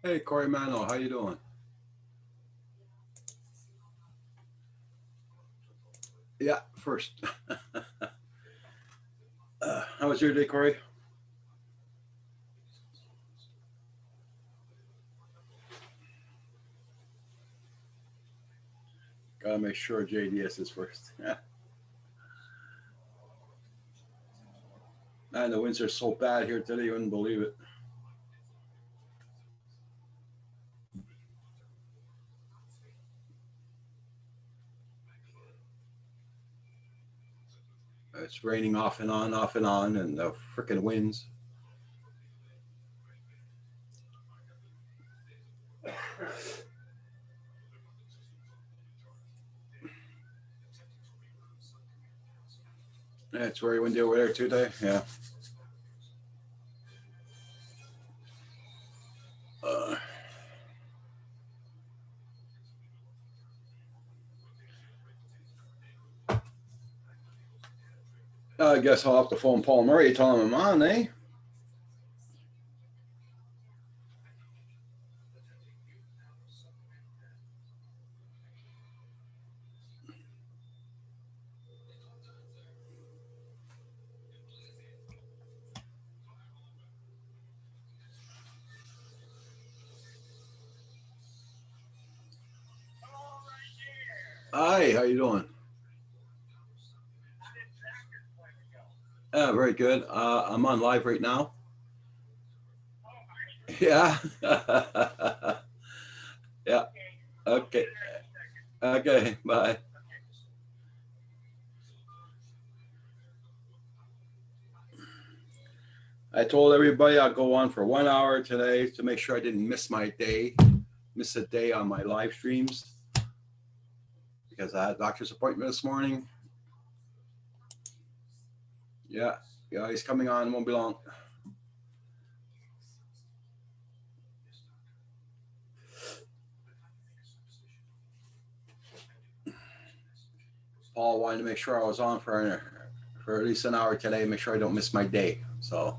Hey, Corey Mano, how you doing? Yeah, first. How was your day, Corey? Gotta make sure JDS is first. Man, the winds are so bad here today, you wouldn't believe it. It's raining off and on, and the freaking winds. Yeah, it's very windy over there today. Yeah. Uh, I guess I'll have to phone Paul Murray, tell him I'm on, eh? Hi, how you doing? Very good. I'm on live right now. Yeah. Yeah. Okay. Okay. Bye. I told everybody I'll go on for 1 hour today to make sure I didn't miss a day on my live streams because I had a doctor's appointment this morning. Yeah. Yeah, he's coming on. Won't be long. Paul wanted to make sure I was on for at least an hour today, make sure I don't miss my day. So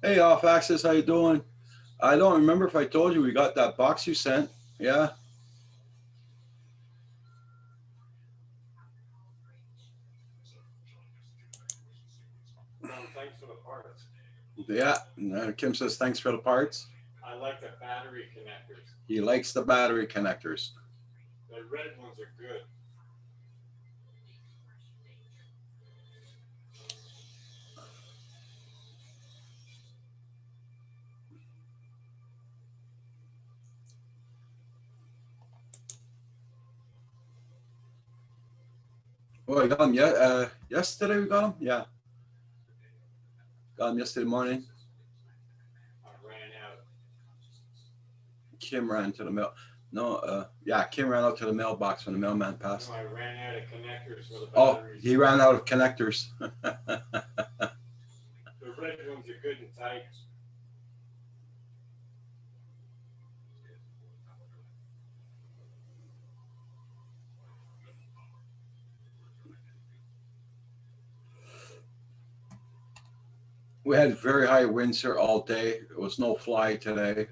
hey, off access, how you doing? I don't remember if I told you we got that box you sent. Yeah. Thanks for the parts. Yeah. Kim says thanks for the parts. I like the battery connectors. He likes the battery connectors. The red ones are good. Oh, I got him. Yeah. Yesterday we got him. Yeah. Got him yesterday morning. I ran out. Kim ran to the mail. No, yeah, Kim ran out to the mailbox when the mailman passed. No, I ran out of connectors for the Oh, batteries. he ran out of connectors. The red ones are good and tight. We had very high winds here all day. There was no fly today.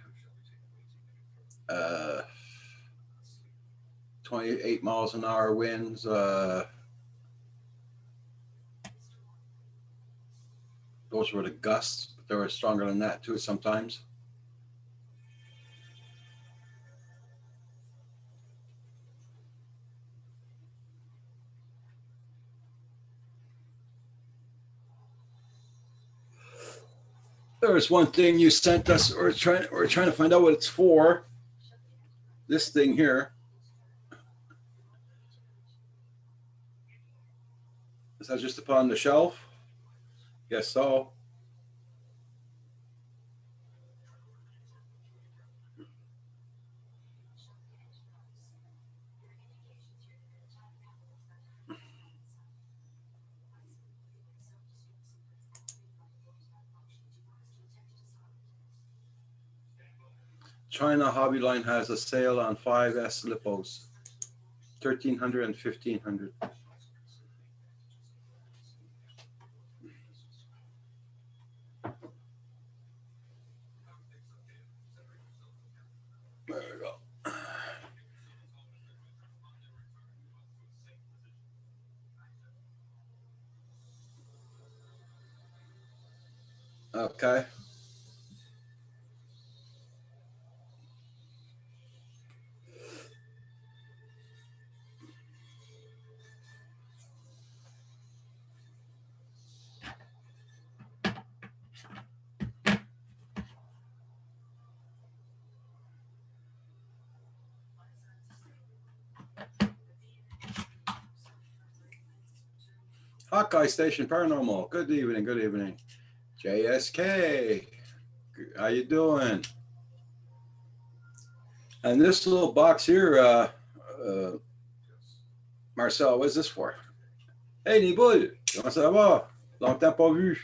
28 miles an hour winds. Those were the gusts. But they were stronger than that too sometimes. There's one thing you sent us. We're trying to find out what it's for. This thing here. Is that just to put on the shelf? Guess so. China Hobby Line has a sale on 5S Lipos, 1,300 and 1,500. There we go. Okay. Hawkeye Station Paranormal. Good evening. Good evening. JSK. How you doing? And this little box here, Marcel, what is this for? Hey, Niboul, comment ça va? Longtemps pas vu.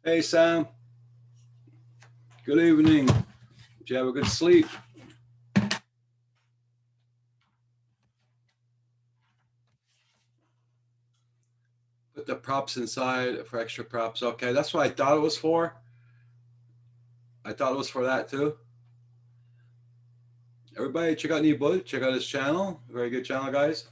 Hey, Sam. Good evening. Did you have a good sleep? Put the props inside for extra props. Okay, that's what I thought it was for. I thought it was for that too. Everybody check out Niboul. Check out his channel. Very good channel, guys.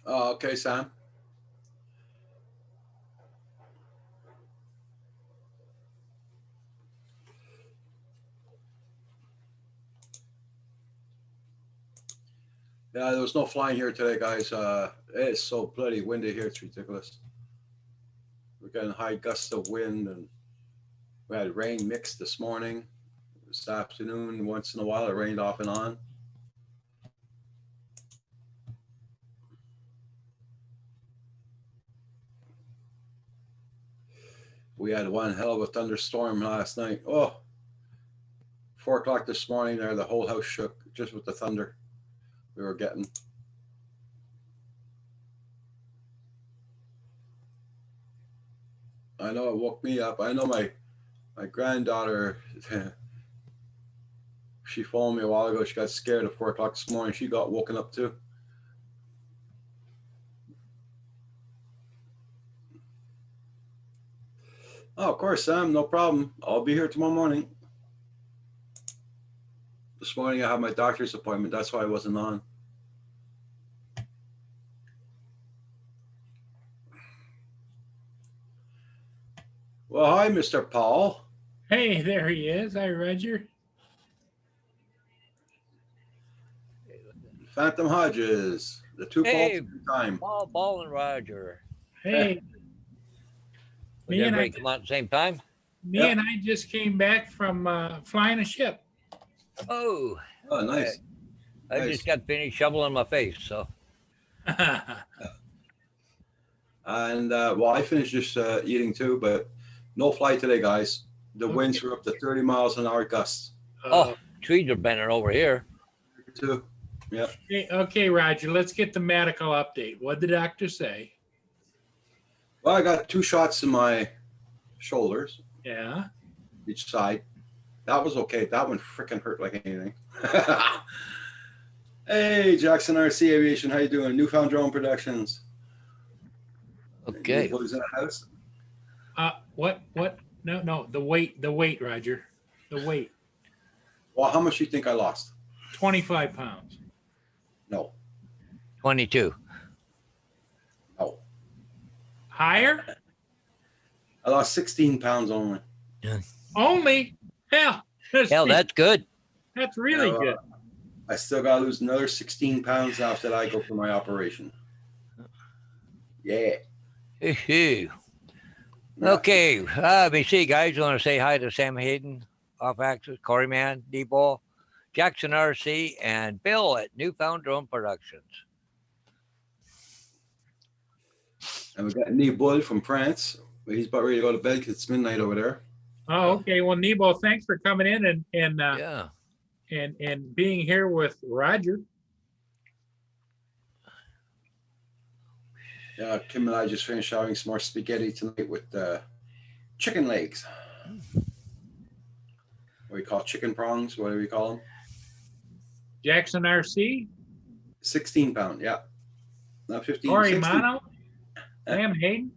Oh, okay, Sam. Yeah, there was no flying here today, guys. It's so bloody windy here. It's ridiculous. We're getting high gusts of wind, and we had rain mixed this morning. This afternoon, once in a while, it rained off and on. We had one hell of a thunderstorm last night. Oh, 4 o'clock this morning there, the whole house shook just with the thunder we were getting. I know it woke me up. I know my granddaughter, she phoned me a while ago. She got scared at 4 o'clock this morning. She got woken up too. Oh, of course, Sam, no problem. I'll be here tomorrow morning. This morning I have my doctor's appointment. That's why I wasn't on. Well, hi, Mr. Paul. Hey, there he is. Hi, Roger. Phantom Hodges. The two Hey. Pauls at a time. Ball and Roger. Hey, Would Me and everybody I- come out at the same time? me Yep. and I just came back from flying a ship. Oh, Oh, nice. I Nice. just got finished shoveling my face. So And well, I finished just eating too, but no flight today, guys. The winds were up to 30 miles an hour gusts trees are bending over here. too. Okay, Roger, let's get the medical update. What did the doctor say? Well, I got 2 shots in my shoulders, Yeah. each side. That was okay. That one freaking hurt like anything. Hey, Jackson RC Aviation, how you doing? Newfound Drone Productions. Okay. What is in the house? What? No, the weight, Roger. The weight. Well, how much do you think I lost? 25 pounds. No, 22. no. Higher? I lost 16 pounds only. Only? Hell. Hell, that's good. That's really Yeah, good. I still got to lose another 16 pounds after I go for my operation. Yeah. Hoo-hoo. Okay. BC guys, want to say hi to Sam Hayden, Off Axis, Corey Man, D-Ball, Jackson RC, and Bill at Newfound Drone Productions. And we got Neil Bull from France. He's about ready to go to bed because it's midnight over there. Oh, okay. Well, Nebo, thanks for coming in Yeah. and being here with Roger. Yeah, Kim and I just finished having some more spaghetti tonight with chicken legs. What do you call it? Chicken prongs, whatever you call them. Jackson RC, 16 pound, yeah. Not 15. Corey 16. Mano, Sam Hayden,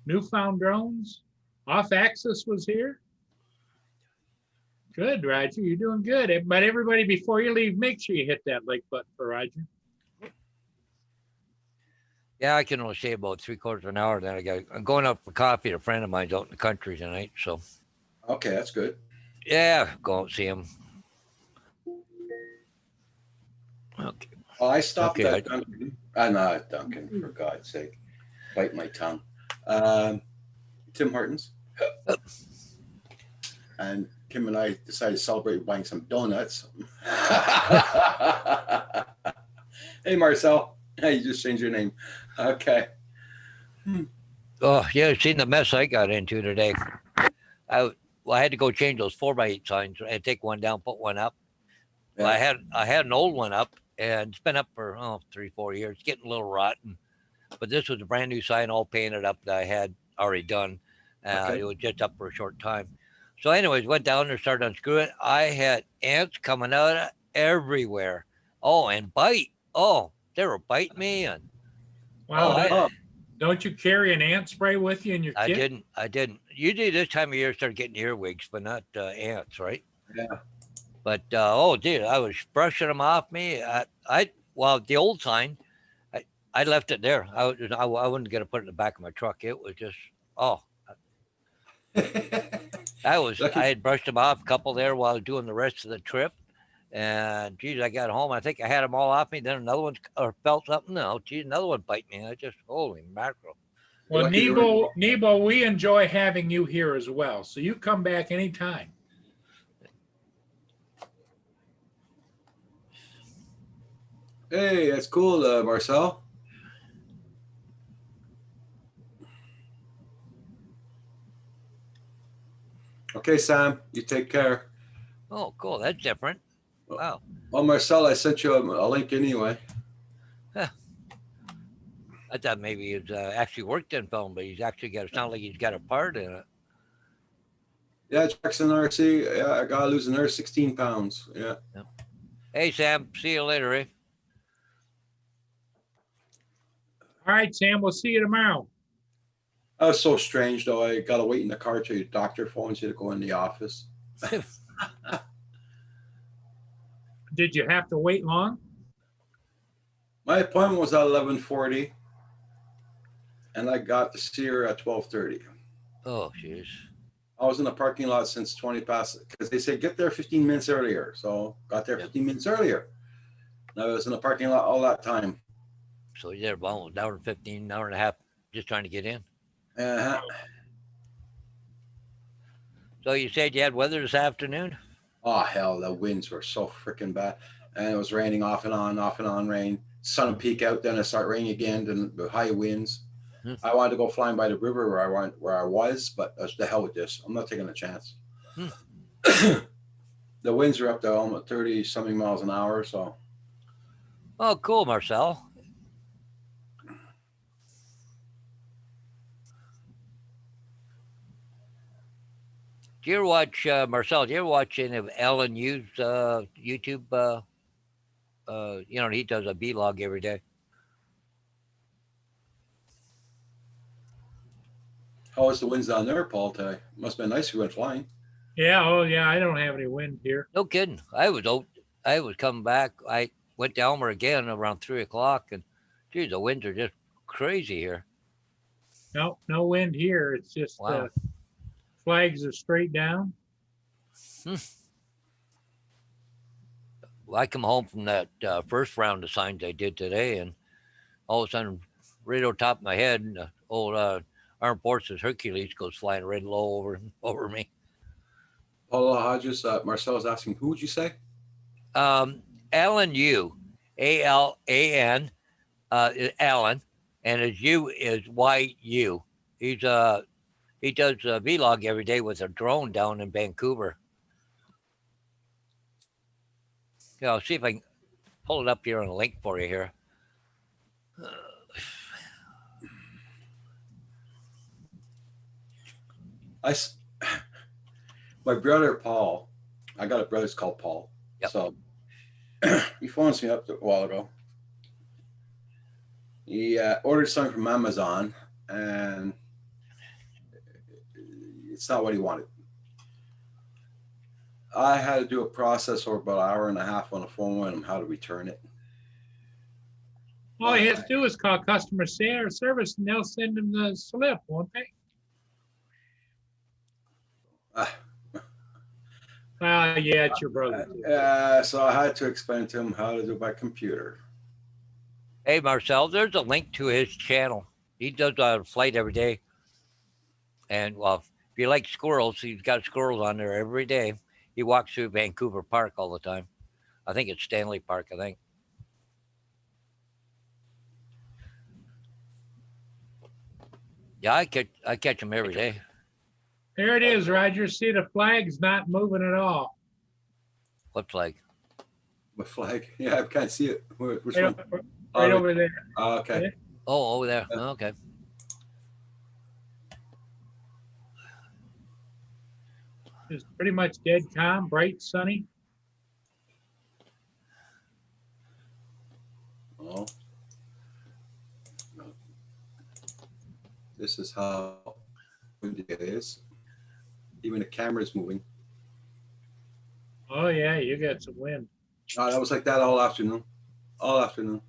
Newfound Drones, Off Axis was here. Good, Roger. You're doing good. But everybody, before you leave, make sure you hit that like button for Roger. Yeah, I can only stay about 3/4 of an hour. Then I'm going up for coffee at a friend of mine's out in the country tonight. So Okay, that's good. yeah, go out and see him. Okay. Well, I stopped Okay, at Dunkin'. Not Dunkin', for God's sake. Bite my tongue. Tim Hortons. And Kim and I decided to celebrate buying some donuts. Hey, Marcel. Hey, you just changed your name. Okay. Oh, yeah, seen the mess I got into today. I had to go change those 4x8 signs. I had to take one down, put one up. Well, I had an old one up, and it's been up for 3-4 years. It's getting a little rotten, but this was a brand new sign, all painted up that I had already done. Okay. It was just up for a short time. So, anyways, went down there, started unscrewing it. I had ants coming out of everywhere. Oh, and bite. Oh, they were biting me, and Wow. Don't you carry an ant spray with you in your kit? I didn't. Usually this time of year, start getting earwigs, but not ants, right? Yeah. But oh, dude, I was brushing them off me. Well, the old sign, I left it there. I wasn't gonna put it in the back of my truck. It was just I had brushed them off, a couple there while I was doing the rest of the trip. And geez, I got home. I think I had them all off me. Then another one felt something. No, geez, another one bite me. I just holy mackerel. Well, Lucky you were- Nebo, we enjoy having you here as well. So you come back anytime. Hey, that's cool, Marcel. Okay, Sam, you take care. Oh, cool. That's different. Wow. Well, Marcel, I sent you a link anyway. I thought maybe he's actually worked in film, but he's actually got. It sounds like he's got a part in it. Yeah, Jackson RC. Yeah, I gotta lose another 16 pounds. Yeah. Hey, Sam. See you later, eh? All right, Sam, we'll see you tomorrow. That was so strange, though. I gotta wait in the car till your doctor phones you to go in the office. Did you have to wait long? My appointment was at 11:40, and I got to see her at 12:30. Oh, jeez. I was in the parking lot since 20 past, because they said get there 15 minutes earlier. So got there Yep. 15 minutes earlier. And I was in the parking lot all that time. So you're there about an hour and 15, hour and a half, just trying to get in. Uh, So you said you had weather this afternoon? oh, hell, the winds were so freaking bad. And it was raining off and on rain. Sun would peak out, then it start raining again, then the high winds. Hmm. I wanted to go flying by the river where I was, but the hell with this. I'm not taking a chance. Hmm. The winds are up to almost 30 something miles an hour. So Oh, cool, Marcel. Do you ever watch, Marcel, do you ever watch any of Alan Yu's YouTube? He does a vlog every day. how was the winds down there, Paul, today? Must have been nice if you went flying. Yeah, oh yeah, I don't have any wind here. No kidding. I was coming back. I went to Elmer again around 3:00, and geez, the winds are just crazy here. No, no wind here. It's just Wow. flags are straight down. Well, I come home from that first round of signs I did today, and all of a sudden, right on top of my head, old Armed Forces Hercules goes flying right low over me. Paula Hodges, Marcel's asking, who would you say? Alan Yu, Alan, Alan, and his U is YU. He does a vlog every day with a drone down in Vancouver. Yeah, I'll see if I can pull it up here on a link for you here. My brother Paul, I got a brother called Paul. Yep. So he phones me up a while ago. He ordered something from Amazon, and it's not what he wanted. I had to do a process for about an hour and a half on the phone with him how to return it. All he has to do is call customer service and they'll send him the slip, won't they? Well, yeah, it's your brother. So I had to explain to him how to do it by computer. Hey, Marcel, there's a link to his channel. He does a flight every day. And, well, if you like squirrels, he's got squirrels on there every day. He walks through Vancouver Park all the time. I think it's Stanley Park, I think. Yeah, I catch him every day. There it is, Roger. See, the flag's not moving at all. What flag? My flag? Yeah, I can't see it. Which Right, one? right over there. Okay. Oh, over there. Yeah. Oh, okay. It's pretty much dead calm, bright, sunny. Oh. This is how windy it is. Even the camera's moving. Oh yeah, you got some wind. That was like that all afternoon. All afternoon.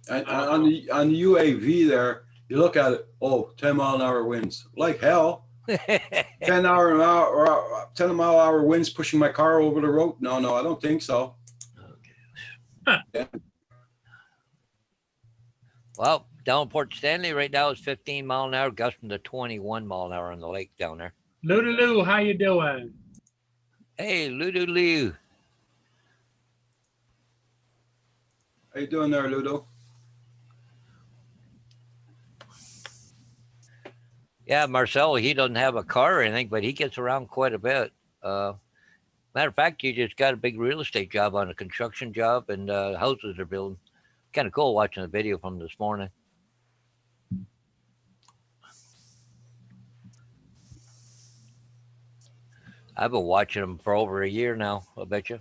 And on the UAV there, you look at it, 10 mile an hour winds. Like hell. 10 mile an hour winds pushing my car over the road. No, I don't think so. Okay. Well, down Port Stanley right now is 15 mile an hour, gusting to 21 mile an hour on the lake down there. Lou, how you doing? Hey, Ludo. How you doing there, Ludo? Yeah, Marcel, he doesn't have a car or anything, but he gets around quite a bit. Matter of fact, he just got a big real estate job on a construction job, and houses are building. Kind of cool watching the video from this morning. I've been watching him for over a year now, I bet you.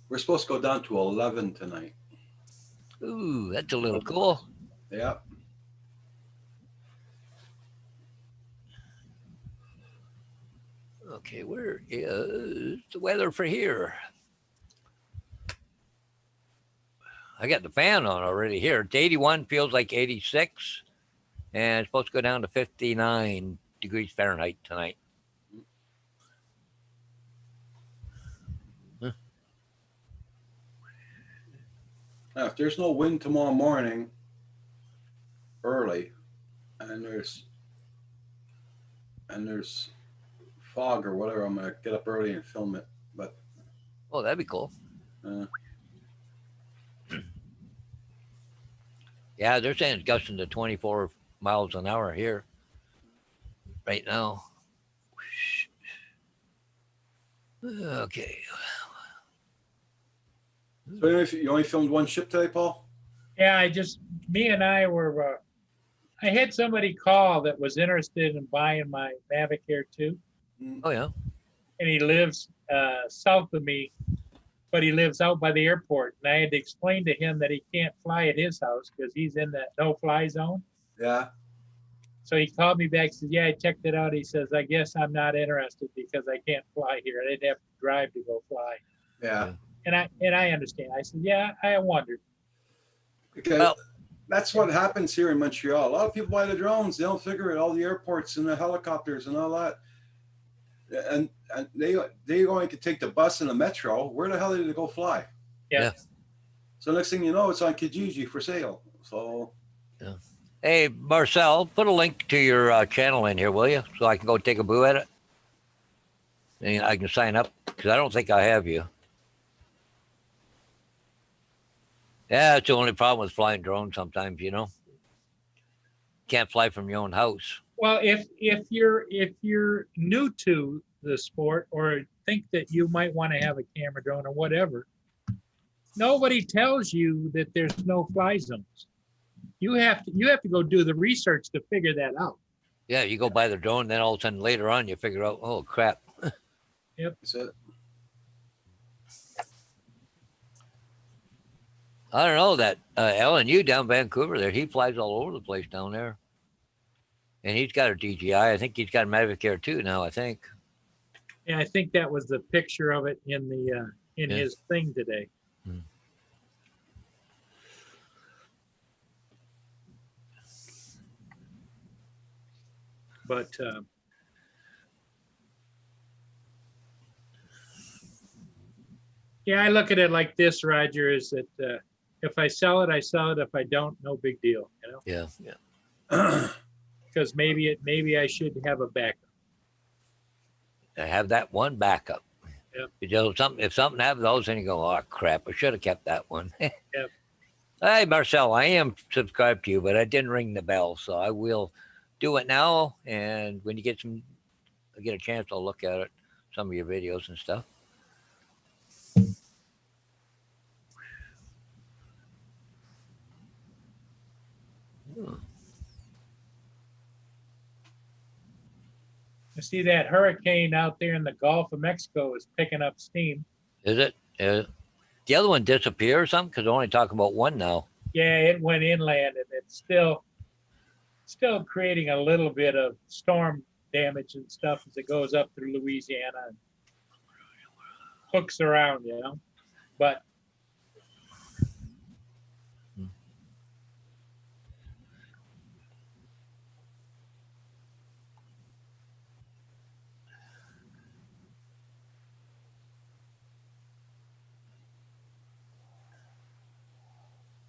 We're supposed to go down to 11 tonight. Ooh, that's a little cool. Yeah. Okay, where is the weather for here? I got the fan on already here. It's 81, feels like 86, and it's supposed to go down to 59 degrees Fahrenheit tonight. Now, if there's no wind tomorrow morning, early, and there's fog or whatever, I'm gonna get up early and film it. But Oh, that'd be cool. uh, Yeah, they're saying it's gusting to 24 miles an hour here right now. Okay. so you only filmed one ship today, Paul? Yeah, me and I were, I had somebody call that was interested in buying my Mavic Air 2, Oh, yeah. and he lives south of me, but he lives out by the airport. And I had to explain to him that he can't fly at his house because he's in that no-fly zone. Yeah. So he called me back, said, yeah, I checked it out. He says, I guess I'm not interested because I can't fly here. I'd have to drive to go fly. Yeah. And I understand. I said, yeah, I wondered. Because Well- that's what happens here in Montreal. A lot of people buy the drones. They don't figure it. All the airports and the helicopters and all that. And they only could take the bus and the metro. Where the hell did they go fly? Yeah. Yeah. So next thing you know, it's on Kijiji for sale. So Hey, Marcel, put a link to your channel in here, will you? So I can go take a boo at it. And I can sign up because I don't think I have you. Yeah, it's the only problem with flying drones sometimes, you know. Can't fly from your own house. Well, if you're new to the sport or think that you might want to have a camera drone or whatever, nobody tells you that there's no fly zones. You have to go do the research to figure that out. Yeah, you go buy the drone, then all of a sudden later on you figure out, oh crap. that's it. I don't know that LNU down Vancouver there, he flies all over the place down there. And he's got a DJI. I think he's got a Mavic Air 2 now, I think. Yeah, I think that was the picture of it in the in Yeah. his thing today. Hmm. But yeah, I look at it like this, Roger, is that if I sell it, I sell it. If I don't, no big deal, you know, Yeah, yeah. because maybe I should have a backup. I have that one backup. Yep. You know, if something happens, all of a sudden you go, oh crap, I should have kept that one. Yep. Hey, Marcel, I am subscribed to you, but I didn't ring the bell, so I will do it now. And when you get a chance, I'll look at it, some of your videos and stuff. You see that hurricane out there in the Gulf of Mexico is picking up steam. Is it? The other one disappear or something? Because they're only talking about one now. Yeah, it went inland and it's still creating a little bit of storm damage and stuff as it goes up through Louisiana and hooks around, you know. But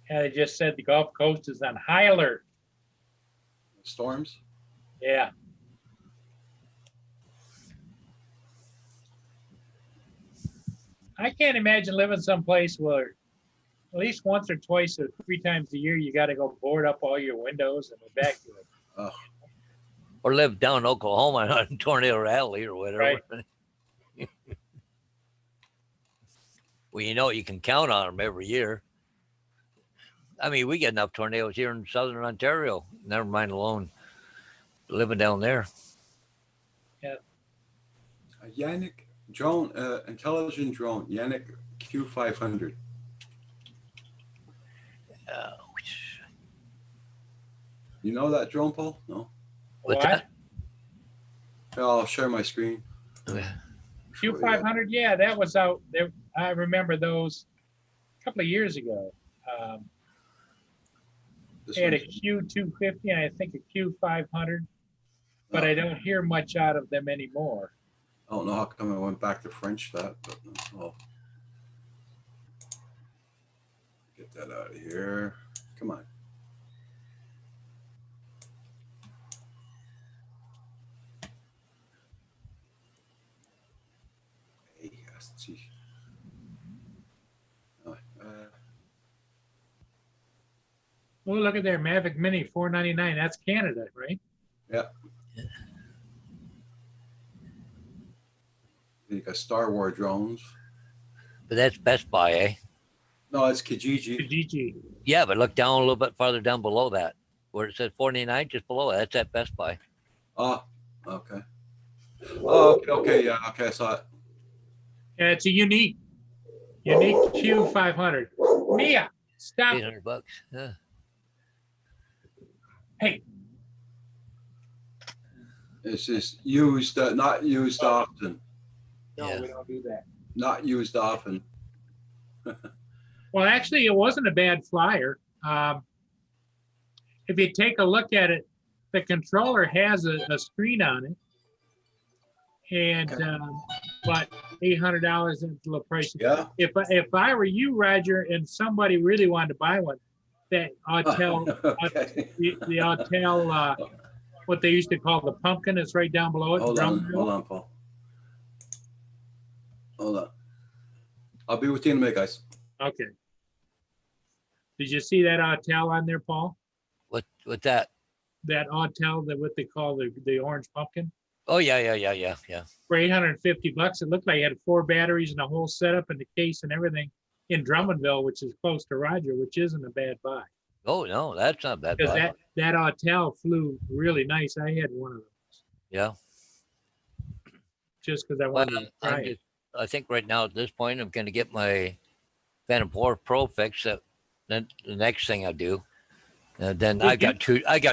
yeah, they just said the Gulf Coast is on high alert. Storms. Yeah. I can't imagine living someplace where at least once or twice or 3 times a year you got to go board up all your windows and evacuate. Or live down in Oklahoma on Tornado Alley or whatever. Right. Well, you know, you can count on them every year. I mean, we get enough tornadoes here in southern Ontario. Never mind alone living down there. A Yannick drone, intelligent drone, Yannick Q500. You know that drone, Paul? No. What's What? that? I'll share my screen. Q500, yeah, that was out there. I remember those a couple of years ago. This They had a one's- Q250 and I think a Q500, but I don't hear much out of them anymore. I don't know how come I went back to French that, but oh. Get that out of here. Come on. Hey, asti. Oh, look at there, Mavic Mini 499. That's Canada, right? You got Star Wars drones. But that's Best Buy, eh? No, it's Kijiji. Kijiji. Yeah, but look down a little bit farther down below that, where it says 49, just below it. That's at Best Buy. Oh, okay. Oh, okay, yeah, okay, I saw it. Yeah, it's a unique Q500. Mia, stop. 800 bucks. Yeah. Hey, It's just used, not used often. no, Yeah. we don't do that. Not used often. Well, actually, it wasn't a bad flyer. If you take a look at it, the controller has a screen on it. And, but $800 is a little pricey. Yeah. If I were you, Roger, and somebody really wanted to buy one, that Autel, Okay. the Autel, what they used to call the pumpkin, is right down below it. Hold drum on, drill. hold on, Paul. Hold on. I'll be with you in a minute, guys. Okay. Did you see that Autel on there, Paul? What that? That Autel, that what they call the orange pumpkin? Oh yeah. For $850. It looked like it had 4 batteries and a whole setup and the case and everything in Drummondville, which is close to Roger, which isn't a bad buy. Oh no, that's not bad. Because buy. that Autel flew really nice. I had one of those Yeah. just because I Well, wanted to try it. I think right now at this point, I'm going to get my Phantom 4 Pro fixed. Then the next thing I do, then Did I got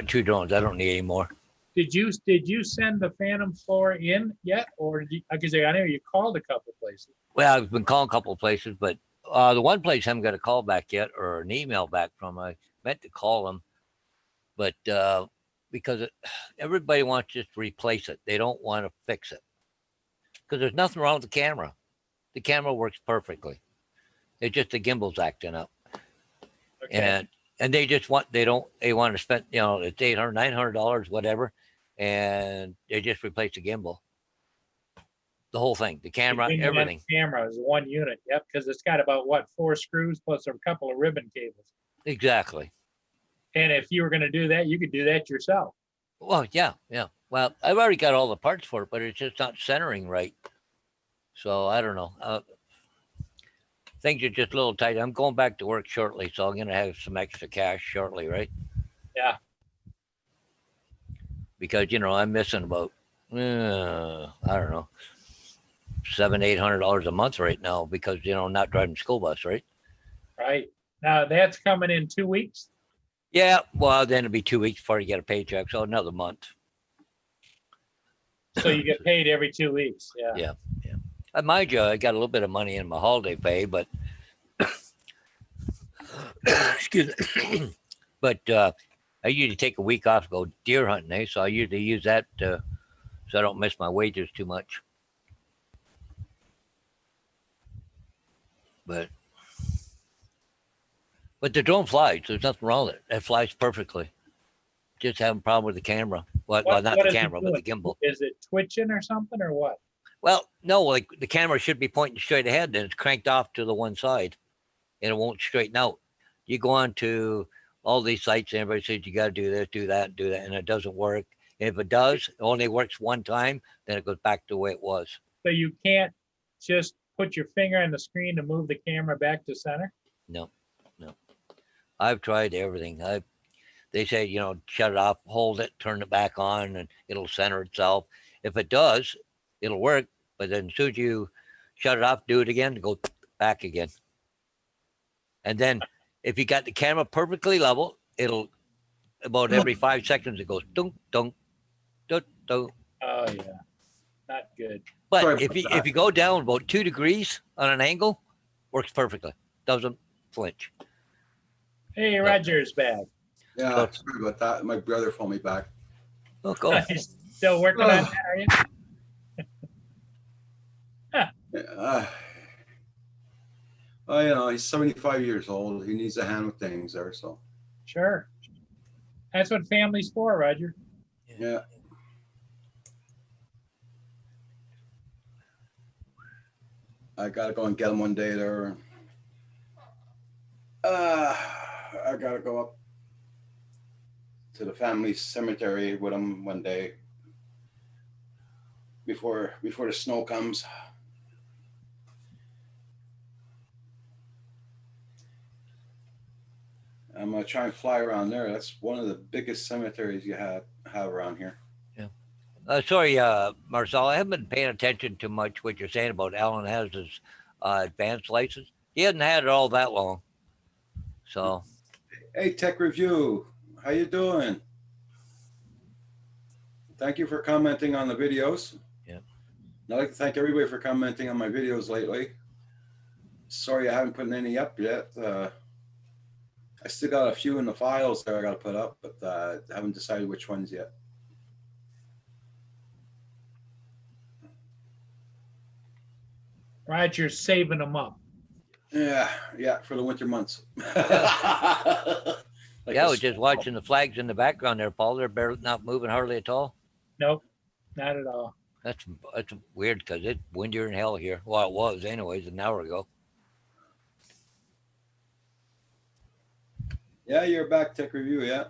two drones. I don't need any more. Did you send the Phantom 4 in yet, or because I know you called a couple places? Well, I've been calling a couple of places, but the one place I haven't got a call back yet or an email back from. I meant to call them, but because everybody wants just to replace it, they don't want to fix it because there's nothing wrong with the camera. The camera works perfectly. It's just the gimbal's acting up. Okay. And they just want they want to spend, it's $800, $900, whatever, and they just replace the gimbal, the whole thing, the camera, The everything. Camera is one unit. Yep, because it's got about 4 screws plus a couple of ribbon cables. Exactly. And if you were going to do that, you could do that yourself. Well, yeah. Well, I've already got all the parts for it, but it's just not centering right. So I don't know. Things are just a little tight. I'm going back to work shortly, so I'm going to have some extra cash shortly, right? Yeah. Because I'm missing about I don't know, $700-800 a month right now because I'm not driving school bus, right? Right. Now that's coming in 2 weeks. Yeah. Well, then it'll be 2 weeks before you get a paycheck, so another month. So you get paid every 2 weeks. Yeah. Yeah. Mind you, I got a little bit of money in my holiday pay, but excuse me. But I usually take a week off to go deer hunting, so I usually use that so I don't miss my wages too much. But the drone flies. There's nothing wrong with it. It flies perfectly. Just having a problem with the camera. Well, What not is the it camera, but the doing? gimbal. Is it twitching or something or what? Well, no, like the camera should be pointing straight ahead, then it's cranked off to the one side and it won't straighten out. You go on to all these sites and everybody says you got to do this, do that, and it doesn't work. And if it does, it only works one time, then it goes back to the way it was. So you can't just put your finger on the screen to move the camera back to center? No. I've tried everything. They say, shut it off, hold it, turn it back on, and it'll center itself. If it does, it'll work. But then as soon as you shut it off, do it again, go back again. And then if you got the camera perfectly level, it'll about every 5 seconds, it goes dunk, dunk, dunk, dunk. Oh, yeah. Not good. But Sorry if about that. you go down about 2 degrees on an angle, works perfectly. Doesn't flinch. Hey, Roger's back. Yeah, So- sorry about that. My brother phoned me back. Oh, go. He's still working on that, are you? Uh, well, you know, he's 75 years old. He needs a hand with things there. So, Sure. That's what family's for, Roger. yeah. I gotta go and get him one day there. I gotta go up to the family cemetery with him one day before the snow comes. I'm gonna try and fly around there. That's one of the biggest cemeteries you have around here. Sorry, Marcel, I haven't been paying attention to much what you're saying about Alan has his advanced license. He hasn't had it all that long. So, Hey, Tech Review, how you doing? Thank you for commenting on the videos. Yeah. I'd like to thank everybody for commenting on my videos lately. Sorry I haven't put any up yet. I still got a few in the files that I got to put up, but I haven't decided which ones yet. Roger's saving them up. Yeah, for the winter months. Like yeah, I the was just watching the flags in the background there, Paul. They're barely not moving hardly at all. Nope, not at all. That's weird because it's windier than hell here. Well, it was anyways an hour ago. Yeah, you're back, Tech Review. Yeah,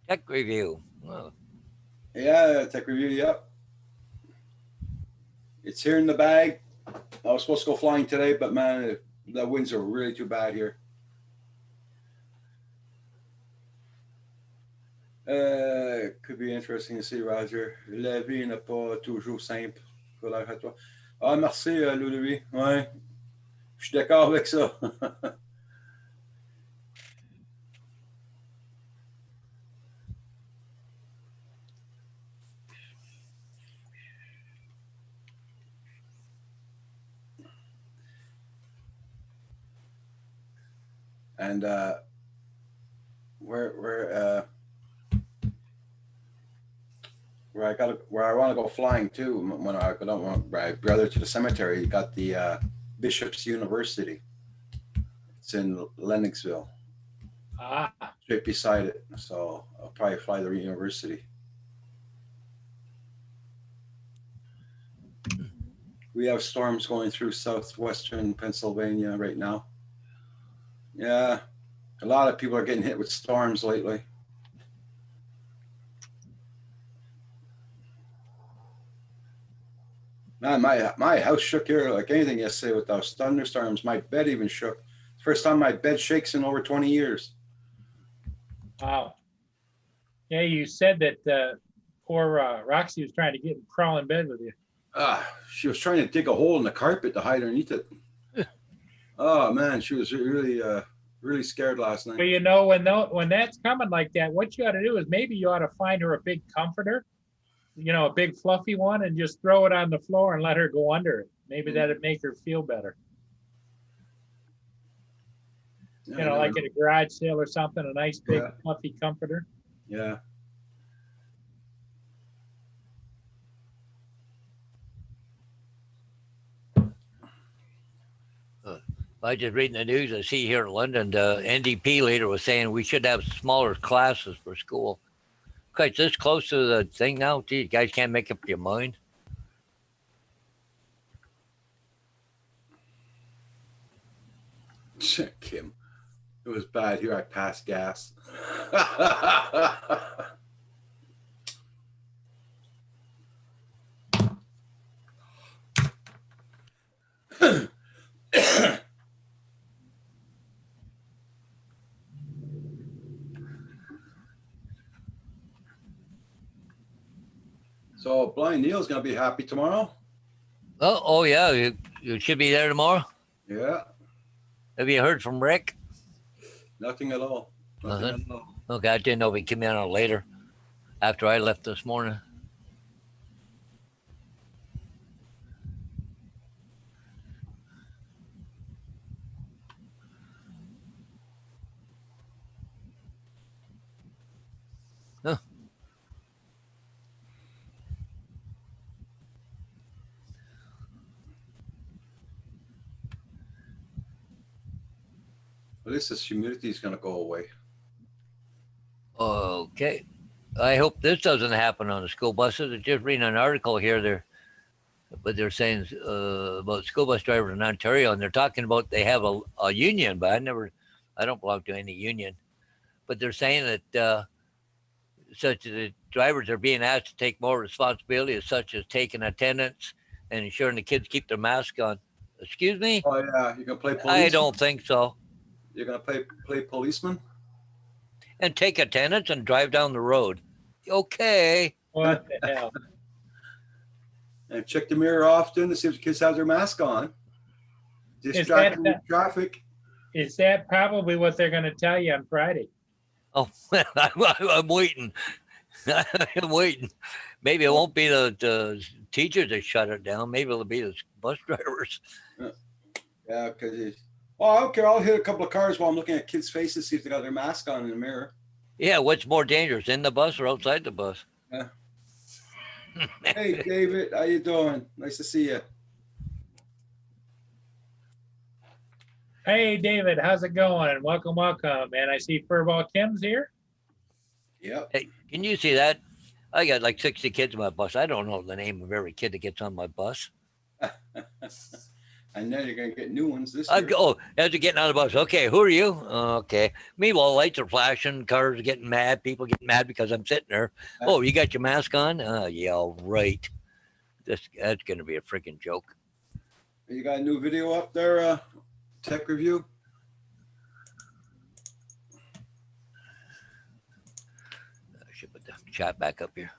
Tech review. Oh, yeah, Tech Review. Yep, it's here in the bag. I was supposed to go flying today, but man, the winds are really too bad here. Could be interesting to see, Roger. La vie n'est pas toujours simple. Collègue à toi. Ah, merci, Louis. Ouais, je suis d'accord avec ça. And where I want to go flying too. When I don't want my brother to the cemetery, you got the Bishop's University. It's in Lennoxville, Ah, right beside it. So I'll probably fly to the university. We have storms going through southwestern Pennsylvania right now. Yeah, a lot of people are getting hit with storms lately. Man, my house shook here like anything yesterday with those thunderstorms. My bed even shook. First time my bed shakes in over 20 years. wow. Yeah, you said that poor Roxy was trying to get crawl in bed with you. She was trying to dig a hole in the carpet to hide underneath it. Oh man, she was really scared last But night. you know, when that's coming like that, what you ought to do is maybe you ought to find her a big comforter, you know, a big fluffy one, and just throw it on the floor and let her go under it. Maybe that'd make her feel better. Yeah, You know, like at a garage sale or something, a nice big Yeah. fluffy comforter. yeah. I just reading the news. I see here in London, the NDP leader was saying we should have smaller classes for school. Okay, it's this close to the thing now. Gee, you guys can't make up your mind. Kim, it was bad. Here I passed gas. So Blind Neil's gonna be happy tomorrow. Oh yeah, you should be there tomorrow. Yeah, Have you heard from Rick? nothing at all. Nothing Nothing? at all. Okay, I didn't know if he came in on later after I left this morning. At least this humidity is gonna go away. Okay. I hope this doesn't happen on the school buses. I just reading an article here there, but they're saying about school bus drivers in Ontario, and they're talking about they have a union, but I don't belong to any union. But they're saying that such that drivers are being asked to take more responsibility, such as taking attendance and ensuring the kids keep their mask on. Excuse me? Oh yeah, you're gonna play I policeman? don't think so. You're gonna play policeman? And take attendance and drive down the road. Okay. What the hell? And check the mirror often to see if the kids have their mask on. Distracting that- traffic. Is that probably what they're gonna tell you on Friday? Oh, I'm waiting. I'm waiting. Maybe it won't be the teachers that shut it down. Maybe it'll be the bus drivers. Yeah, because I don't care. I'll hit a couple of cars while I'm looking at kids' faces, see if they got their mask on in the mirror. Yeah, what's more dangerous, in the bus or outside the bus? Yeah. Hey, David, how you doing? Nice to see you. Hey, David, how's it going? Welcome, welcome. And I see Furball Kim's here. Yep. Hey, can you see that? I got like 60 kids on my bus. I don't know the name of every kid that gets on my bus. I know you're gonna get new ones this I year. go, as you're getting on the bus, okay, who are you? Okay. Meanwhile, lights are flashing, cars are getting mad, people getting mad because I'm sitting there. Oh, you got your mask on? Yeah, right. That's going to be a freaking joke. You got a new video up there, tech review? I should put the chat back up here.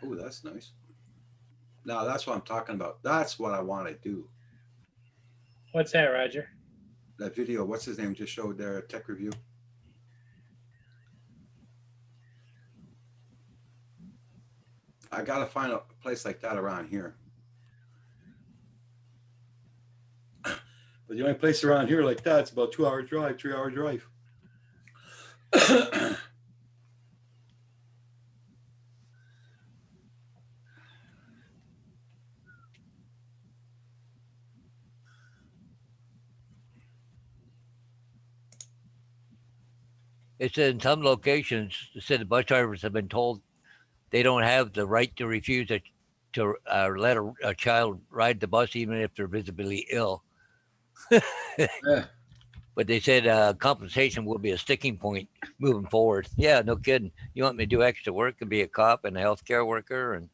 Oh, that's nice. Now that's what I'm talking about. That's what I want to do. What's that, Roger? That video, what's his name, just showed there, tech review. I gotta find a place like that around here. But the only place around here like that, it's about 2-hour drive, 3-hour drive. It said in some locations, it said the bus drivers have been told they don't have the right to refuse to let a child ride the bus, even if they're visibly ill. Yeah. But they said compensation will be a sticking point moving forward. Yeah, no kidding. You want me to do extra work and be a cop and a healthcare worker? And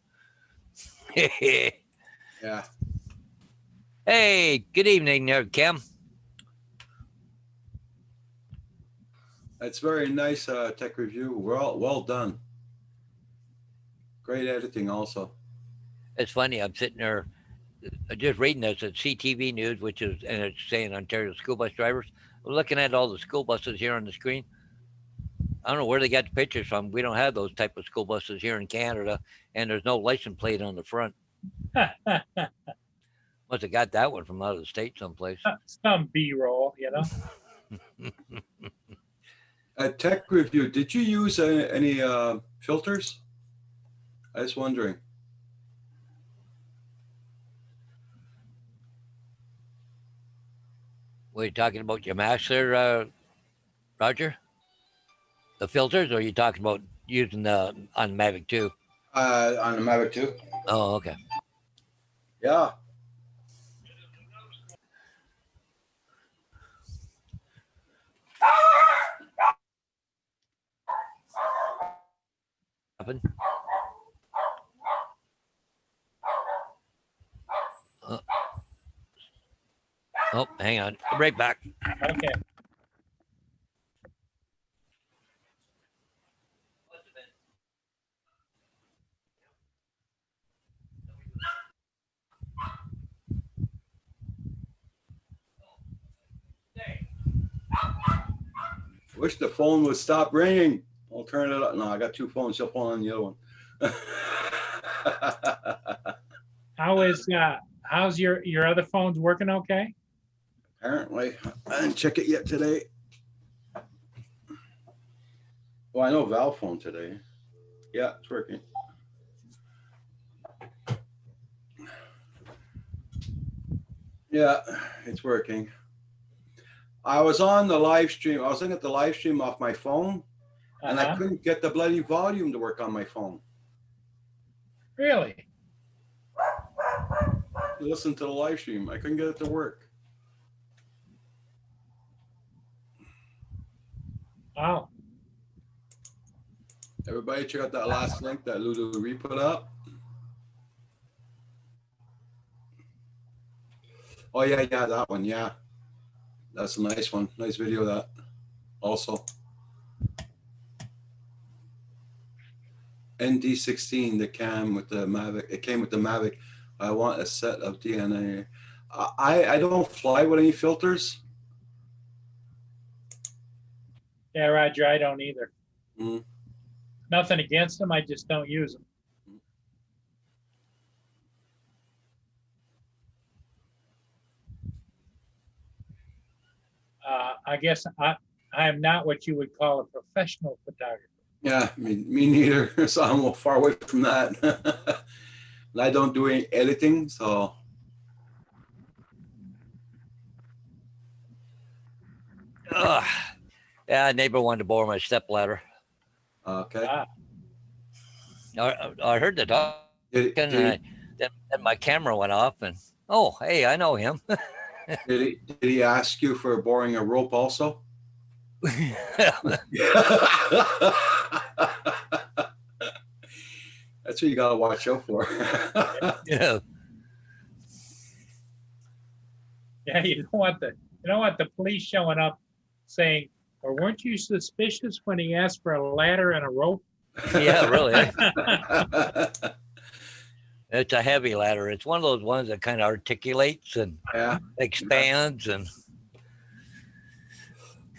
Yeah. hey, good evening there, Kim. That's very nice tech review. Well done. Great editing also. It's funny. I'm sitting there just reading this at CTV News, which is, and it's saying Ontario school bus drivers. I'm looking at all the school buses here on the screen. I don't know where they got the pictures from. We don't have those type of school buses here in Canada, and there's no license plate on the front. Must have got that one from out of the state someplace. Some B-roll, you know? Tech review, did you use any filters? I was wondering. Were you talking about your mask there, Roger? The filters, or are you talking about using the on Mavic 2? On the Mavic 2. Oh, okay. Yeah. Happen. Oh, hang on. Right back. Okay. Wish the phone would stop ringing. I'll turn it up. No, I got two phones. You'll phone on the other one. How's your other phones working okay? Apparently, I didn't check it yet today. Well, I know Valve phone today. Yeah, it's working. Yeah, it's working. I was on the live stream. I was looking at the live stream off my phone, and I Uh-huh. couldn't get the bloody volume to work on my phone. Really? To listen to the live stream, I couldn't get it to work. Wow. Everybody check out that last link that Lulu Ree put up. Oh yeah, yeah, that one. Yeah, that's a nice one. Nice video that. Also, ND16, the cam with the Mavic. It came with the Mavic. I want a set of DNA. I don't fly with any filters. Yeah, Roger, I don't either. Mm. Nothing against them, I just don't use them. I guess I'm not what you would call a professional photographer. Yeah, me neither. So I'm far away from that. And I don't do any editing, so Ugh. Yeah, neighbor wanted to borrow my step ladder. okay. Ah, I heard the dog, Did, and did, then my camera went off, and oh, hey, I know him. did he ask you for borrowing a rope also? That's what you gotta watch out for. Yeah. yeah, you don't want the police showing up saying, "Or weren't you suspicious when he asked for a ladder and a rope?" Yeah, really. It's a heavy ladder. It's one of those ones that kind of articulates and Yeah. expands, and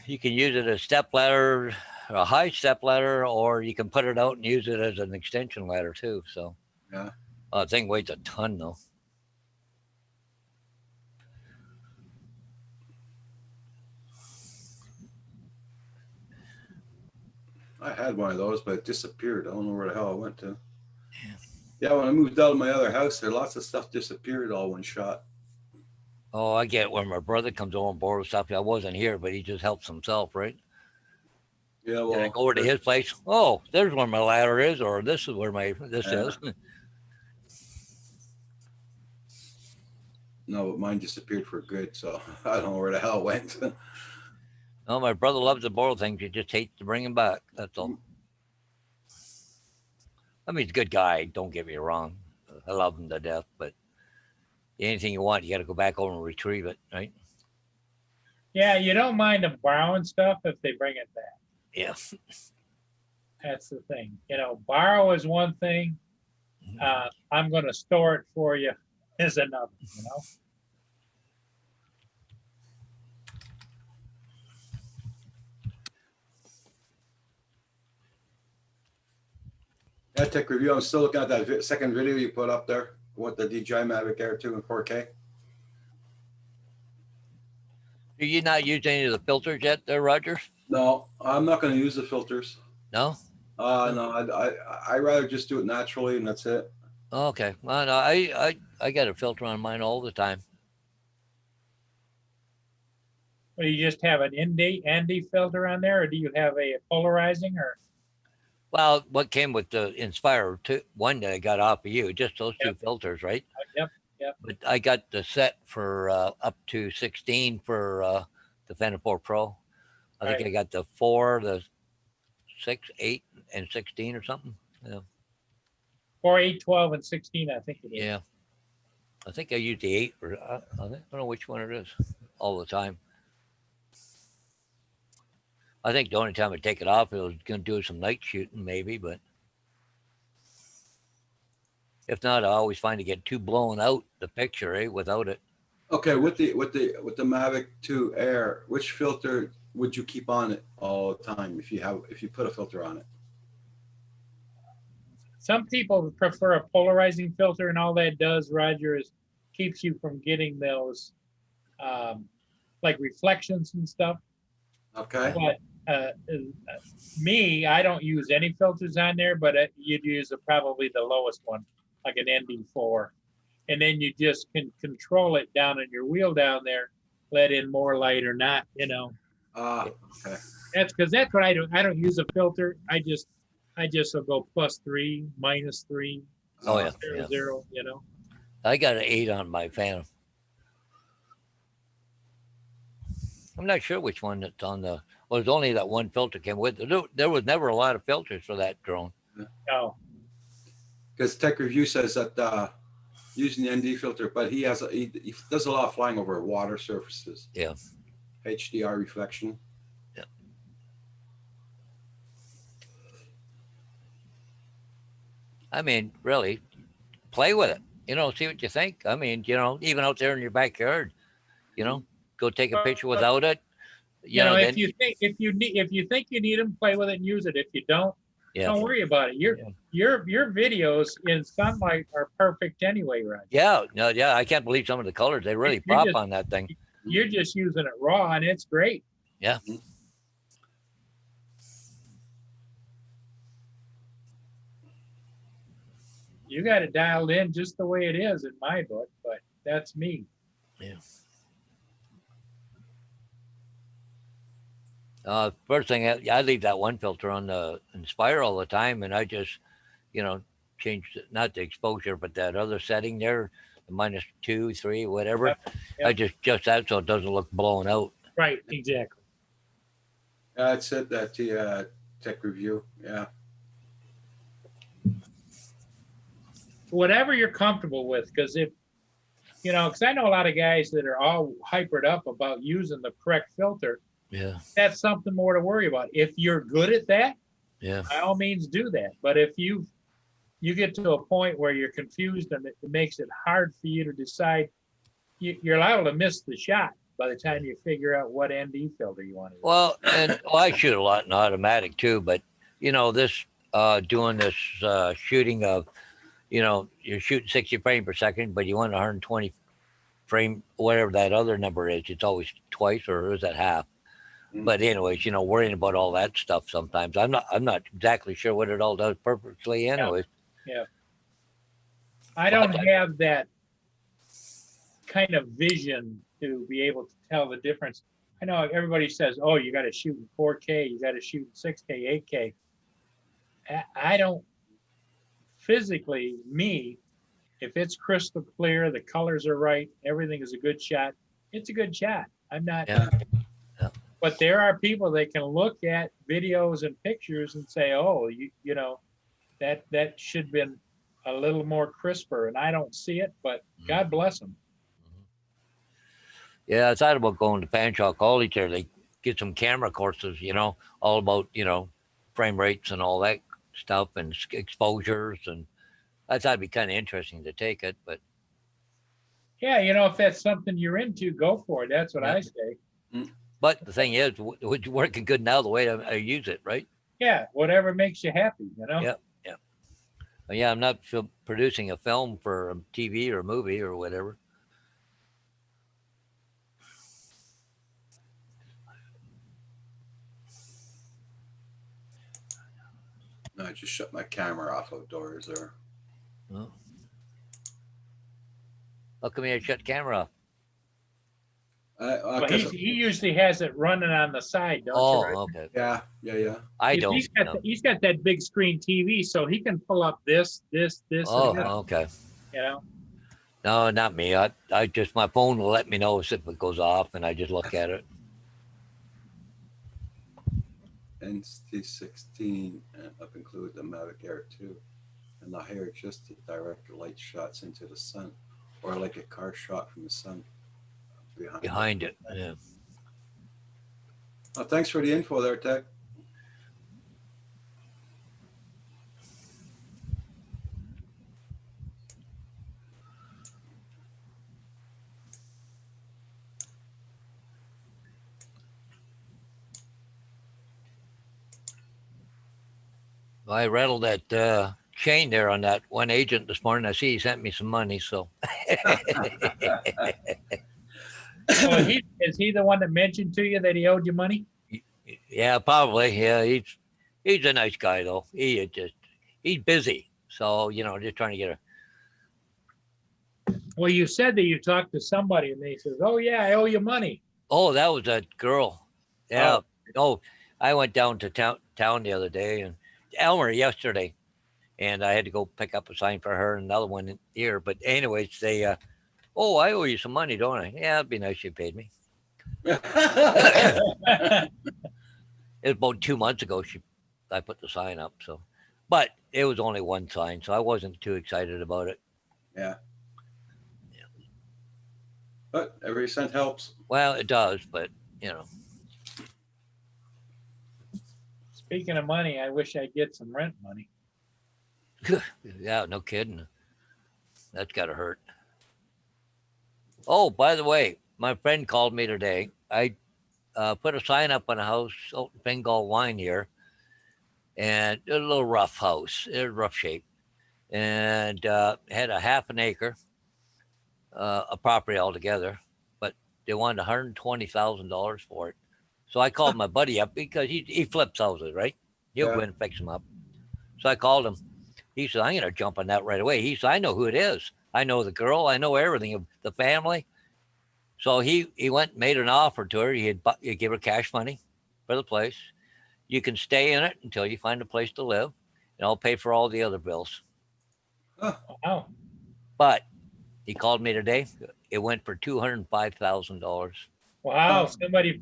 you can use it as step ladder, a high step ladder, or you can put it out and use it as an extension ladder too. So, Yeah. The thing weighs a ton though. I had one of those, but it disappeared. I don't know where the hell it went to. Yeah, when I moved out of my other house, there lots of stuff disappeared all one shot. Oh, I get when my brother comes over and borrows stuff. I wasn't here, but he just helps himself, right? Yeah, And I well, go over to his place. Oh, there's where my ladder is, or this is where this Yeah. is. no, but mine disappeared for good, so I don't know where the hell it went. No, my brother loves to borrow things. He just hates to bring them back. That's all. I mean, he's a good guy. Don't get me wrong. I love him to death, but anything you want, you got to go back over and retrieve it, right? Yeah, you don't mind them borrowing stuff if they bring it back. Yeah. That's the thing. Borrow is one thing. I'm going to store it for you is another. Yeah, tech review. I'm still looking at that second video you put up there with the DJI Mavic Air 2 in 4K. Do you not use any of the filters yet, there, Roger? No, I'm not going to use the filters. No. No, I rather just do it naturally, and that's it. Okay. Well, no, I got a filter on mine all the time. Do you just have an ND filter on there, or do you have a polarizing, or? Well, what came with the Inspire 2, one that I got off of you, just those two filters, right? Yep. But I got the set for up to 16 for the Fender 4 Pro. I think Right. I got the 4, the 6, 8, and 16 or something. Yeah. 4, 8, 12, and 16, I think it is. Yeah. I think I use the 8, or I don't know which one it is all the time. I think the only time I take it off, it was going to do some night shooting, maybe, but if not, I always find to get too blown out the picture, without it. Okay, with the Mavic 2 Air, which filter would you keep on it all the time if you put a filter on it? Some people prefer a polarizing filter, and all that does, Roger, is keeps you from getting those like reflections and stuff. Okay. But me, I don't use any filters on there, but you'd use probably the lowest one, like an ND4. And then you just can control it down on your wheel down there, let in more light or not, you know. Okay. That's because that's what I do. I don't use a filter. I just will go +3, -3, Oh yeah, 0, yeah. 0, you know. I got an 8 on my fan. I'm not sure which one that's on the. Well, there's only that one filter came with it. There was never a lot of filters for that drone. No. Because Tech Review says that using the ND filter, but he does a lot of flying over water surfaces. Yeah. HDR reflection. Yeah. I mean, really, play with it. You know, see what you think. I mean, you know, even out there in your backyard, you know, go take a picture without it. You know, then, if you think you need them, play with it and use it. If you don't, yeah, don't worry about it. Your videos in sunlight are perfect anyway, Roger. yeah, no, yeah. I can't believe some of the colors. They really You're pop just- on that thing. You're just using it raw, and it's great. Yeah. You got it dialed in just the way it is in my book, but that's me. First thing, I leave that one filter on the Inspire all the time, and I just, you know, changed it, not the exposure, but that other setting there, the -2, 3, whatever. Yep, yep. I just that so it doesn't look blown out. Right, exactly. That's it. That's the Tech Review. Yeah. Whatever you're comfortable with, because if, you know, because I know a lot of guys that are all hypered up about using the correct filter. Yeah, That's something more to worry about. If you're good at that, yeah, by all means do that. But if you get to a point where you're confused and it makes it hard for you to decide, you're liable to miss the shot by the time you figure out what ND filter you want to use. Well, and I shoot a lot in automatic too, but you know, this doing this shooting of, you know, you're shooting 60 frames per second, but you want 120 frame, whatever that other number is. It's always twice, or is that half? But anyways, you know, worrying about all that stuff sometimes. I'm not exactly sure what it all does perfectly anyways. I don't have that kind of vision to be able to tell the difference. I know everybody says, oh, you got to shoot in 4K, you got to shoot in 6K, 8K. I don't physically, if it's crystal clear, the colors are right, everything is a good shot, it's a good shot. I'm not. Yeah. But there are people that can look at videos and pictures and say, oh, you know, that should have been a little more crisper, and I don't see it, but God bless them. Yeah, I thought about going to Fanshawe College there. They get some camera courses, you know, all about, you know, frame rates and all that stuff and exposures. And I thought it'd be kind of interesting to take it, but Yeah, you know, if that's something you're into, go for it. That's what I say. but the thing is, it's working good now the way I use it, right? Yeah, whatever makes you happy, you know? Yeah. But yeah, I'm not producing a film for a TV or a movie or whatever. No, I just shut my camera off outdoors there. Oh. How come you shut the camera off? But he usually has it running on the side, don't you? Oh, Right? okay. yeah. I If don't. He's got that big screen TV, so he can pull up this, Oh, and this, okay. you know? No, not me. I just, my phone will let me know if it goes off, and I just look at it. NT16 up include the Mavic Air 2 and the higher just to direct light shots into the sun, or like a car shot from the sun Behind it. Yeah. Oh, thanks for the info there, Tech. I rattled that chain there on that one agent this morning. I see he sent me some money, so. Well, is he the one that mentioned to you that he owed you money? Yeah, probably. Yeah, he's a nice guy though. He's busy, so just trying to get a. Well, you said that you talked to somebody and they says, "Oh yeah, I owe you money." Oh, that was a girl. Yeah. Oh, I went down to town the other day and Elmer yesterday, and I had to go pick up a sign for her and another one here. But anyways, they oh, I owe you some money, don't I? Yeah, it'd be nice if you paid me. It was about 2 months ago. I put the sign up. So, but it was only one sign, so I wasn't too excited about it. Yeah. But every cent helps. Well, it does, but Speaking of money, I wish I'd get some rent money. yeah, no kidding. That's gotta hurt. Oh, by the way, my friend called me today. I put a sign up on a house, Bengal wine here, and a little rough house, rough shape, and had a half an acre, a property altogether, but they wanted $120,000 for it. So I called my buddy up because he flips houses, right? He'll go in and fix them up. So I called him. He said, "I'm going to jump on that right away." He said, "I know who it is. I know the girl. I know everything of the family." So he went and made an offer to her. He'd give her cash money for the place. You can stay in it until you find a place to live, and I'll pay for all the other bills. Wow. But he called me today. It went for $205,000. Wow. Somebody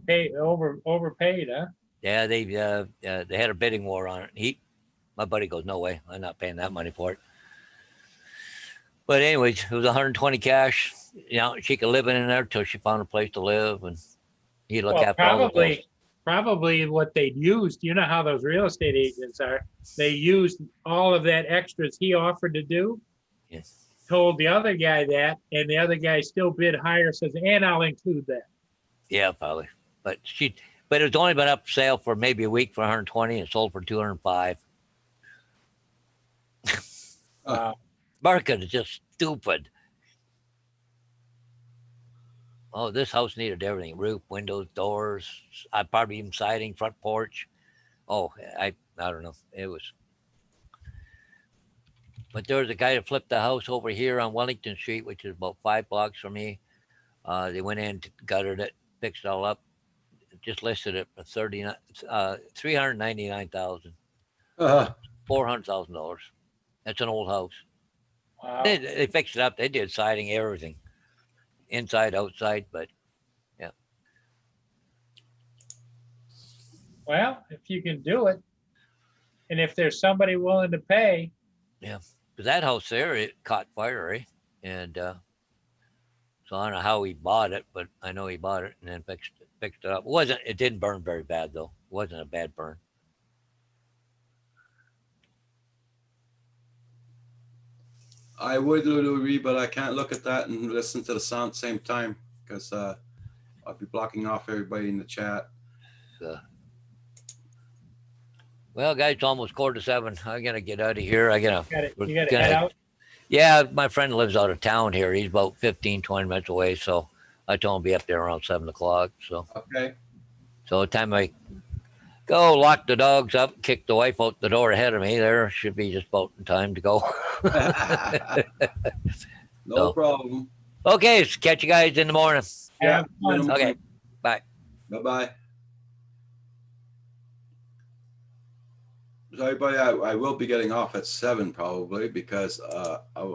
overpaid, huh? Yeah, they had a bidding war on it. My buddy goes, "No way, I'm not paying that money for it." But anyways, it was 120 cash. She could live in there till she found a place to live, and he'd look after all the bills. Probably what they'd used. You know how those real estate agents are. They used all of that extras he offered to do. Yes. Told the other guy that, and the other guy still bid higher. Says, "And I'll include that." Yeah, probably. But it was only been up for sale for maybe a week for 120 and sold for 205. Market is just stupid. Oh, this house needed everything: roof, windows, doors. I probably even siding, front porch. Oh, I don't know. It was. But there was a guy that flipped the house over here on Wellington Street, which is about 5 blocks from me. They went in, guttered it, fixed it all up, just listed it for $399,000, $400,000. That's an old house. Wow. They fixed it up. They did siding, everything, inside, outside. But yeah. Well, if you can do it, and if there's somebody willing to pay. Yeah. Because that house there, it caught fire, eh? And so I don't know how he bought it, but I know he bought it and then fixed it up. It didn't burn very bad though. It wasn't a bad burn. I would, Louis, but I can't look at that and listen to the sound at the same time because I'll be blocking off everybody in the chat. Well, guys, it's almost 6:45. I'm gonna get out of here. You gotta head out. Yeah, my friend lives out of town here. He's about 15, 20 minutes away. So I told him to be up there around 7 o'clock. So Okay. the time I go lock the dogs up, kick the wife out the door ahead of me, there should be just about in time to go. No problem. Okay, so catch you guys in the morning. Have fun. Okay, bye. Bye-bye. So everybody, I will be getting off at 7 probably because I'll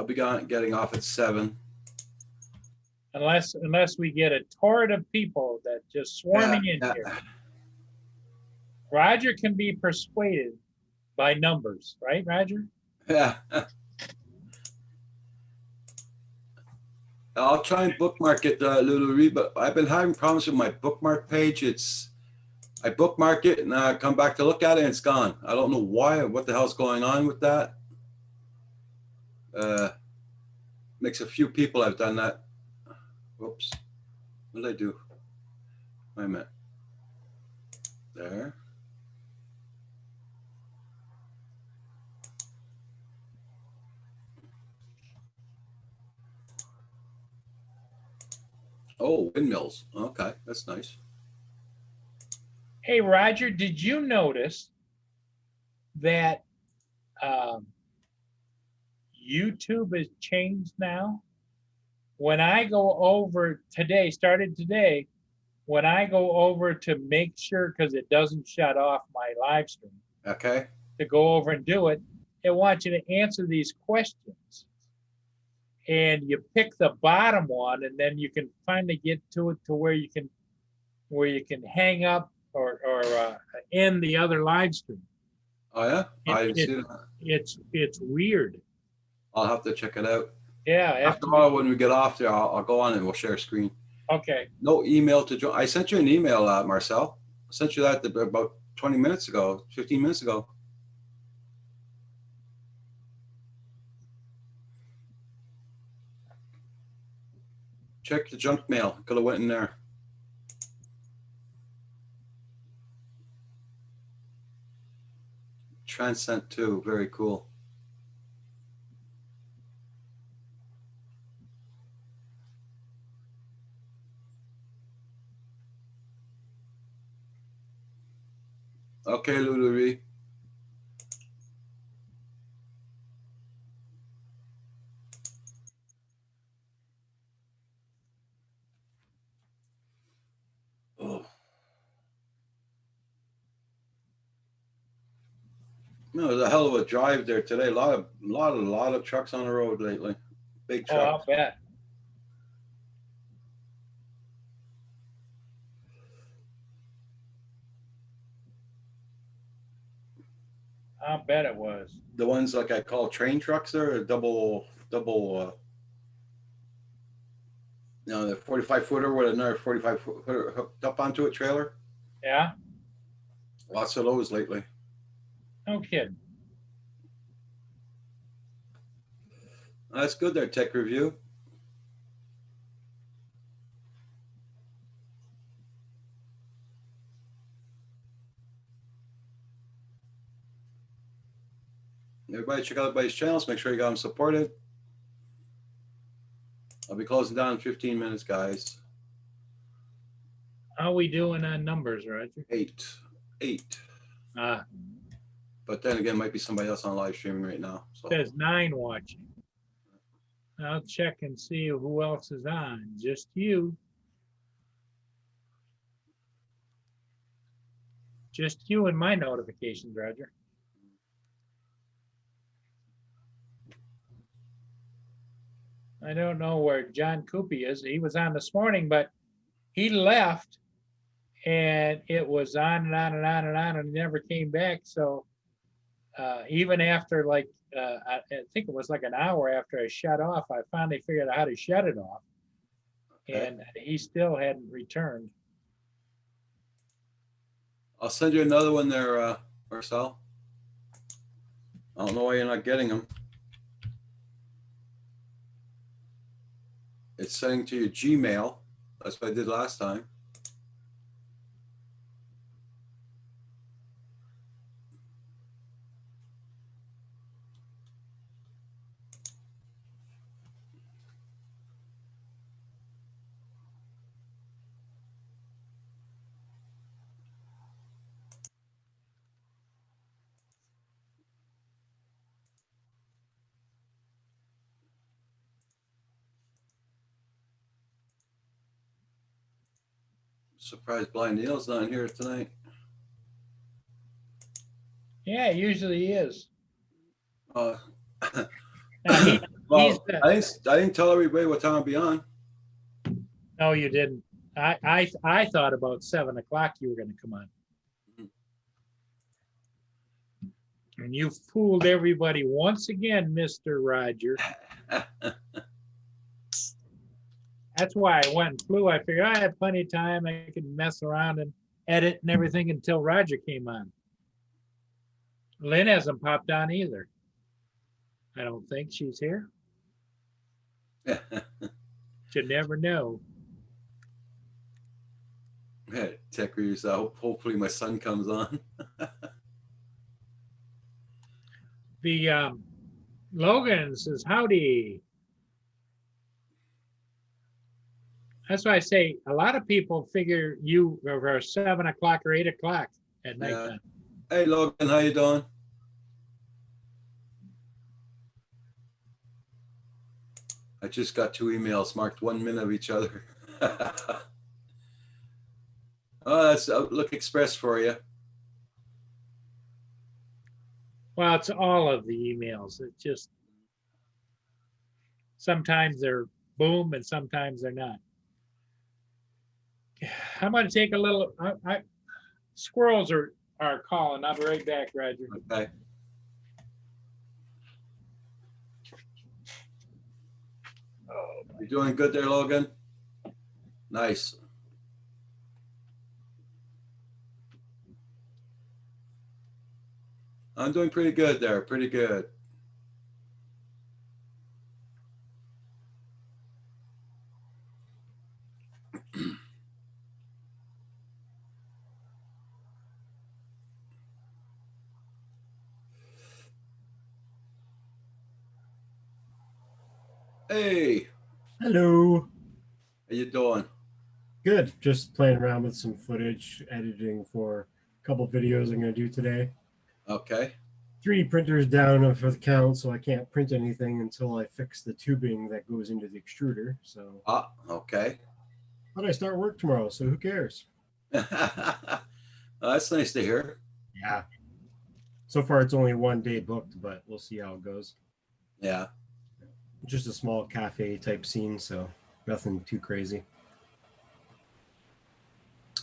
be getting off at 7. Unless we get a torrent of people that just swarming in here. Roger can be persuaded by numbers, right, Roger? Yeah. I'll try and bookmark it, Lulu, but I've been having problems with my bookmark page. I bookmark it and I come back to look at it and it's gone. I don't know why, what the hell's going on with that. Makes a few people have done that. Whoops. What did I do? Wait a minute. There. Oh, windmills. Okay, that's nice. Hey, Roger, did you notice that YouTube has changed now? When I go over today, started today, when I go over to make sure, because it doesn't shut off my live stream, Okay. to go over and do it, it wants you to answer these questions. And you pick the bottom one, and then you can finally get to it to where you can hang up or end the other live stream. Oh yeah, I didn't It- see that. It's weird. I'll have to check it out. Yeah. After all, when we get off there, I'll go on and we'll share screen. Okay. No email to join. I sent you an email, Marcel. I sent you that about 20 minutes ago, 15 minutes ago. Check the junk mail. Could have went in there. Transcend 2, very cool. Okay, Lulu. Oh. No, it was a hell of a drive there today. A lot of trucks on the road lately. Big Oh, I'll trucks. bet. I'll bet it was. The ones like I call train trucks there, are double, the 45 footer with another 45 footer hooked up onto a trailer. Yeah. Lots of those lately. No kidding. That's good there, Tech Review. Everybody check out everybody's channels. Make sure you got them supported. I'll be closing down in 15 minutes, guys. How we doing on numbers, Roger? 8. But then again, might be somebody else on live streaming right now. So Says 9 watching. I'll check and see who else is on. Just you. Just you and my notifications, Roger. I don't know where John Coopy is. He was on this morning, but he left and it was on and on and on and on and never came back. So even after I think it was like an hour after I shut off, I finally figured out how to shut it off. Okay. And he still hadn't returned. I'll send you another one there, Marcel. I don't know why you're not getting them. It's sending to your Gmail. That's what I did last time. Surprised Blind Neil's not here tonight. Yeah, it usually is. Uh, Now, he's well, the- I didn't tell everybody what time I'll be on. No, you didn't. I thought about 7 o'clock you were going to come on. And you fooled everybody once again, Mr. Roger. That's why I went and flew. I figured I had plenty of time. I could mess around and edit and everything until Roger came on. Lynn hasn't popped on either. I don't think she's here. You never know. Tech reviews. Hopefully my son comes on. The Logan says, howdy. That's why I say a lot of people figure you are 7 o'clock or 8 o'clock at Yeah. nighttime. Hey, Logan, how you doing? I just got 2 emails marked 1 minute of each other. Oh, that's Outlook Express for you. Well, it's all of the emails. It just sometimes they're boom and sometimes they're not. I'm gonna take a little. Squirrels are calling. I'll be right back, Roger. Okay. You doing good there, Logan? Nice. I'm doing pretty good there. Pretty good. Hey, Hello. how you doing? Good. Just playing around with some footage, editing for a couple videos I'm going to do today. Okay. 3D printer's down for the count, so I can't print anything until I fix the tubing that goes into the extruder. So, Ah, okay. but I start work tomorrow, so who cares? Well, that's nice to hear. Yeah. So far, it's only 1 day booked, but we'll see how it goes. Yeah. Just a small cafe type scene, so nothing too crazy.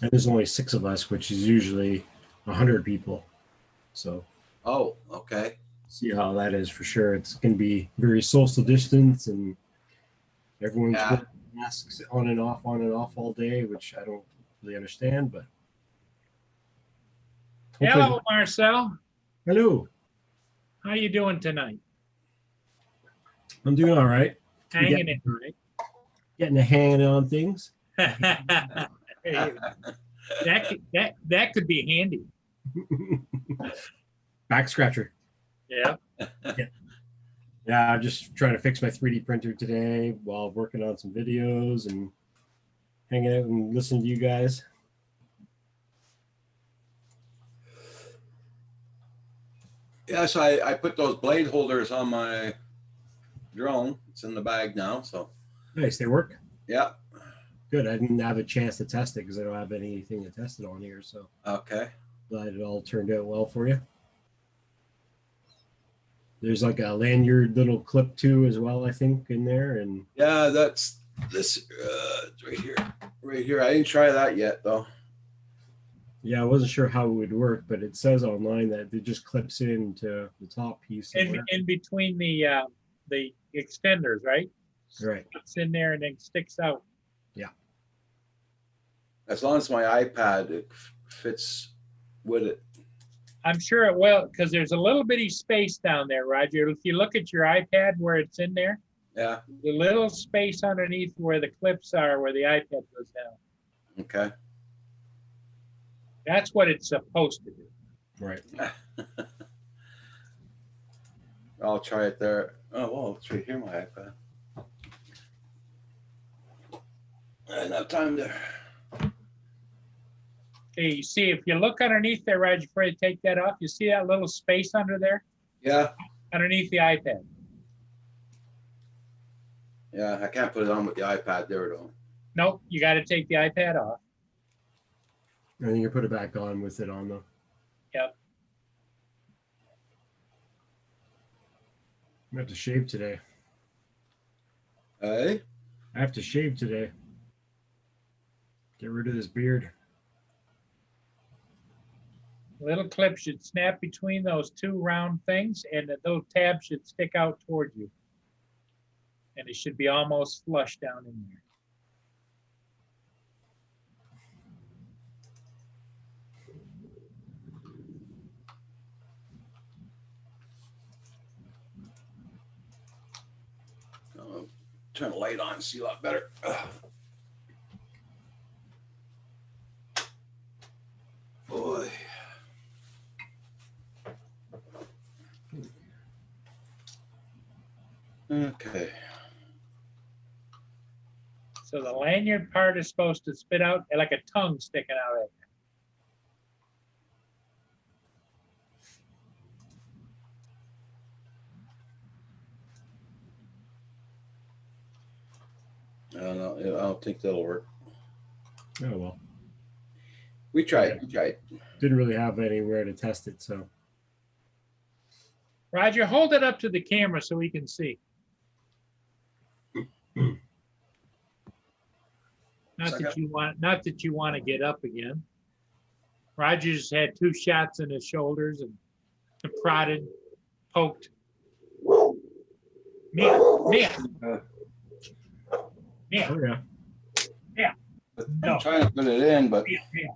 And there's only 6 of us, which is usually 100 people. So Oh, okay. see how that is for sure. It's going to be very social distance, and everyone's Yeah. wearing masks on and off all day, which I don't really understand. But hopefully- Hello, Marcel. hello. How you doing tonight? I'm doing all right. Hanging in, right? Getting a hand on things. that could be handy. Back scratcher. Yeah. Yeah, I'm just trying to fix my 3D printer today while working on some videos and hanging out and listening to you guys. Yes, I put those blade holders on my drone. It's in the bag now. So, Nice, they work. yeah. Good. I didn't have a chance to test it because I don't have anything to test it on here. So Okay. glad it all turned out well for you. There's like a lanyard little clip too, as well, I think, in there. And Yeah, that's this it's right here. Right here. I didn't try that yet, though. yeah, I wasn't sure how it would work, but it says online that it just clips into the top piece. In between the extenders, right? Right. It's in there and then sticks out. As long as my iPad fits with it. I'm sure it will, because there's a little bitty space down there, Roger. If you look at your iPad where it's in there, Yeah. the little space underneath where the clips are, where the iPad goes down. Okay. That's what it's supposed to do. Right. I'll try it there. Oh, well, it's right here, my iPad. I didn't have time there. Okay, you see, if you look underneath there, Roger, before you take that off, you see that little space under there, Yeah. underneath the iPad. Yeah. I can't put it on with the iPad there, though. Nope, you got to take the iPad off. And then you put it back on with it on, though. Yep. I have to shave today. Hey? I have to shave today. Get rid of this beard. Little clip should snap between those 2 round things, and the little tab should stick out towards you. And it should be almost flush down in there. Turn the light on, see a lot better. Boy. Okay. So So the lanyard part is supposed to spit out like a tongue sticking out of I don't know. I don't think that'll work. Oh well, We tried. We tried. didn't really have anywhere to test it, so Roger, hold it up to the camera so we can see. Not that you want to get up again. Roger's had 2 shots in his shoulders and prodded, poked. Mia, Mia, Mia, oh yeah, No. I'm trying to put it in, but Mia, Mia.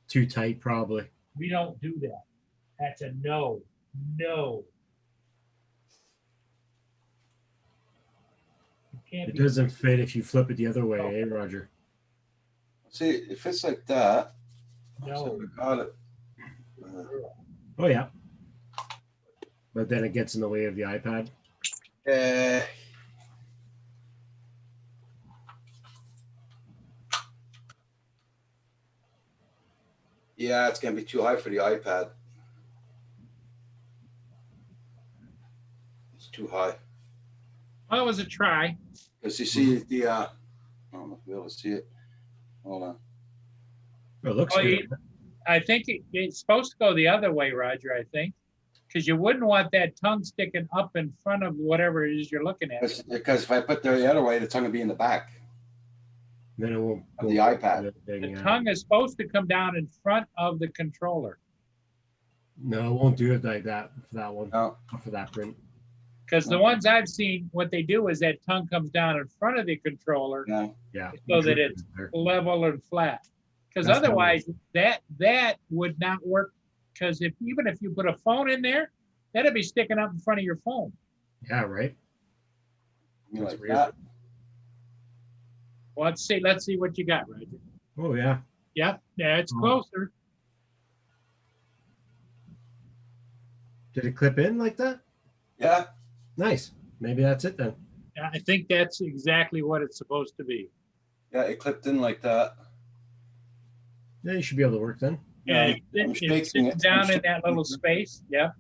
too tight probably. We don't do that. That's a no, no. You can't It be, doesn't fit if you flip it the other way, eh, Roger? see, it fits like that. no. So I got it. Oh yeah. But then it gets in the way of the iPad. Uh, yeah, it's gonna be too high for the iPad. It's too high. Well, it was a try. Because you see the I don't know if you'll be able to see it. Hold on. Oh, it looks Oh, good. I think it's supposed to go the other way, Roger, I think. Because you wouldn't want that tongue sticking up in front of whatever it is you're looking at. Because if I put the other way, the tongue will be in the back Then it won't of the iPad. The tongue is supposed to come down in front of the controller. No, it won't do it like that for that one. No. Not for that print. Because the ones I've seen, what they do is that tongue comes down in front of the controller, No. Yeah. So that it's- there. level and flat. Because That's otherwise, that would not work. Because even if you put a phone in there, that'd be sticking up in front of your phone. Yeah, right. You That's like weird. that? Well, let's see what you got, Roger. Oh yeah. Yep, yeah, it's Oh. closer. Did it clip in like that? Yeah. Nice. Maybe that's it then. Yeah, I think that's exactly what it's supposed to be. Yeah, it clipped in like that. Yeah, you should be able to work then. Yeah, I'm it's shaking sitting it. down I'm in that little shaking space. Yeah.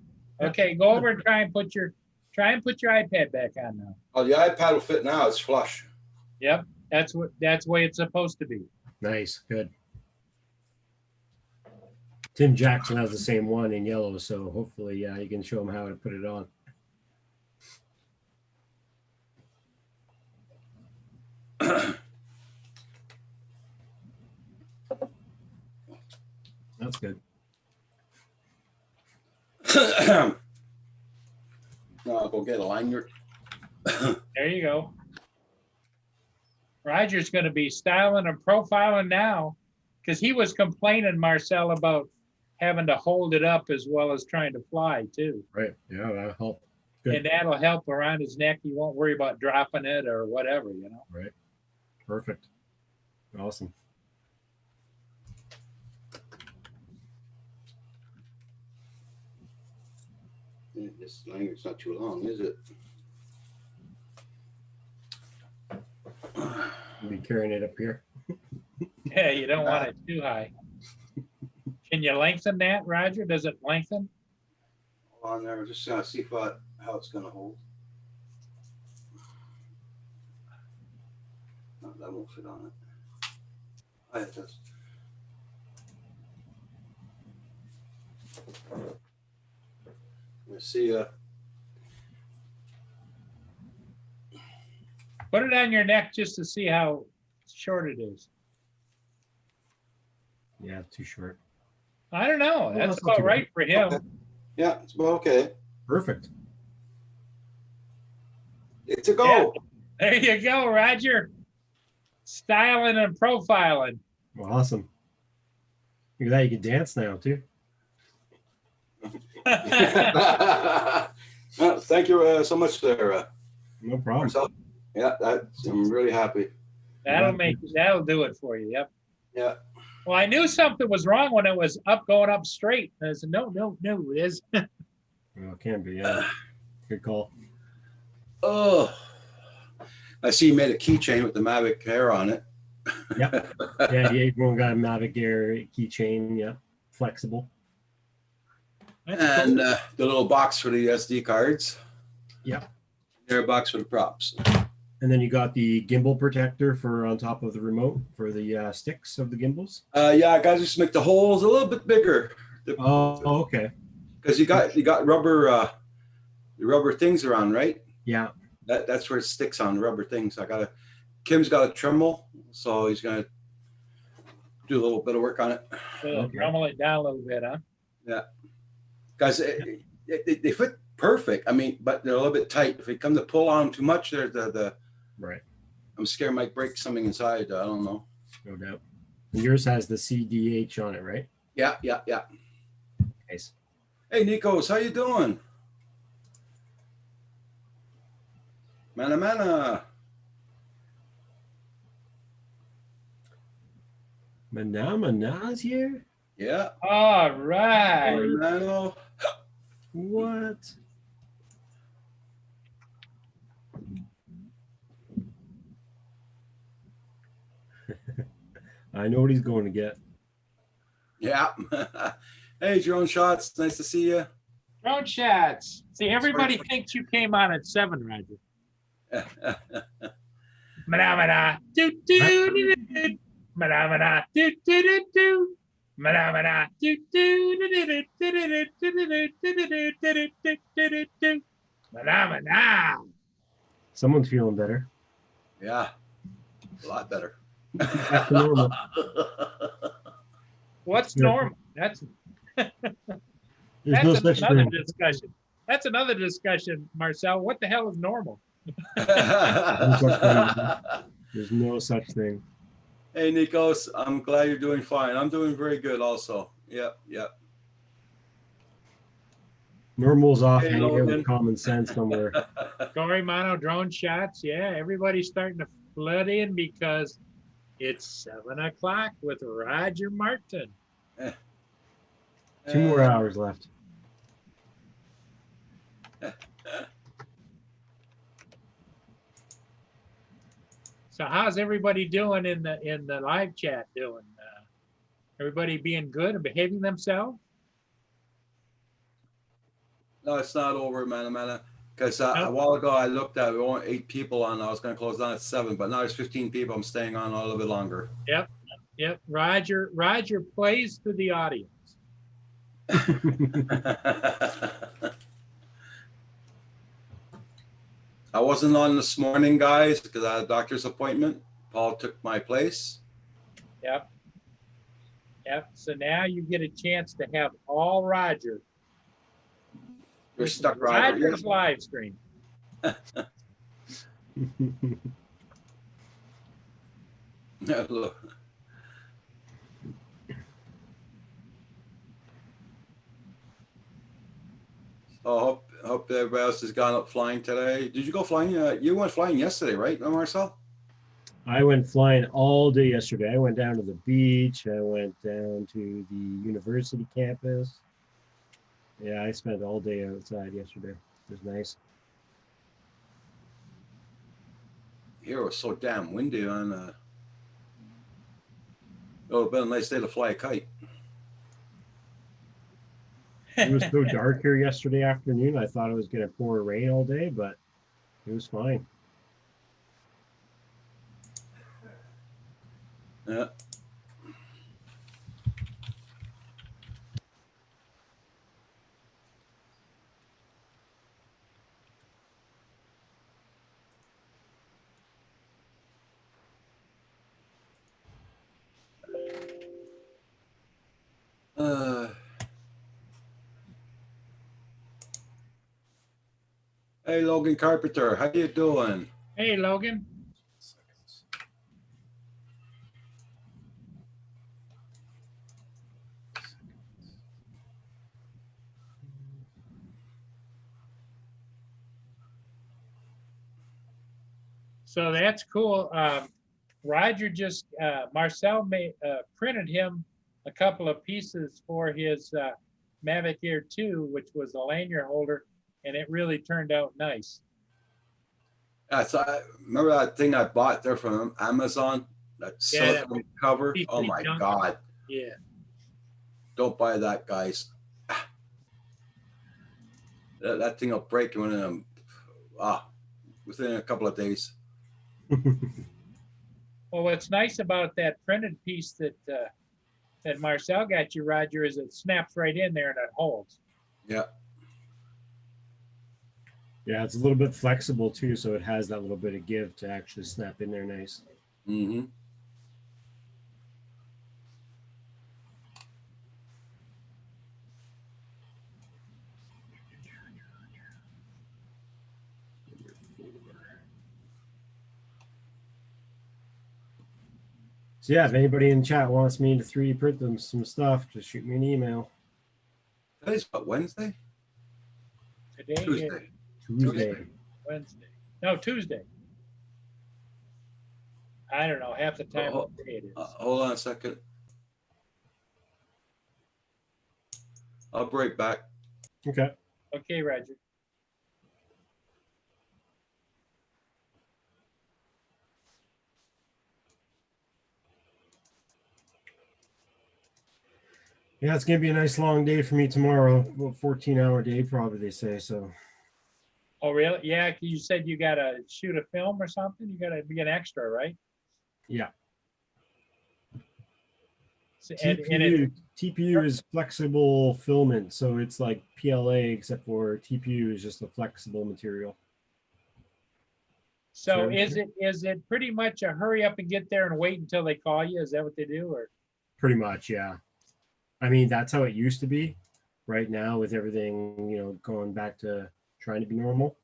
Yeah. Okay, go over and try and put your iPad back on now. Oh, the iPad will fit now. It's flush. Yep, that's the way it's supposed to be. Nice. Good. Tim Jackson has the same one in yellow, so hopefully, yeah, you can show him how to put it on. That's good. No, I'll go get a lanyard. There you go. Roger's gonna be styling and profiling now, because he was complaining, Marcel, about having to hold it up as well as trying to fly too. Right. Yeah, that'll help. Good. And that'll help around his neck. He won't worry about dropping it or whatever, you know. Right. Perfect. Awesome. This lanyard's not too long, is it? I'll be carrying it up here. Yeah, you don't want it too high. Can you lengthen that, Roger? Does it lengthen? On there, we're just gonna see how it's gonna hold. No, that won't fit on it. Oh, it does. Let's see. Put it on your neck just to see how short it is. Yeah, too short. I don't know. Well, That's that's not about too right for him. Okay. Yeah, it's about okay. Perfect. It's a go. There you go, Roger. Styling and profiling. Well, awesome. Look at that. You can dance now too. Well, thank you so much there, No problem. Marcel. Yeah, I'm really happy. That'll do it for you. Yep. Yeah. Well, I knew something was wrong when it was going up straight. I said, no, it is. Well, it can be. Yeah. Good call. Oh, I see you made a keychain with the Mavic Air on it. Yep. Yeah, everyone got a Mavic Air keychain. Yeah, flexible. That's And cool. the little box for the SD cards. Yep. Air box for the props. And then you got the gimbal protector for on top of the remote for the sticks of the gimbals. Yeah, guys, just make the holes a little bit bigger. Oh, okay. Because you got rubber the rubber things around, right? Yeah. That's where it sticks on rubber things. Kim's got a Tremble, so he's gonna do a little bit of work on it. Okay. Drummel it down a little bit, huh? Guys, they fit perfect. I mean, but they're a little bit tight. If they come to pull on them too much, they're the Right. I'm scared it might break something inside. I don't know. No doubt. And yours has the CDH on it, right? Yeah. Nice. Hey, Nikos, how you doing? Mana. Manamana's here? Yeah. All right. Mano. What? I know what he's going to get. Yeah. Hey, Drone Shots. Nice to see you. Drone shots. See, everybody thinks you came on at 7, Roger. Manamana. Do do do do. Manamana. Do do do do. Manamana. Do do do do do do do. Manamana. Someone's feeling better. Yeah. A lot better. Back to normal. What's normal? That's There's no such another thing. discussion. That's another discussion, Marcel. What the hell is normal? There's no such thing. Hey, Nikos, I'm glad you're doing fine. I'm doing very good also. Yep. Normal's off Hey, hanging out Logan. with common sense somewhere. Corey Mono drone shots. Yeah, everybody's starting to flood in because it's 7 o'clock with Roger Martin. 2 more hours left. So how's everybody doing in the live chat doing? Everybody being good and behaving themselves? No, it's not over, Mana. Because a while ago I looked at, we only 8 people on. I was going to close down at 7, but now there's 15 people. I'm staying on a little bit longer. Yep. Roger plays to the audience. I wasn't on this morning, guys, because I had a doctor's appointment. Paul took my place. Yep. So now you get a chance to have all Roger. You're stuck, Roger. Roger's live stream. Look. So hope everybody else has gone up flying today. Did you go flying? You went flying yesterday, right, Marcel? I went flying all day yesterday. I went down to the beach. I went down to the university campus. Yeah, I spent all day outside yesterday. It was nice. Here it was so damn windy on it would have been a nice day to fly a kite. It was so dark here yesterday afternoon. I thought it was going to pour rain all day, but it was fine. Yeah. Hey, Logan Carpenter, how you doing? Hey, Logan. So that's cool. Roger just, Marcel printed him a couple of pieces for his Mavic Air 2, which was a lanyard holder, and it really turned out nice. Remember that thing I bought there from Amazon? That Yeah, that silicone cover? piece Oh of my junk. God. Yeah. Don't buy that, guys. That thing will break within a couple of days. Well, what's nice about that printed piece that Marcel got you, Roger, is it snaps right in there and it holds. Yeah. Yeah, it's a little bit flexible too, so it has that little bit of give to actually snap in there nice. Mm-hmm. So yeah, if anybody in chat wants me to 3D print them some stuff, just shoot me an email. Today's what, Wednesday? Today is Tuesday. Tuesday. Wednesday. No, Tuesday. I don't know, half the time Oh, what day it is. Hold on a second. I'll be right back. Okay. Okay, Roger. Yeah, it's gonna be a nice long day for me tomorrow. Well, 14-hour day probably they say. So Oh, really? Yeah, you said you gotta shoot a film or something? You gotta be an extra, right? yeah. So, and it, TPU is flexible filament, so it's like PLA except for TPU is just a flexible material. so Sorry? is it pretty much a hurry up and get there and wait until they call you? Is that what they do? Or Pretty much, yeah. I mean, that's how it used to be. Right now, with everything, going back to trying to be normal,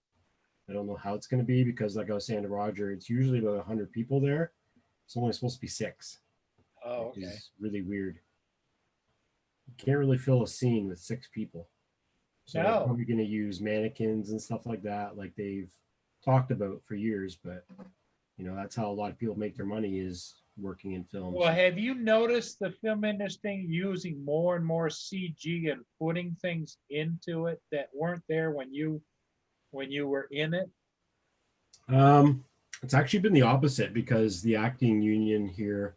I don't know how it's going to be because, like I was saying to Roger, it's usually about 100 people there. It's only supposed to be 6. oh, Which okay. is really weird. You can't really fill a scene with 6 people. So No. they're probably going to use mannequins and stuff like that, like they've talked about for years. But that's how a lot of people make their money is working in films. Well, have you noticed the film industry using more and more CG and putting things into it that weren't there when you were in it? It's actually been the opposite because the acting union here,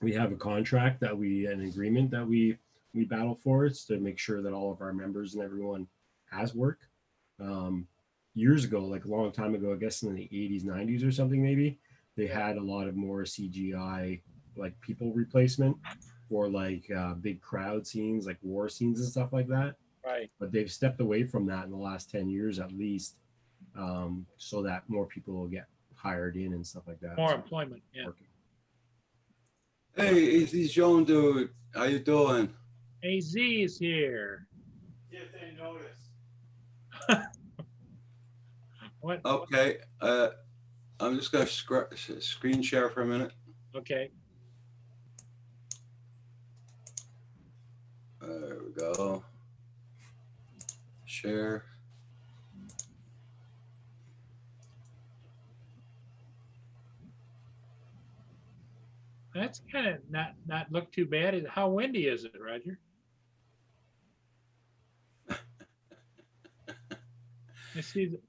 we have a contract an agreement that we battle for. It's to make sure that all of our members and everyone has work. Years ago, like a long time ago, I guess in the 80s, 90s or something, maybe they had a lot of more CGI, like people replacement for like big crowd scenes, like war scenes and stuff like that. Right. But they've stepped away from that in the last 10 years at least, so that more people will get hired in and stuff like that. More So, employment, yeah. working. Hey, AZ Joan, dude. How you doing? AZ is here. See if they notice. What? Okay. I'm just gonna screen share for a minute. Okay. There we go. Share. That's kind of not look too bad. How windy is it, Roger?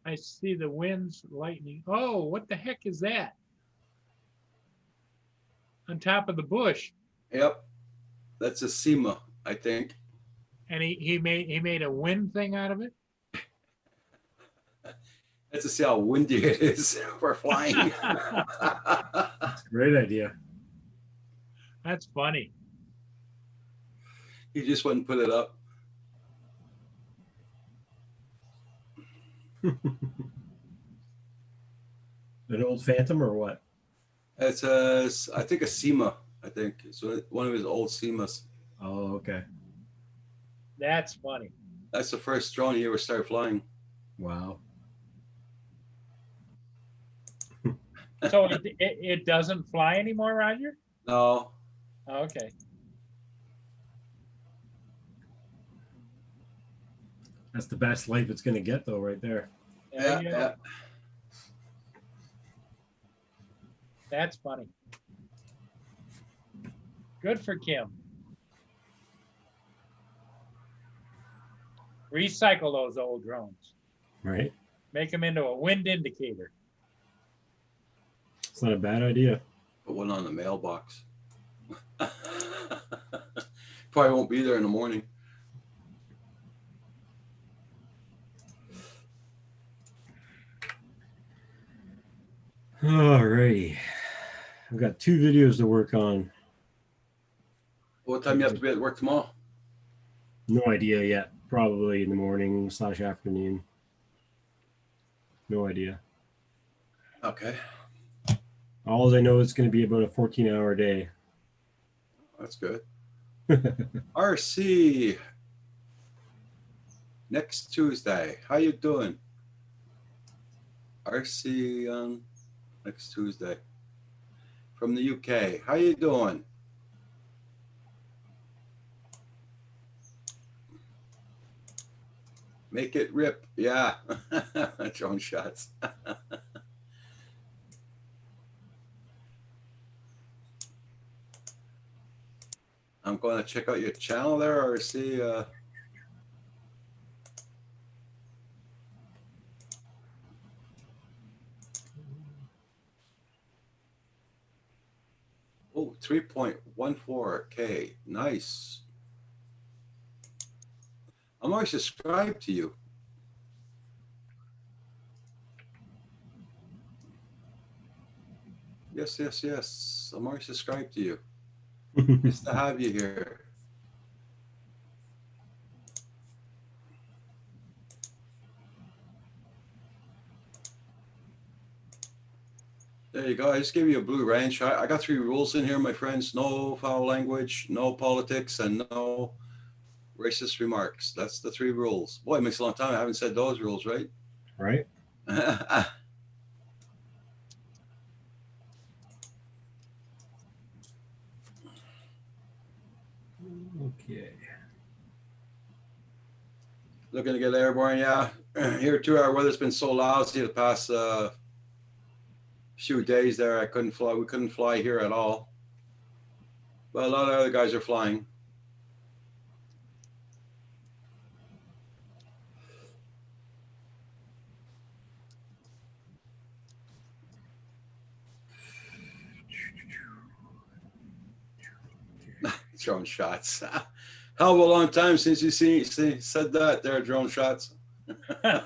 I see the winds, lightning. Oh, what the heck is that? On top of the bush. Yep. That's a SEMA, I think. And he made a wind thing out of it. That's to see how windy it is. We're flying. Great idea. That's funny. He just wouldn't put it up. An old Phantom or what? It's I think a SEMA. I think it's one of his old SEMAs. Oh, okay. That's funny. That's the first drone he ever started flying. Wow. So it doesn't fly anymore, Roger? No. Oh, okay. That's the best life it's going to get, though, right there. There you go. Yeah. That's funny. Good for Kim. Recycle those old drones. Right. Make them into a wind indicator. It's not a bad idea. Put one on the mailbox. Probably won't be there in the morning. Alrighty. I've got 2 videos to work on. What time you have to be at work tomorrow? No idea yet. Probably in the morning / afternoon. No idea. Okay, All I know is it's going to be about a 14-hour day. that's good. RC, next Tuesday. How you doing? RC on next Tuesday from the UK. How you doing? Make it rip. Yeah. Drone shots. I'm going to check out your channel there, or see. Oh, 3.14K. Nice. I'm already subscribed to you. Yes, yes, yes. I'm already subscribed to you. Nice to have you here. There you go. I just gave you a blue ranch. I got 3 rules in here, my friends. No foul language, no politics, and no racist remarks. That's the 3 rules. Boy, it makes a long time I haven't said those rules, right? Right? Okay. Looking to get airborne, yeah. Here too, our weather's been so lousy the past few days there. I couldn't fly. We couldn't fly here at all. But a lot of other guys are flying. Drone shots. Hell of a long time since you said that there, drone shots. Oh,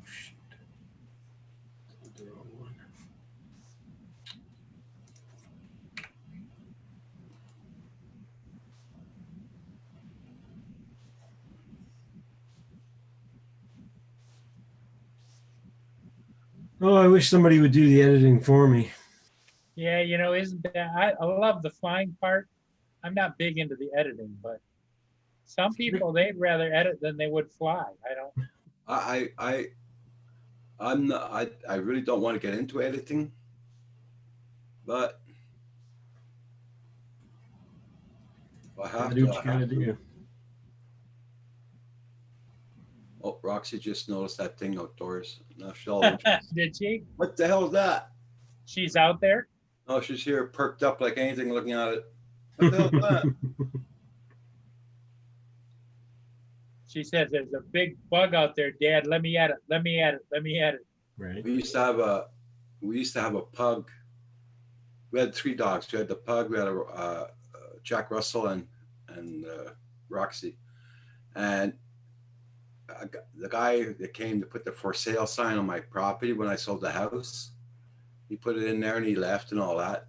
shit. The wrong one. Oh, I wish somebody would do the editing for me. Yeah, isn't that, I love the flying part. I'm not big into the editing, but some people, they'd rather edit than they would fly. I don't. I'm not, I really don't want to get into editing, but I have Do to. what you gotta do. Oh, Roxy just noticed that thing outdoors. Now she'll. Did she? What the hell is that? She's out there? Oh, she's here perked up like anything looking at it. What the hell is that? She says there's a big bug out there, Dad. Let me at it. Let me at it. Let me at it. Right. We used to have a pug. We had 3 dogs. We had the pug. We had a Jack Russell and Roxy, and the guy that came to put the for sale sign on my property when I sold the house, he put it in there and he left and all that.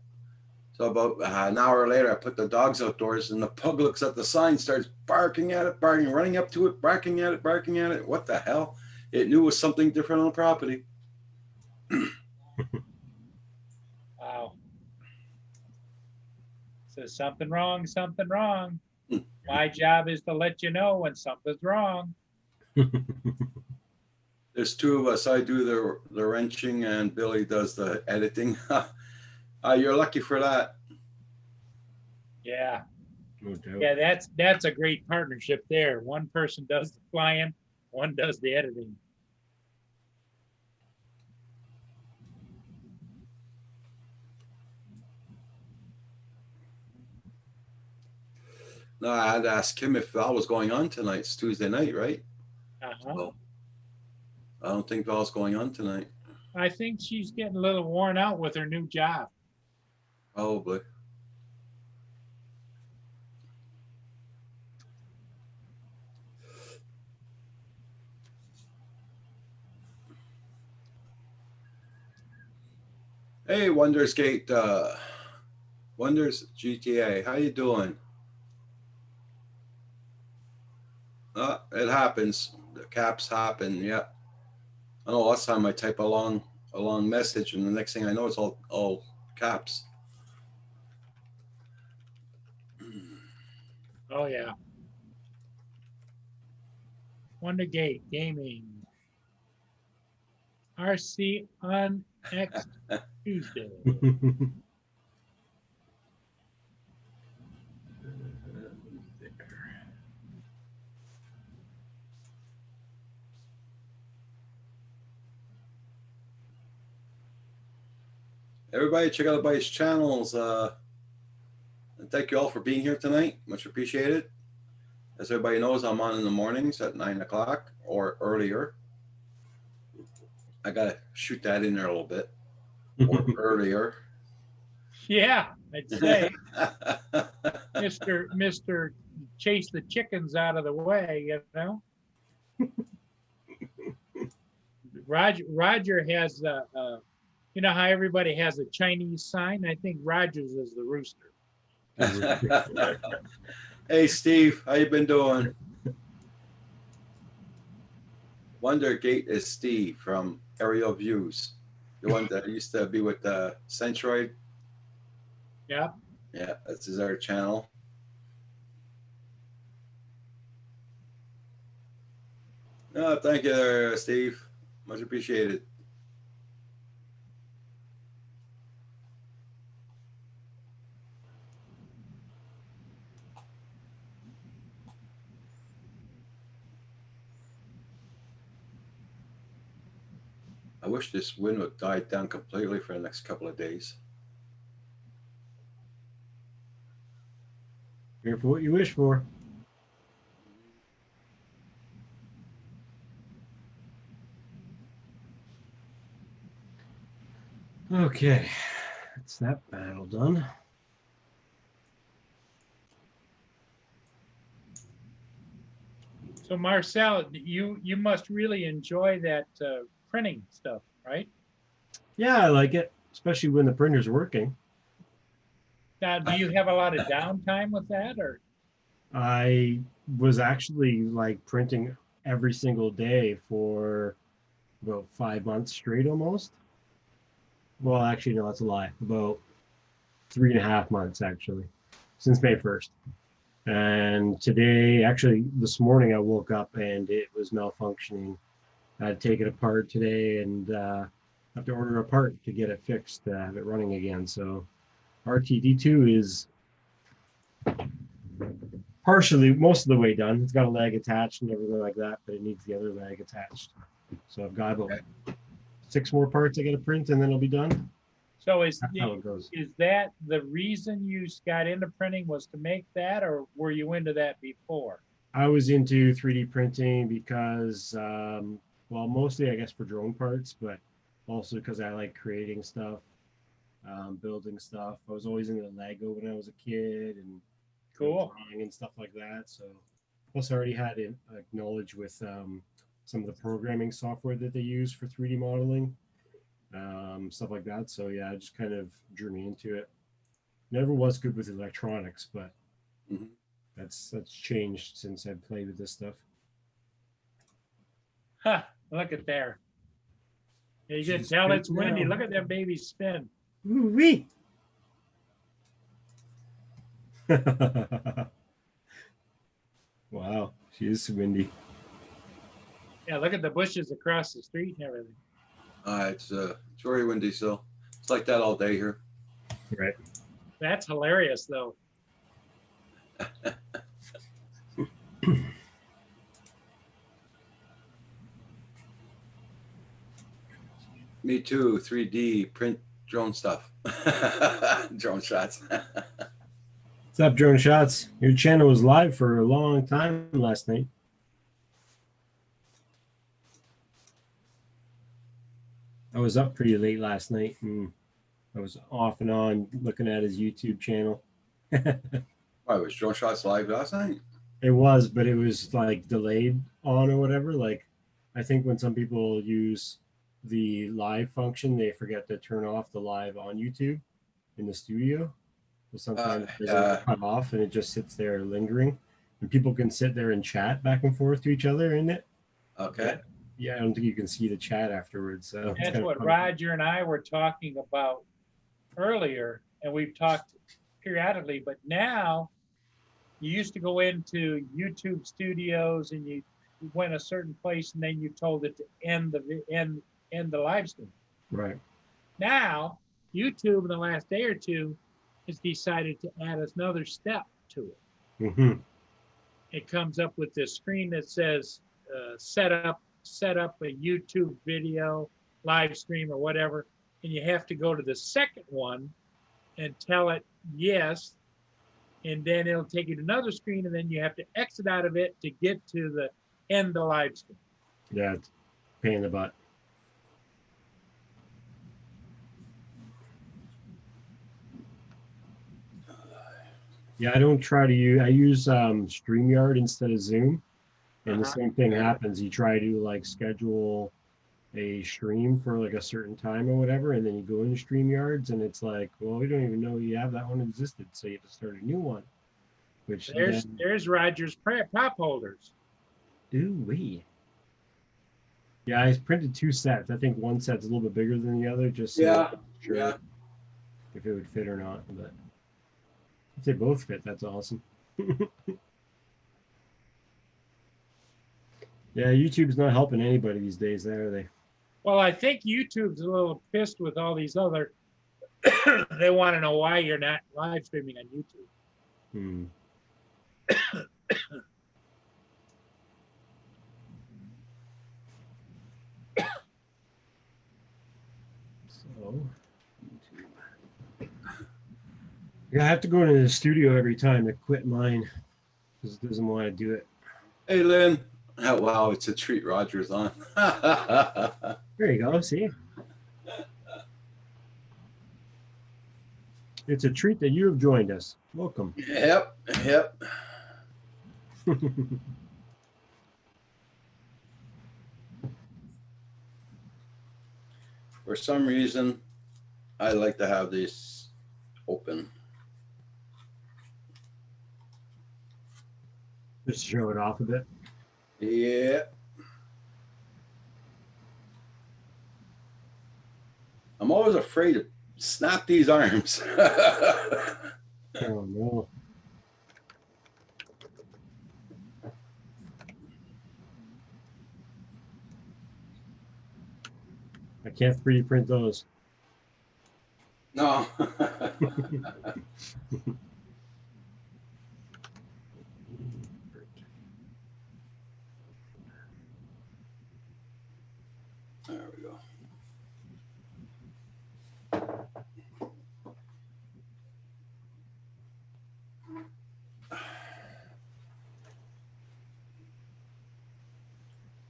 So about an hour later, I put the dogs outdoors and the pug looks at the sign, starts barking at it, running up to it, barking at it. What the hell? It knew it was something different on the property. Wow. So something wrong, something wrong. My job is to let you know when something's wrong. There's 2 of us. I do the wrenching and Billy does the editing. You're lucky for that. Yeah. No doubt. Yeah, that's a great partnership there. One person does the flying, one does the editing. No, I had to ask him if Val was going on tonight. It's Tuesday night, right? Uh-huh. So I don't think Val's going on tonight. I think she's getting a little worn out with her new job. Probably. Hey, Wonders Gate, Wonders GTA, how you doing? It happens. The caps happen. Yeah. I know last time I type a long message, and the next thing I know, it's all caps. Oh, yeah. Wondergate Gaming. RC on next Tuesday. Everybody, check out everybody's channels. And thank you all for being here tonight. Much appreciated. As everybody knows, I'm on in the mornings at 9 o'clock or earlier. I gotta shoot that in there a little bit. Or earlier. Yeah, I'd say Mr. Chase the chickens out of the way, you know. Roger has you know how everybody has a Chinese sign? I think Roger's is the rooster. Hey, Steve, how you been doing? Wondergate is Steve from Aerial Views, the one that used to be with Centroid. Yeah. Yeah, that's his other channel. No, thank you there, Steve. Much appreciated. I wish this wind would die down completely for the next couple of days. Careful what you wish for. Okay, that's that battle done. So Marcel, you must really enjoy that printing stuff, right? Yeah, I like it, especially when the printer's working. Now, do you have a lot of downtime with that, or? I was actually like printing every single day for about 5 months straight almost. Well, actually, no, that's a lie. About 3.5 months actually, since May 1st. And today, actually, this morning I woke up and it was malfunctioning. I had to take it apart today and have to order a part to get it fixed, to have it running again. So RTD2 is partially, most of the way done. It's got a leg attached and everything like that, but it needs the other leg attached. So I've got about 6 more parts I got to print and then it'll be done. So That's how it goes. is that the reason you got into printing was to make that, or were you into that before? I was into 3D printing because, well, mostly I guess for drone parts, but also because I like creating stuff, building stuff. I was always into Lego when I was a kid and Cool. drawing and stuff like that. So plus I already had knowledge with some of the programming software that they use for 3D modeling, stuff like that. So yeah, it just kind of drew me into it. Never was good with electronics, but that's changed since I've played with this stuff. Huh, look at there. You can tell it's windy. Look at that baby spin. Ooh-wee. Wow, she is windy. Yeah, look at the bushes across the street and everything. It's very windy, so it's like that all day here. Right. That's hilarious, though. Me too. 3D print drone stuff. Drone shots. What's up, Drone Shots? Your channel was live for a long time last night. I was up pretty late last night and I was off and on looking at his YouTube channel. Why was Drone Shots live last night? It was, but it was like delayed on or whatever. Like, I think when some people use the live function, they forget to turn off the live on YouTube in the studio. So sometimes it doesn't cut off and it just sits there lingering. And people can sit there and chat back and forth to each other in it. Okay. Yeah, I don't think you can see the chat afterwards. So it's That's kinda what funny. Roger and I were talking about earlier, and we've talked periodically, but now you used to go into YouTube studios and you went a certain place and then you told it to end the live stream. Right. Now, YouTube in the last day or two has decided to add another step to it. Hmm. It comes up with this screen that says set up a YouTube video, live stream or whatever, and you have to go to the second one and tell it yes, and then it'll take you to another screen, and then you have to exit out of it to get to the end the live stream. Yeah, it's a pain in the butt. Yeah, I don't try to use. I use StreamYard instead of Zoom, and the same thing happens. You try to like schedule a stream for like a certain time or whatever, and then you go into StreamYards, and it's like, well, we don't even know you have that one existed, so you have to start a new one. Which There's Roger's prop holders. ooh-wee. Yeah, I printed 2 sets. I think one set's a little bit bigger than the other, just so Yeah, I'm sure yeah. if it would fit or not. But if they both fit, that's awesome. Yeah, YouTube's not helping anybody these days, are they? Well, I think YouTube's a little pissed with all these other. They want to know why you're not live streaming on YouTube. Hmm. So, YouTube. Yeah, I have to go into the studio every time to quit mine because it doesn't want to do it. Hey, Lynn. Oh, wow, it's a treat Roger's on. There you go. See? It's a treat that you have joined us. Welcome. Yep, yep. For some reason, I like to have these open. Just to show it off a bit. Yeah. I'm always afraid to snap these arms. Oh, no. I can't 3D print those. No. There we go.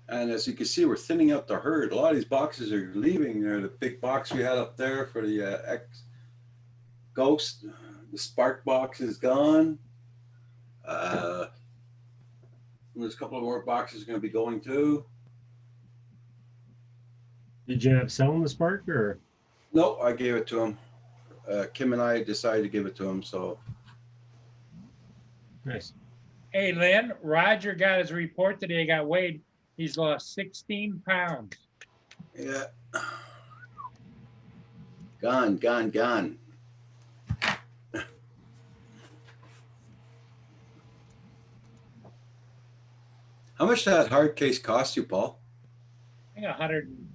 And as you can see, we're thinning out the herd. A lot of these boxes are leaving. There, the big box we had up there for the X Ghost, the Spark box is gone. There's a couple of more boxes going to be going too. Did you end up selling the Spark or? No, I gave it to him. Kim and I decided to give it to him. So Nice. Hey, Lynn, Roger got his report today, got weighed. He's lost 16 pounds. yeah, gone. How much did that hard case cost you, Paul? I think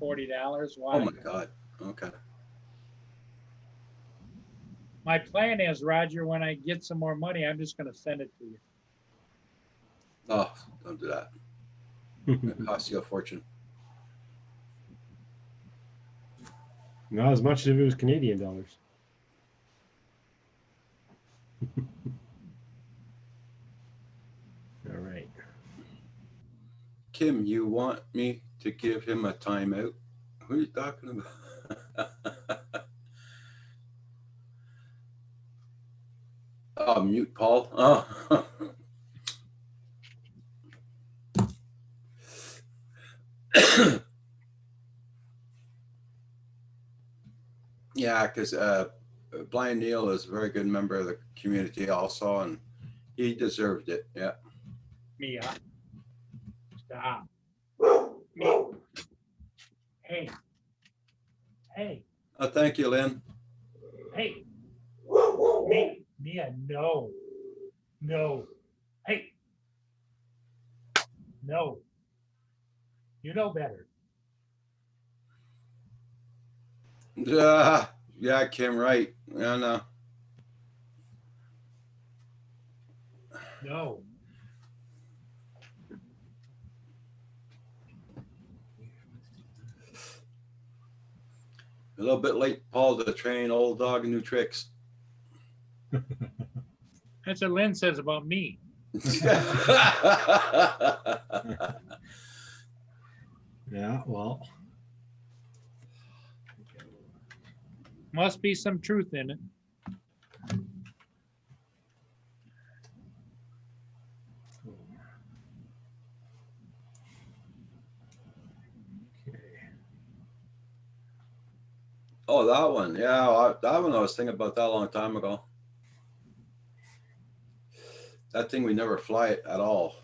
$140. Why? Oh my God. Okay. My plan is, Roger, when I get some more money, I'm just going to send it to you. Oh, don't do that. It costs you a fortune. Not as much as if it was Canadian dollars. All right. Kim, you want me to give him a timeout? Who are you talking about? Oh, mute Paul. Oh. Yeah, because Blind Neil is a very good member of the community also, and he deserved it. Yeah. Mia. Stop. Mia. Hey. Hey. Oh, thank you, Lynn. Hey. Mia, no. No. Hey. No. You know better. Yeah, Kim, right. Yeah, no. No. A little bit late, Paul, to train old dog new tricks. That's what Lynn says about me. Yeah, well, Must be some truth in it. Oh, that one. Yeah, that one I was thinking about that a long time ago. That thing, we never fly it at all.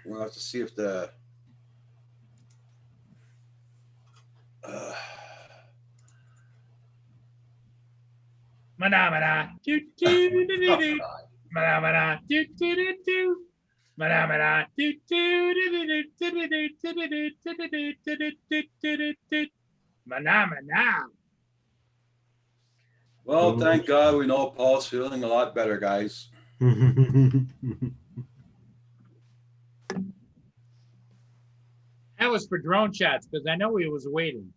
We'll have to see if the Mana. Do do do do do. Mana. Do do do do. Mana. Do do do do do do do do do do do do do. Mana. well, thank God we know Paul's feeling a lot better, guys. That was for drone shots because I know he was waiting.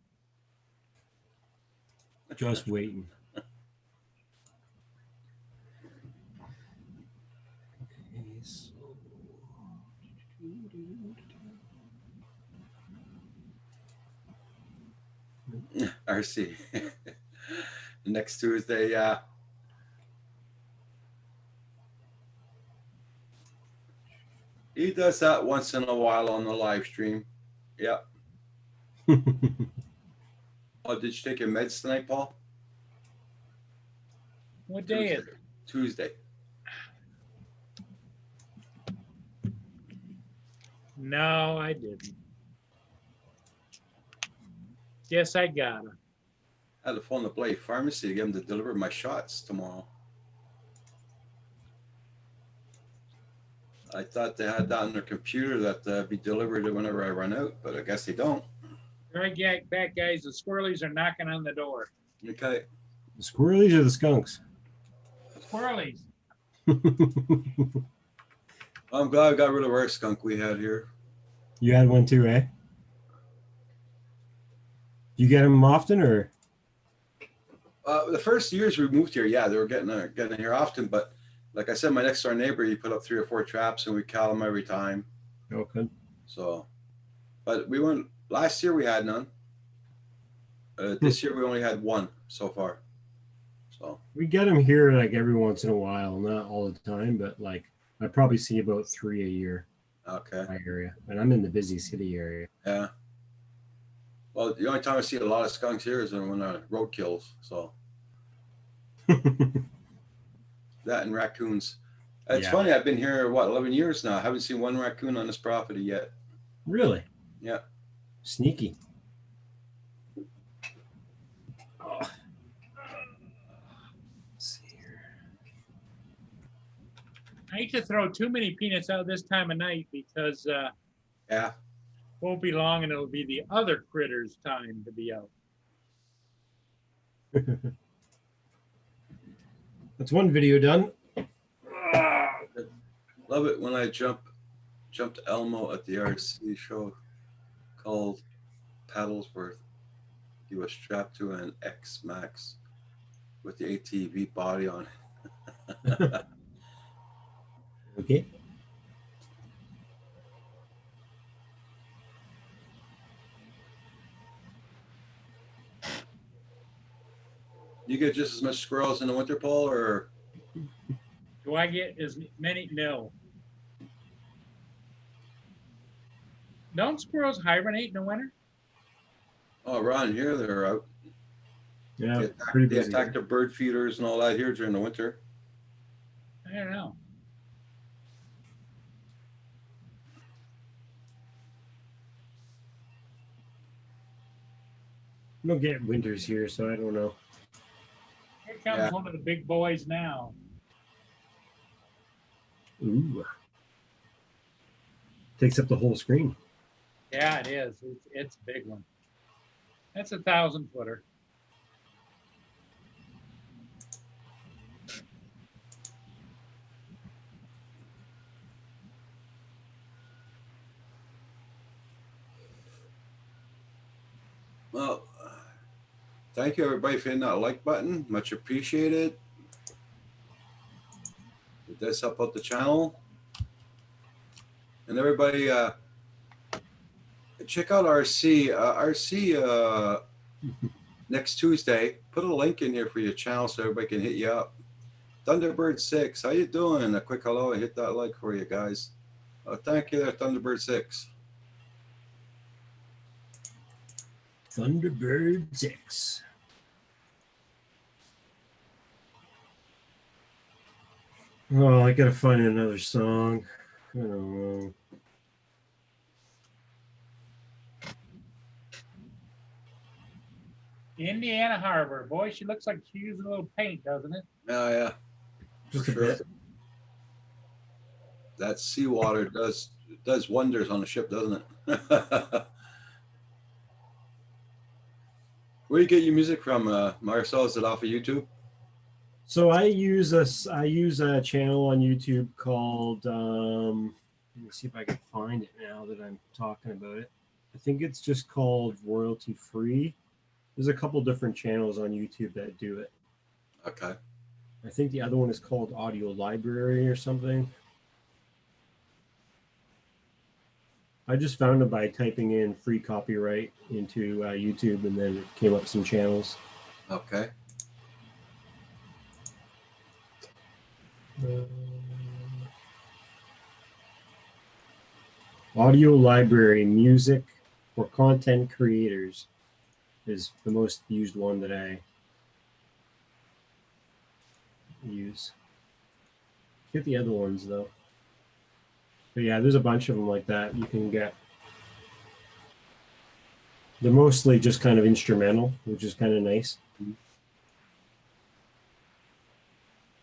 just waiting. Okay, so RC. Next Tuesday, yeah. He does that once in a while on the live stream. Yep. Oh, did you take your meds tonight, Paul? What day is it? Tuesday. No, I didn't. Guess I gotta. I had to phone the Blade Pharmacy to get them to deliver my shots tomorrow. I thought they had that on their computer that be delivered whenever I run out, but I guess they don't. Right back, guys. The squirrelies are knocking on the door. Okay. the squirrelies or the skunks? Squirrelies. I'm glad I got rid of our skunk we had here. You had one too, eh? You get them often, or? The first years we moved here, yeah, they were getting here often. But like I said, my next door neighbor, he put up 3 or 4 traps, and we count them every time. Okay. So, but we went last year. We had none. This year we only had 1 so far. So We get them here like every once in a while, not all the time, but like I probably see about 3 a year okay, in my area, and I'm in the busy city area. yeah. Well, the only time I see a lot of skunks here is when road kills. So that and raccoons. It's Yeah. funny. I've been here 11 years now. I haven't seen 1 raccoon on this property yet. Really? Yeah. Sneaky. Oh. Let's see here. I hate to throw too many peanuts out this time of night because Yeah. won't be long and it'll be the other critters' time to be out. That's one video done. Love it when I jumped Elmo at the RC show called Paddlesworth. He was strapped to an X Max with the ATV body on it. Okay. You get just as much squirrels in the winter, Paul, or Do I get as many? No. Don't squirrels hibernate in the winter? oh, around here they're out. Yeah, They attack, pretty they busy. attack the bird feeders and all that here during the winter. I don't know. We don't get winters here, so I don't know. Here comes Yeah. one of the big boys now. Ooh. Takes up the whole screen. Yeah, it is. It's a big one. That's a 1,000-footer. Well, thank you everybody for hitting that like button. Much appreciated. It does help out the channel. And everybody, check out RC. RC next Tuesday. Put a link in here for your channel so everybody can hit you up. Thunderbird 6, how you doing? A quick hello. Hit that like for you guys. Thank you there, Thunderbird 6. Thunderbird 6. Oh, I gotta find another song. I don't know. Indiana Harbor. Boy, she looks like she used a little paint, doesn't it? Yeah, Just for a sure. bit. That seawater does wonders on the ship, doesn't it? Where you get your music from, Marcel? Is it off of YouTube? So I use a channel on YouTube called let me see if I can find it now that I'm talking about it. I think it's just called Royalty Free. There's a couple different channels on YouTube that do it. Okay. I think the other one is called Audio Library or something. I just found it by typing in free copyright into YouTube, and then it came up some channels. Okay. Audio Library Music for Content Creators is the most used one that I use. Get the other ones though. But yeah, there's a bunch of them like that you can get. They're mostly just kind of instrumental, which is kind of nice.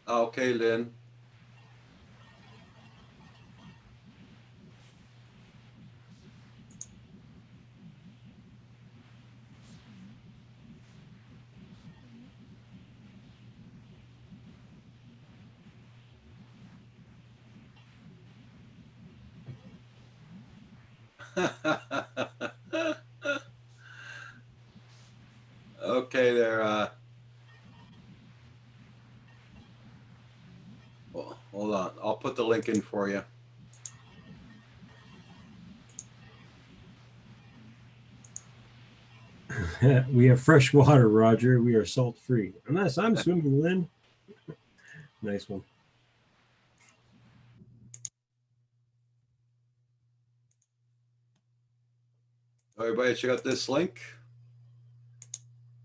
Okay, Lynn. Okay, there. Well, hold on. I'll put the link in for you. We have fresh water, Roger. We are salt free. Unless I'm swimming, Lynn. Nice one. Everybody, check out this link.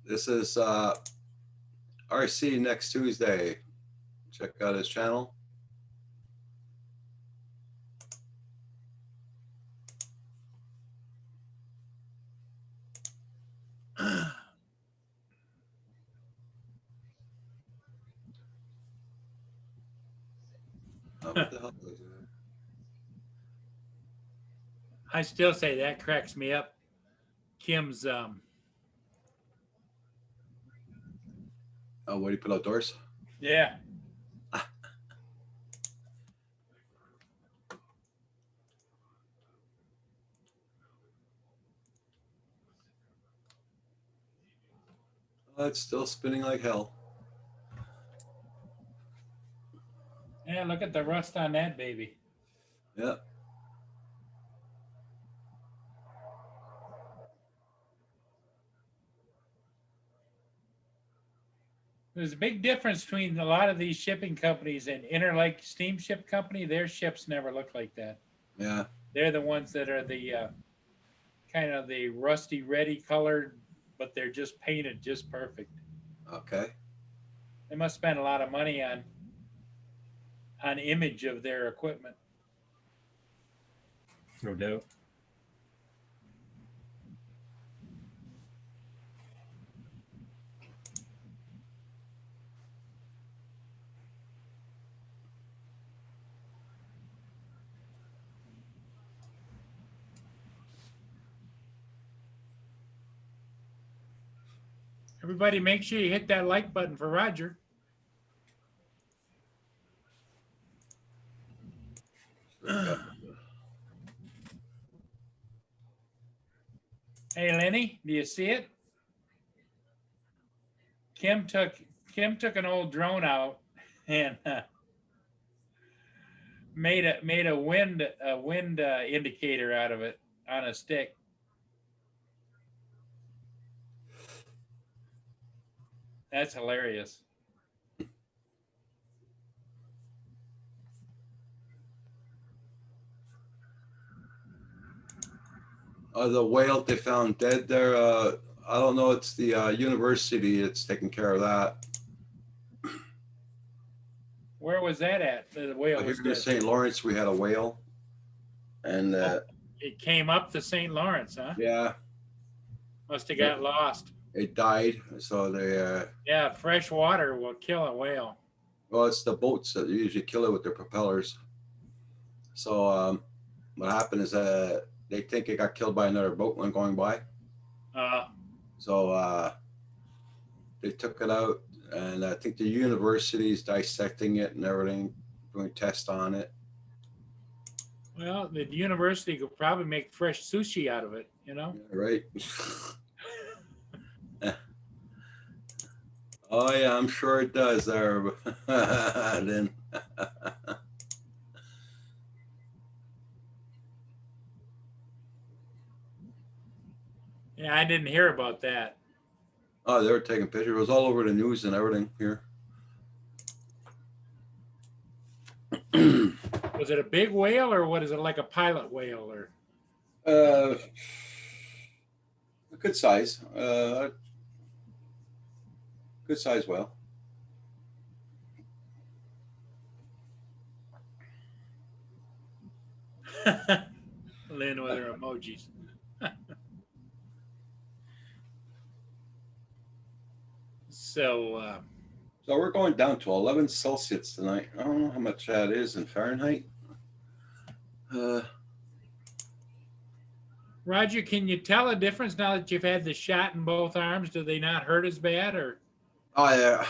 This is RC next Tuesday. Check out his channel. What the hell is it? I still say that cracks me up. Kim's Oh, what do you put outdoors? yeah. Oh, it's still spinning like hell. Yeah, look at the rust on that baby. Yeah. There's a big difference between a lot of these shipping companies and Interlake Steamship Company. Their ships never look like that. Yeah. They're the ones that are the kind of the rusty ready colored, but they're just painted just perfect. Okay. They must spend a lot of money on image of their equipment. No doubt. Everybody, make sure you hit that like button for Roger. Hey, Lenny, do you see it? Kim took an old drone out and made a wind indicator out of it on a stick. That's hilarious. The whale they found dead there. I don't know. It's the university that's taking care of that. Where was that at? The whale Here was in dead. St. Lawrence, we had a whale, and It came up the St. Lawrence, huh? yeah, Must have got lost. it died. So they, Yeah, fresh water will kill a whale. well, it's the boats that usually kill it with their propellers. So what happened is they think it got killed by another boat when going by. So they took it out, and I think the university's dissecting it and everything, doing tests on it. Well, the university could probably make fresh sushi out of it, you know? Right. Oh yeah, I'm sure it does there. Then Yeah, I didn't hear about that. oh, they were taking pictures. It was all over the news and everything here. Was it a big whale or what is it, like a pilot whale or? A good size. Good size whale. Lynn with her emojis. So, So we're going down to 11 Celsius tonight. I don't know how much that is in Fahrenheit. Roger, can you tell a difference now that you've had the shot in both arms? Do they not hurt as bad or? Oh yeah,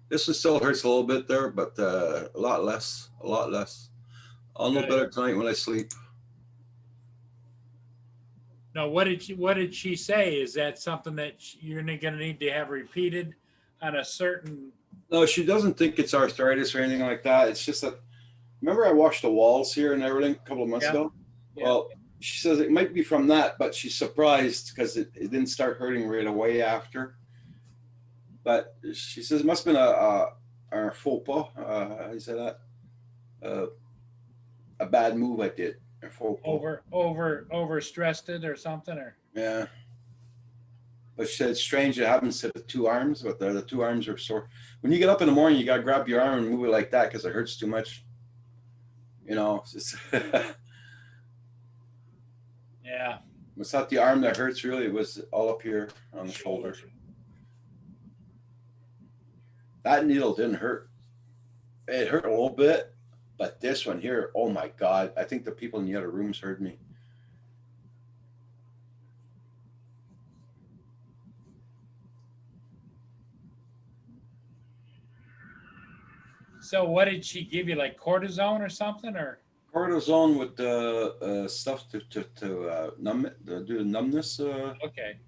this one still hurts a little bit there, but a lot less. A lot less. I'll know Good. better tonight when I sleep. No, what did she say? Is that something that you're going to need to have repeated on a certain? No, she doesn't think it's arthritis or anything like that. It's just that. Remember, I washed the walls here and everything a couple of months ago. Yeah. Well, she says it might be from that, but she's surprised because it didn't start hurting right away after. But she says it must have been a faux pas. How do you say that? A bad move I did. A faux pas. Over stressed it or something or? Yeah. But she said it's strange it happens to the two arms, but the two arms are sore. When you get up in the morning, you got to grab your arm and move it like that because it hurts too much. You know, it's Yeah. it's not the arm that hurts really. It was all up here on the shoulder. That needle didn't hurt. It hurt a little bit, but this one here, oh my God. I think the people in the other rooms heard me. So what did she give you, like cortisone or something or? Cortisone with the stuff to numb it, to do the numbness. Okay.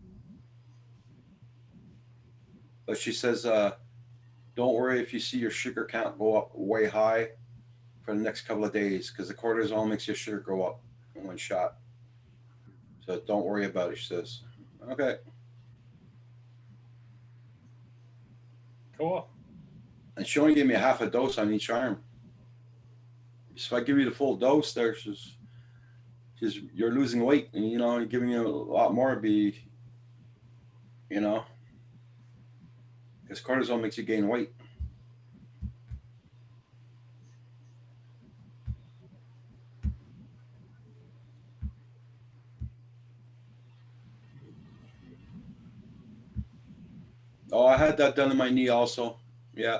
But she says, don't worry if you see your sugar count go up way high for the next couple of days because the cortisone makes your sugar go up in one shot. So don't worry about it, she says. Okay. Cool. And she only gave me a half a dose on each arm. So if I give you the full dose, there's just you're losing weight, and you know, giving you a lot more would be, you know, because cortisone makes you gain weight. Oh, I had that done in my knee also. Yeah.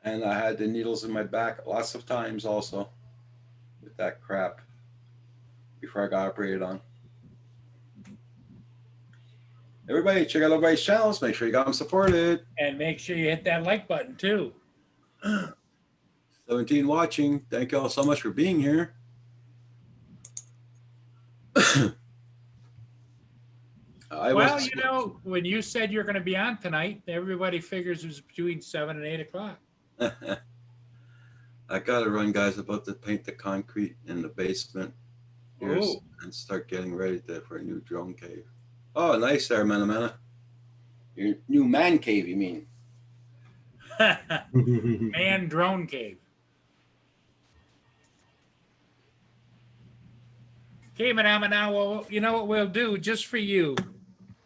And I had the needles in my back lots of times also with that crap before I got operated on. Everybody, check out everybody's channels. Make sure you got them supported. And make sure you hit that like button too. 17 watching. Thank you all so much for being here. Well, you know, when you said you're going to be on tonight, everybody figures it was between 7 and 8 o'clock. I gotta run, guys. About to paint the concrete in the basement here Ooh. and start getting ready for a new drone cave. Oh, nice there, Mana. Your new man cave, you mean? Man drone cave. Okay, Madame, now, well, you know what we'll do just for you?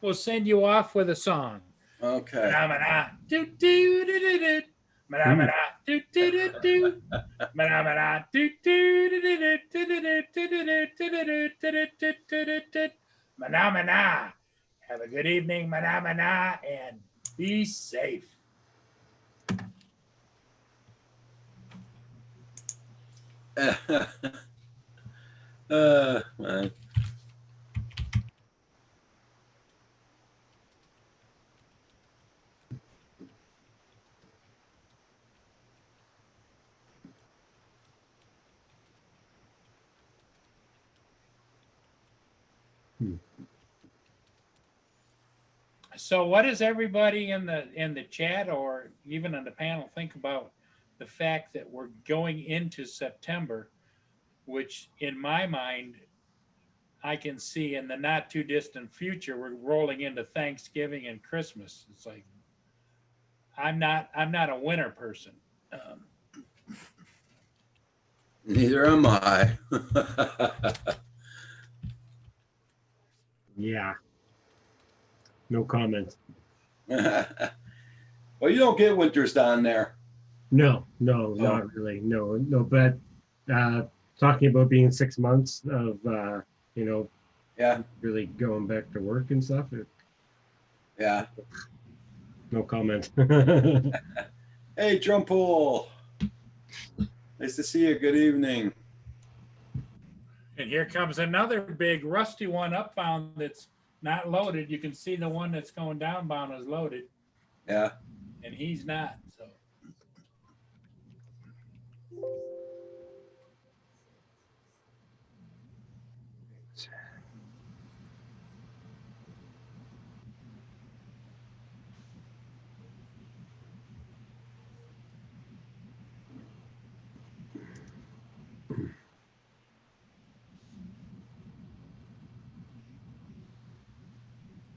We'll send you off with a song. Okay. Madame, do do do do do. Madame, do do do do. Madame, do do do do do do do. Madame, have a good evening, Madame, and be safe. Man. So what does everybody in the chat or even on the panel think about the fact that we're going into September, which in my mind, I can see in the not too distant future, we're rolling into Thanksgiving and Christmas. It's like, I'm not a winter person. Neither am I. Yeah. No comment. Well, you don't get winters down there. No, not really. No. But talking about being 6 months of, Yeah. really going back to work and stuff. Yeah. No comment. Hey, Drumpool. Nice to see you. Good evening. And here comes another big rusty one upbound that's not loaded. You can see the one that's going downbound is loaded. Yeah. And he's not. So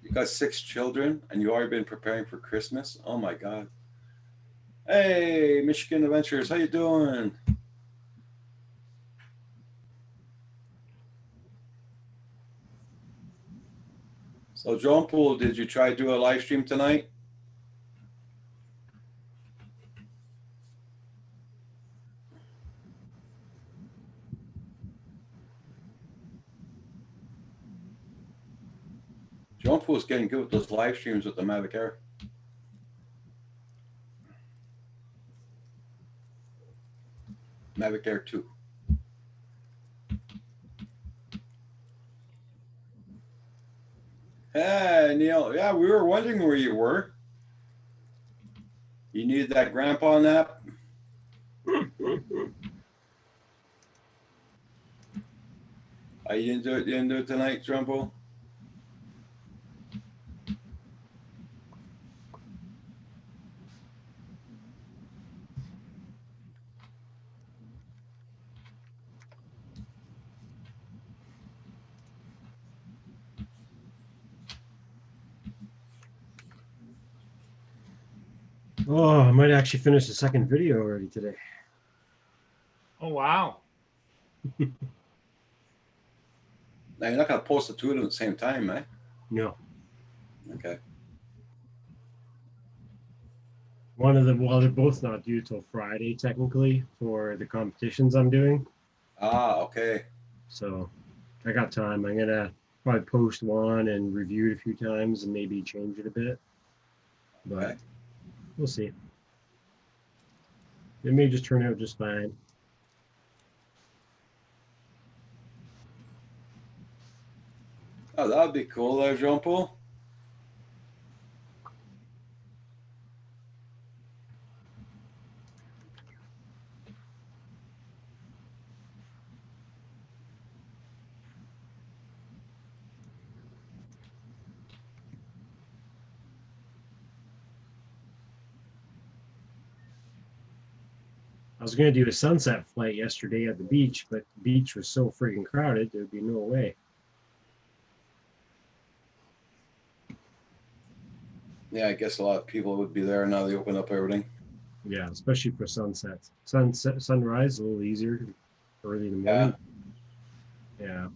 You got 6 children and you already been preparing for Christmas? Oh my God. Hey, Michigan Adventures, how you doing? So, Drumpool, did you try to do a live stream tonight? Drumpool's getting good with those live streams with the Mavic Air. Mavic Air 2. Hey, Neil. Yeah, we were wondering where you were. You needed that grandpa nap? Oh, you didn't do it tonight, Drumpool? Oh, I might actually finish the second video already today. Oh, wow. Now, you're not gonna post the two of them at the same time, eh? No, Okay. one of them. Well, they're both not due till Friday technically for the competitions I'm doing. Ah, okay. So I got time. I'm gonna probably post one and review it a few times and maybe change it a bit. But Okay. we'll see. It may just turn out just fine. Oh, that'd be cool there, Jean Paul. I was gonna do a sunset flight yesterday at the beach, but the beach was so freaking crowded, there'd be no way. Yeah, I guess a lot of people would be there now they open up everything. Yeah, especially for sunsets. Sunrise a little easier early in the Yeah. morning. Yeah.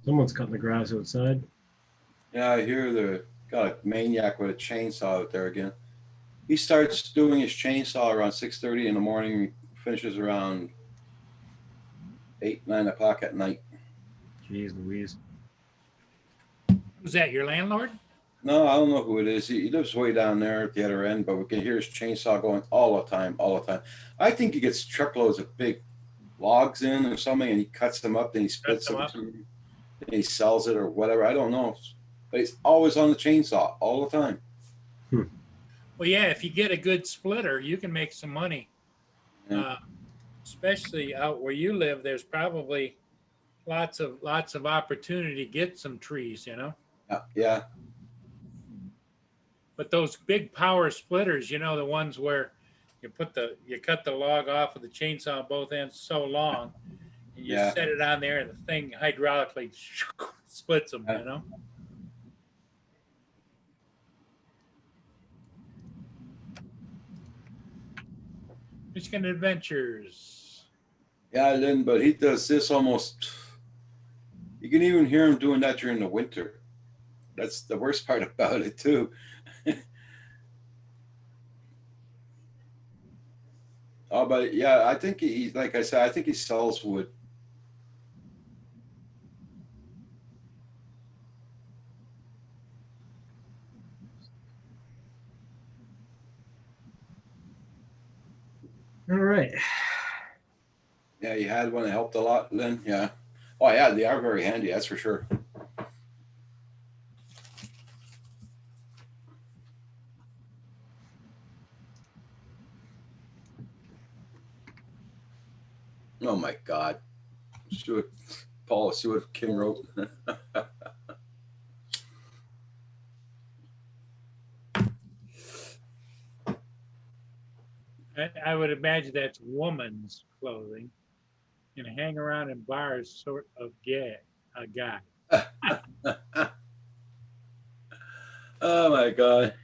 Someone's cutting the grass outside. Yeah, I hear the got a maniac with a chainsaw out there again. He starts doing his chainsaw around 6:30 in the morning, finishes around 8, 9 o'clock at night. Jeez Louise. Who's that, your landlord? No, I don't know who it is. He lives way down there at the other end, but we can hear his chainsaw going all the time, all the time. I think he gets truckloads of big logs in or something, and he cuts them up, then he splits Cuts them, them up. and he sells it or whatever. I don't know, but he's always on the chainsaw all the time. Well, yeah, if you get a good splitter, you can make some money. Yeah. Especially out where you live, there's probably lots of opportunity to get some trees, you know. Yeah, But those big power splitters, you know, the ones where you cut the log off with the chainsaw on both ends so long, and you Yeah. set it on there, and the thing hydraulically splits them, Yeah. you know. Michigan Adventures. yeah, Lynn, but he does this almost. You can even hear him doing that during the winter. That's the worst part about it too. Oh, but yeah, I think he, like I said, I think he sells wood. All right. Yeah, you had one that helped a lot, Lynn. Yeah. Oh, yeah, they are very handy. That's for sure. Oh my God. See what Paul, see what Kim wrote. I would imagine that's woman's clothing, and hang around in bars, sort of gay, a guy. Oh my God.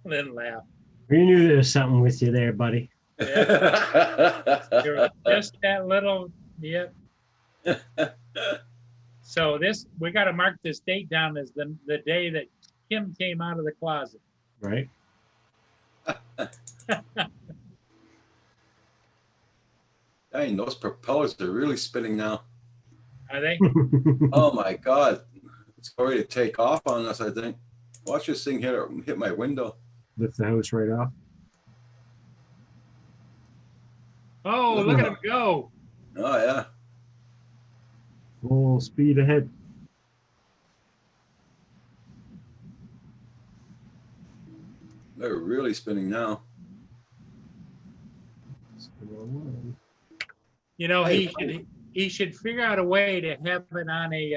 Then laugh. We knew there was something with you there, buddy. You're just that little, yep. So we got to mark this date down as the day that Kim came out of the closet. Right? Dang, those propellers are really spinning now. Are they? Oh my God. It's going to take off on us, I think. Watch this thing hit my window. Lift the house right off. Oh, look at him go. Oh yeah. Full speed ahead. They're really spinning now. You know, he should figure out a way to have it on a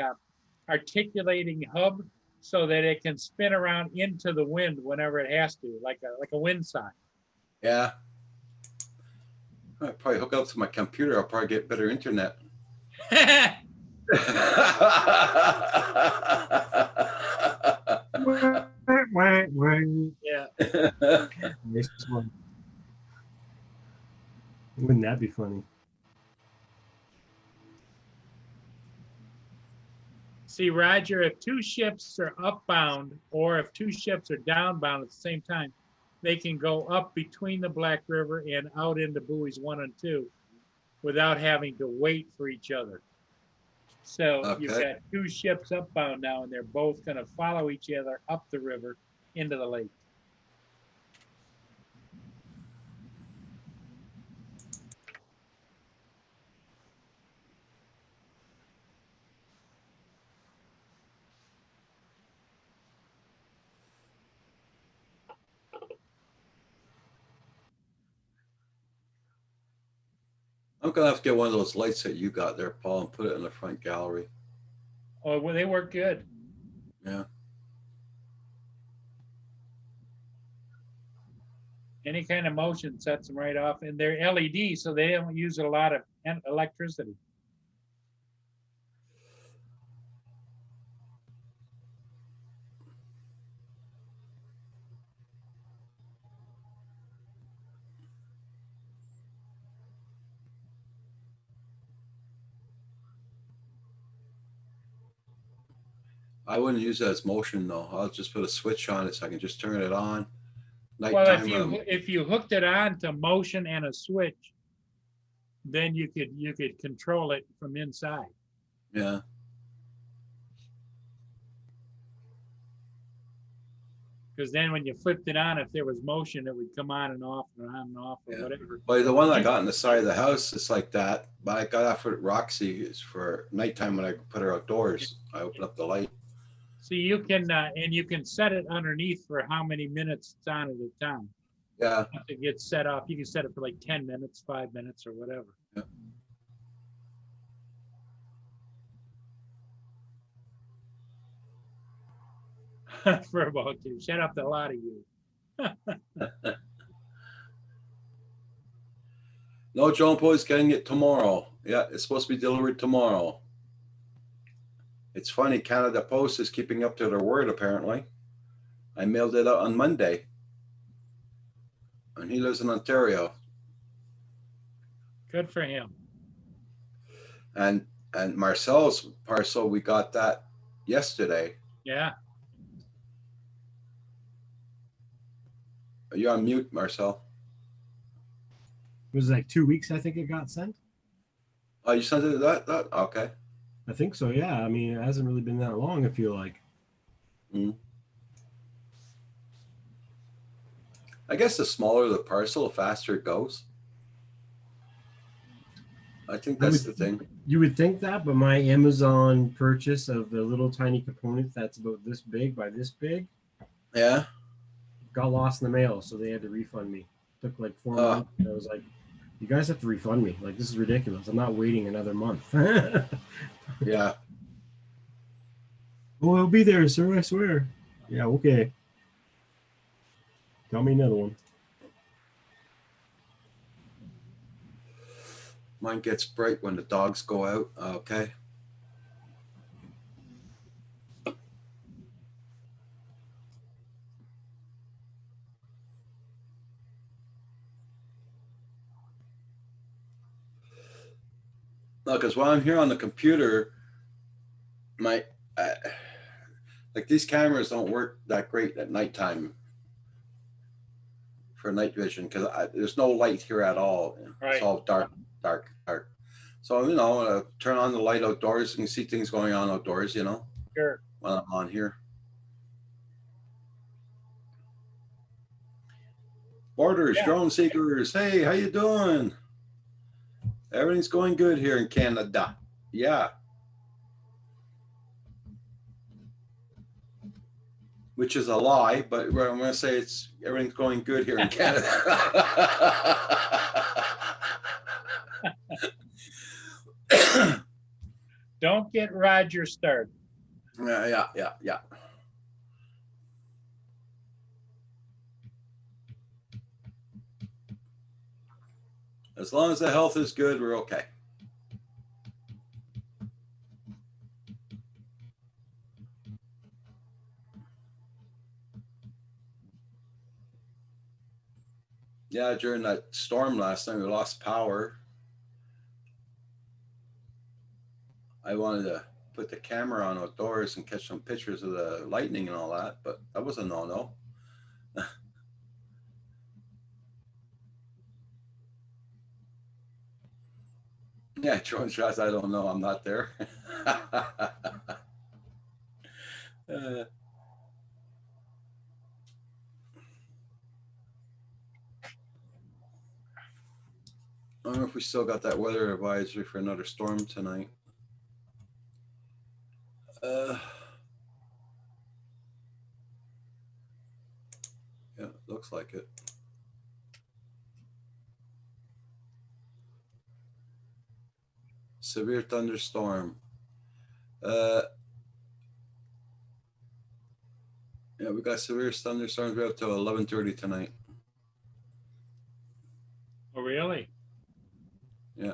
articulating hub so that it can spin around into the wind whenever it has to, like a wind sign. Yeah. I'll probably hook up to my computer. I'll probably get better internet. Yeah. Nice one. Wouldn't that be funny? See, Roger, if two ships are upbound or if two ships are downbound at the same time, they can go up between the Black River and out into buoys 1 and 2 without having to wait for each other. So you've Okay. got two ships upbound now, and they're both going to follow each other up the river into the lake. I'm gonna have to get one of those lights that you got there, Paul, and put it in the front gallery. Oh, well, they work good. Yeah. Any kind of motion sets them right off, and they're LED, so they don't use a lot of electricity. I wouldn't use it as motion though. I'll just put a switch on it so I can just turn it on. Well, Nighttime. if you hooked it on to motion and a switch, then you could control it from inside. Yeah. Because then when you flipped it on, if there was motion, it would come on and off or on and off or Yeah. whatever. But the one I got on the side of the house, it's like that. But I got off at Roxy is for nighttime when I put her outdoors. I open up the light. So you can, and you can set it underneath for how many minutes it's on at a time. Yeah. Once it gets set off, you can set it for like 10 minutes, 5 minutes or whatever. Yeah. For about two. Shut up the lot of you. No, John Boy's getting it tomorrow. Yeah, it's supposed to be delivered tomorrow. It's funny, Canada Post is keeping up to their word, apparently. I mailed it out on Monday. And he lives in Ontario. Good for him. And Marcel's parcel, we got that yesterday. Yeah. Are you on mute, Marcel? It was like 2 weeks, I think it got sent. Oh, you sent it that? Okay. I think so, yeah. I mean, it hasn't really been that long, I feel like. I guess the smaller the parcel, the faster it goes. I think that's the thing. You would think that, but my Amazon purchase of the little tiny component that's about this big by this big Yeah. got lost in the mail, so they had to refund me. Took like 4 months. I was like, you guys have to refund me. Like, this is ridiculous. I'm not waiting another month. Yeah. Oh, it'll be there, sir, I swear. Yeah, okay. Tell me another one. Mine gets bright when the dogs go out. Okay. No, because while I'm here on the computer, my like these cameras don't work that great at nighttime for night vision because there's no light here at all. Right. It's all dark. So, you know, turn on the light outdoors and see things going on outdoors, you know, Sure. when I'm on here. Borders, Yeah. drone seekers. Hey, how you doing? Everything's going good here in Canada. Yeah. Which is a lie, but I'm going to say everything's going good here in Canada. Don't get Roger started. Yeah. As long as the health is good, we're okay. Yeah, during that storm last night, we lost power. I wanted to put the camera on outdoors and catch some pictures of the lightning and all that, but that was a no-no. Yeah, drone shots, I don't know. I'm not there. Uh, I don't know if we still got that weather advisory for another storm tonight. Yeah, looks like it. Severe thunderstorm. Yeah, we got severe thunderstorms. We're up till 11:30 tonight. Oh, really? Yeah.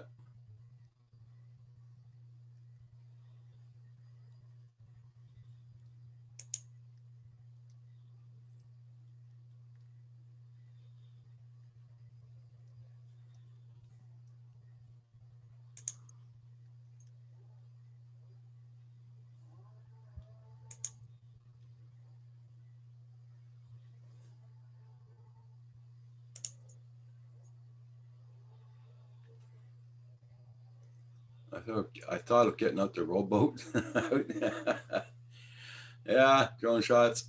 I thought of getting out the rowboat. Yeah, drone shots.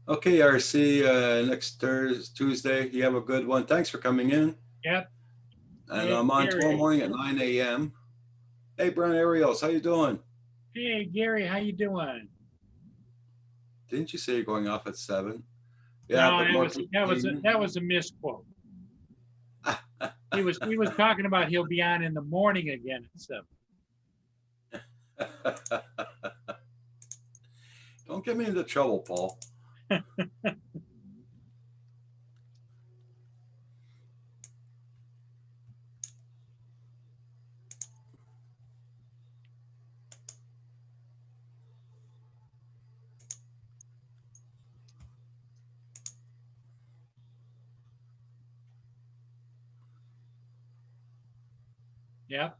Okay, RC, next Tuesday. You have a good one. Thanks for coming in. Yep. And Hey, I'm on tomorrow Gary. morning at 9 a.m. Hey, Brian Ariels, how you doing? Hey, Gary, how you doing? Didn't you say you're going off at 7? No, but that more was people that was a misquote. He was talking about he'll be on in the morning again at 7. Don't get me into trouble, Paul. Yep.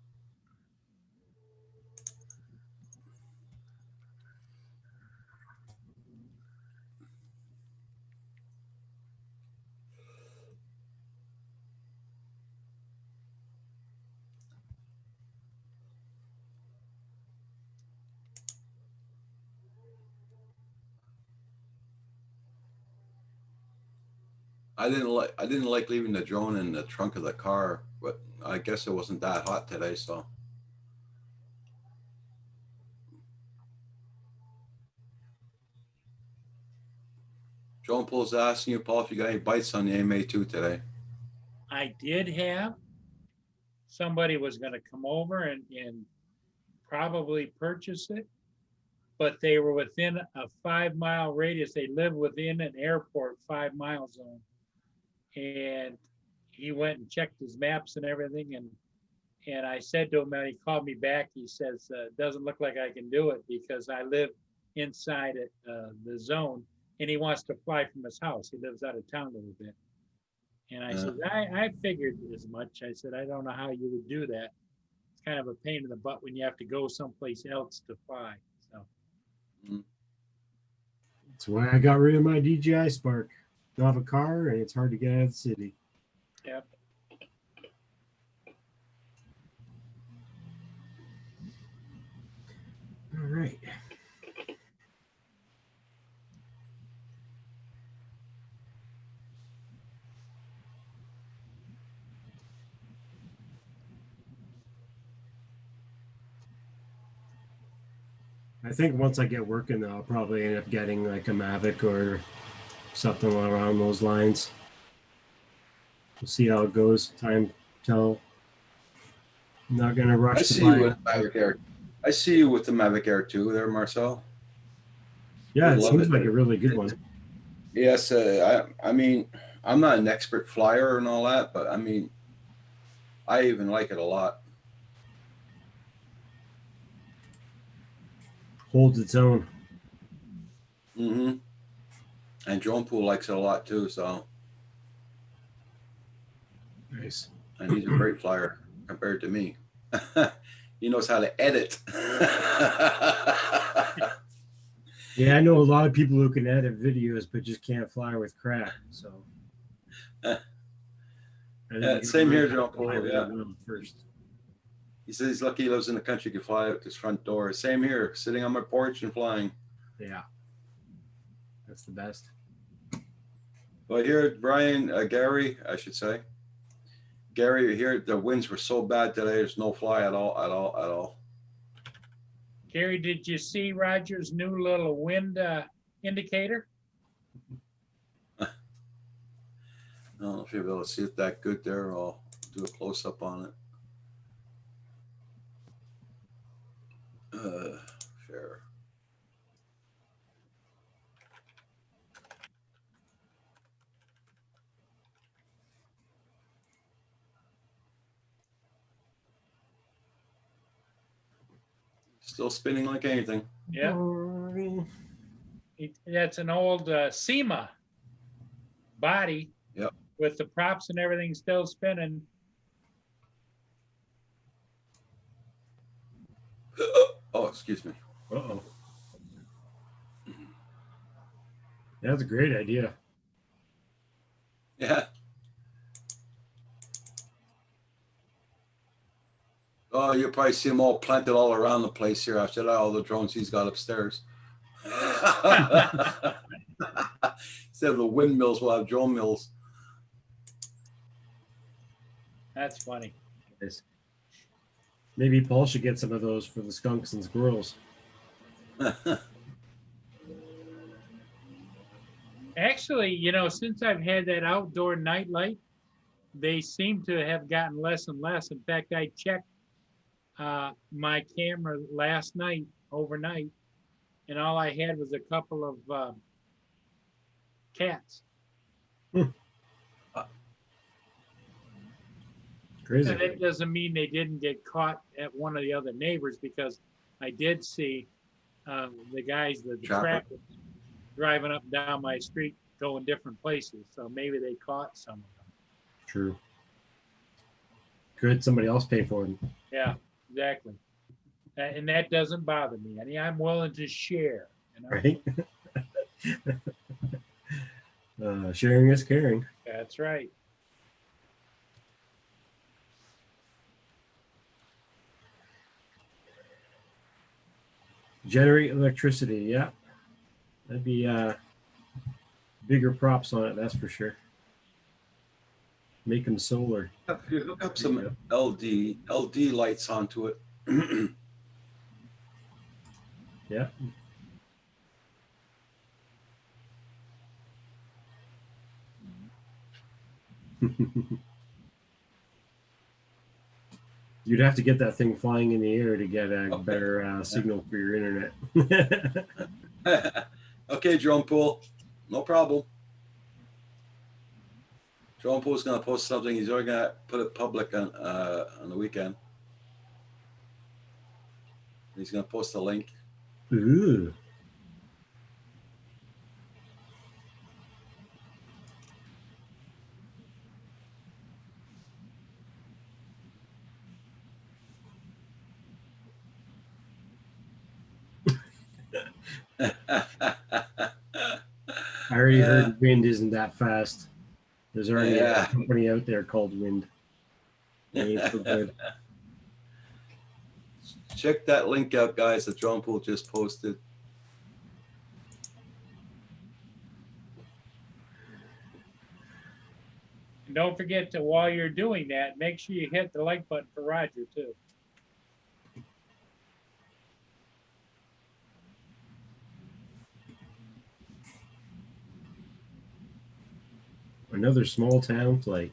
I didn't like leaving the drone in the trunk of the car, but I guess it wasn't that hot today, so. Drone Pool's asking you, Paul, if you got any bites on the MA2 today. I did have somebody was going to come over and probably purchase it, but they were within a 5-mile radius. They live within an airport 5-mile zone. And he went and checked his maps and everything. And I said to him, and he called me back. He says, it doesn't look like I can do it because I live inside it, the zone, and he wants to fly from his house. He lives out of town a little bit. And I said, I figured as much. I said, I don't know how you would do that. It's kind of a pain in the butt when you have to go someplace else to fly. So That's why I got rid of my DJI Spark. Don't have a car, and it's hard to get out of the city. Yep. All right. I think once I get working, though, I'll probably end up getting like a Mavic or something around those lines. We'll see how it goes. Time tell. I'm not gonna rush I to see buy you it. with Mavic Air. I see you with the Mavic Air 2 there, Marcel. Yeah, I it love seems it. like a really good one. Yes, I mean, I'm not an expert flyer and all that, but I mean, I even like it a lot. Holds its own. Mm-hmm. And Drone Pool likes it a lot too. So, Nice. and he's a great flyer compared to me. He knows how to edit. Yeah, I know a lot of people who can edit videos but just can't fly with crack. So I think Yeah, you gotta same learn here, how to Drone fly Pool. really Yeah. well first. He says he's lucky he lives in the country, can fly out his front door. Same here, sitting on my porch and flying. Yeah, that's the best. But here, Brian, Gary, I should say, Gary, here the winds were so bad today. There's no fly at all, at all, at all. Gary, did you see Roger's new little wind indicator? I don't know if you'll be able to see it that good there. I'll do a close up on it. Share. Still spinning like anything. Yeah, that's an old SEMA body. Yep. With the props and everything still spinning. Oh, excuse me. Uh-oh. That's a great idea. Yeah. Oh, you'll probably see them all planted all around the place here after that, all the drones he's got upstairs. Instead of the windmills, we'll have drone mills. That's funny. Nice. Maybe Paul should get some of those for the skunks and squirrels. Actually, you know, since I've had that outdoor night light, they seem to have gotten less and less. In fact, I checked my camera last night, overnight, and all I had was a couple of cats. Crazy. And that doesn't mean they didn't get caught at one of the other neighbors, because I did see the guys, the Trapper. trappers, driving up and down my street, going different places. So maybe they caught some of them. True. Could somebody else pay for them? Yeah, exactly. And that doesn't bother me. I mean, I'm willing to share. You know? Right? Sharing is caring. That's right. Generate electricity. Yeah. That'd be bigger props on it, that's for sure. Make them solar. If you hook up some LD lights onto it. Yeah. You'd have to get that thing flying in the air to get a better signal for your internet. Okay, Drone Pool, no problem. Drone Pool's gonna post something. He's already gonna put it public on the weekend. He's gonna post a link. Ooh. I already heard wind isn't that fast. There's already a company out there called Wind. They ain't so good. Check that link out, guys, that Drone Pool just posted. And don't forget to, while you're doing that, make sure you hit the like button for Roger too. Another small town flight.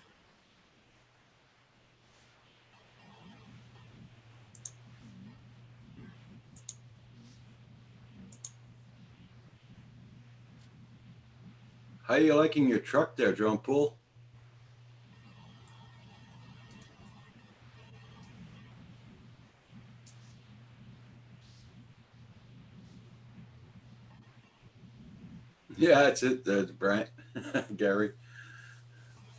How you liking your truck there, Drone Pool? Yeah, that's it, Brent. Gary.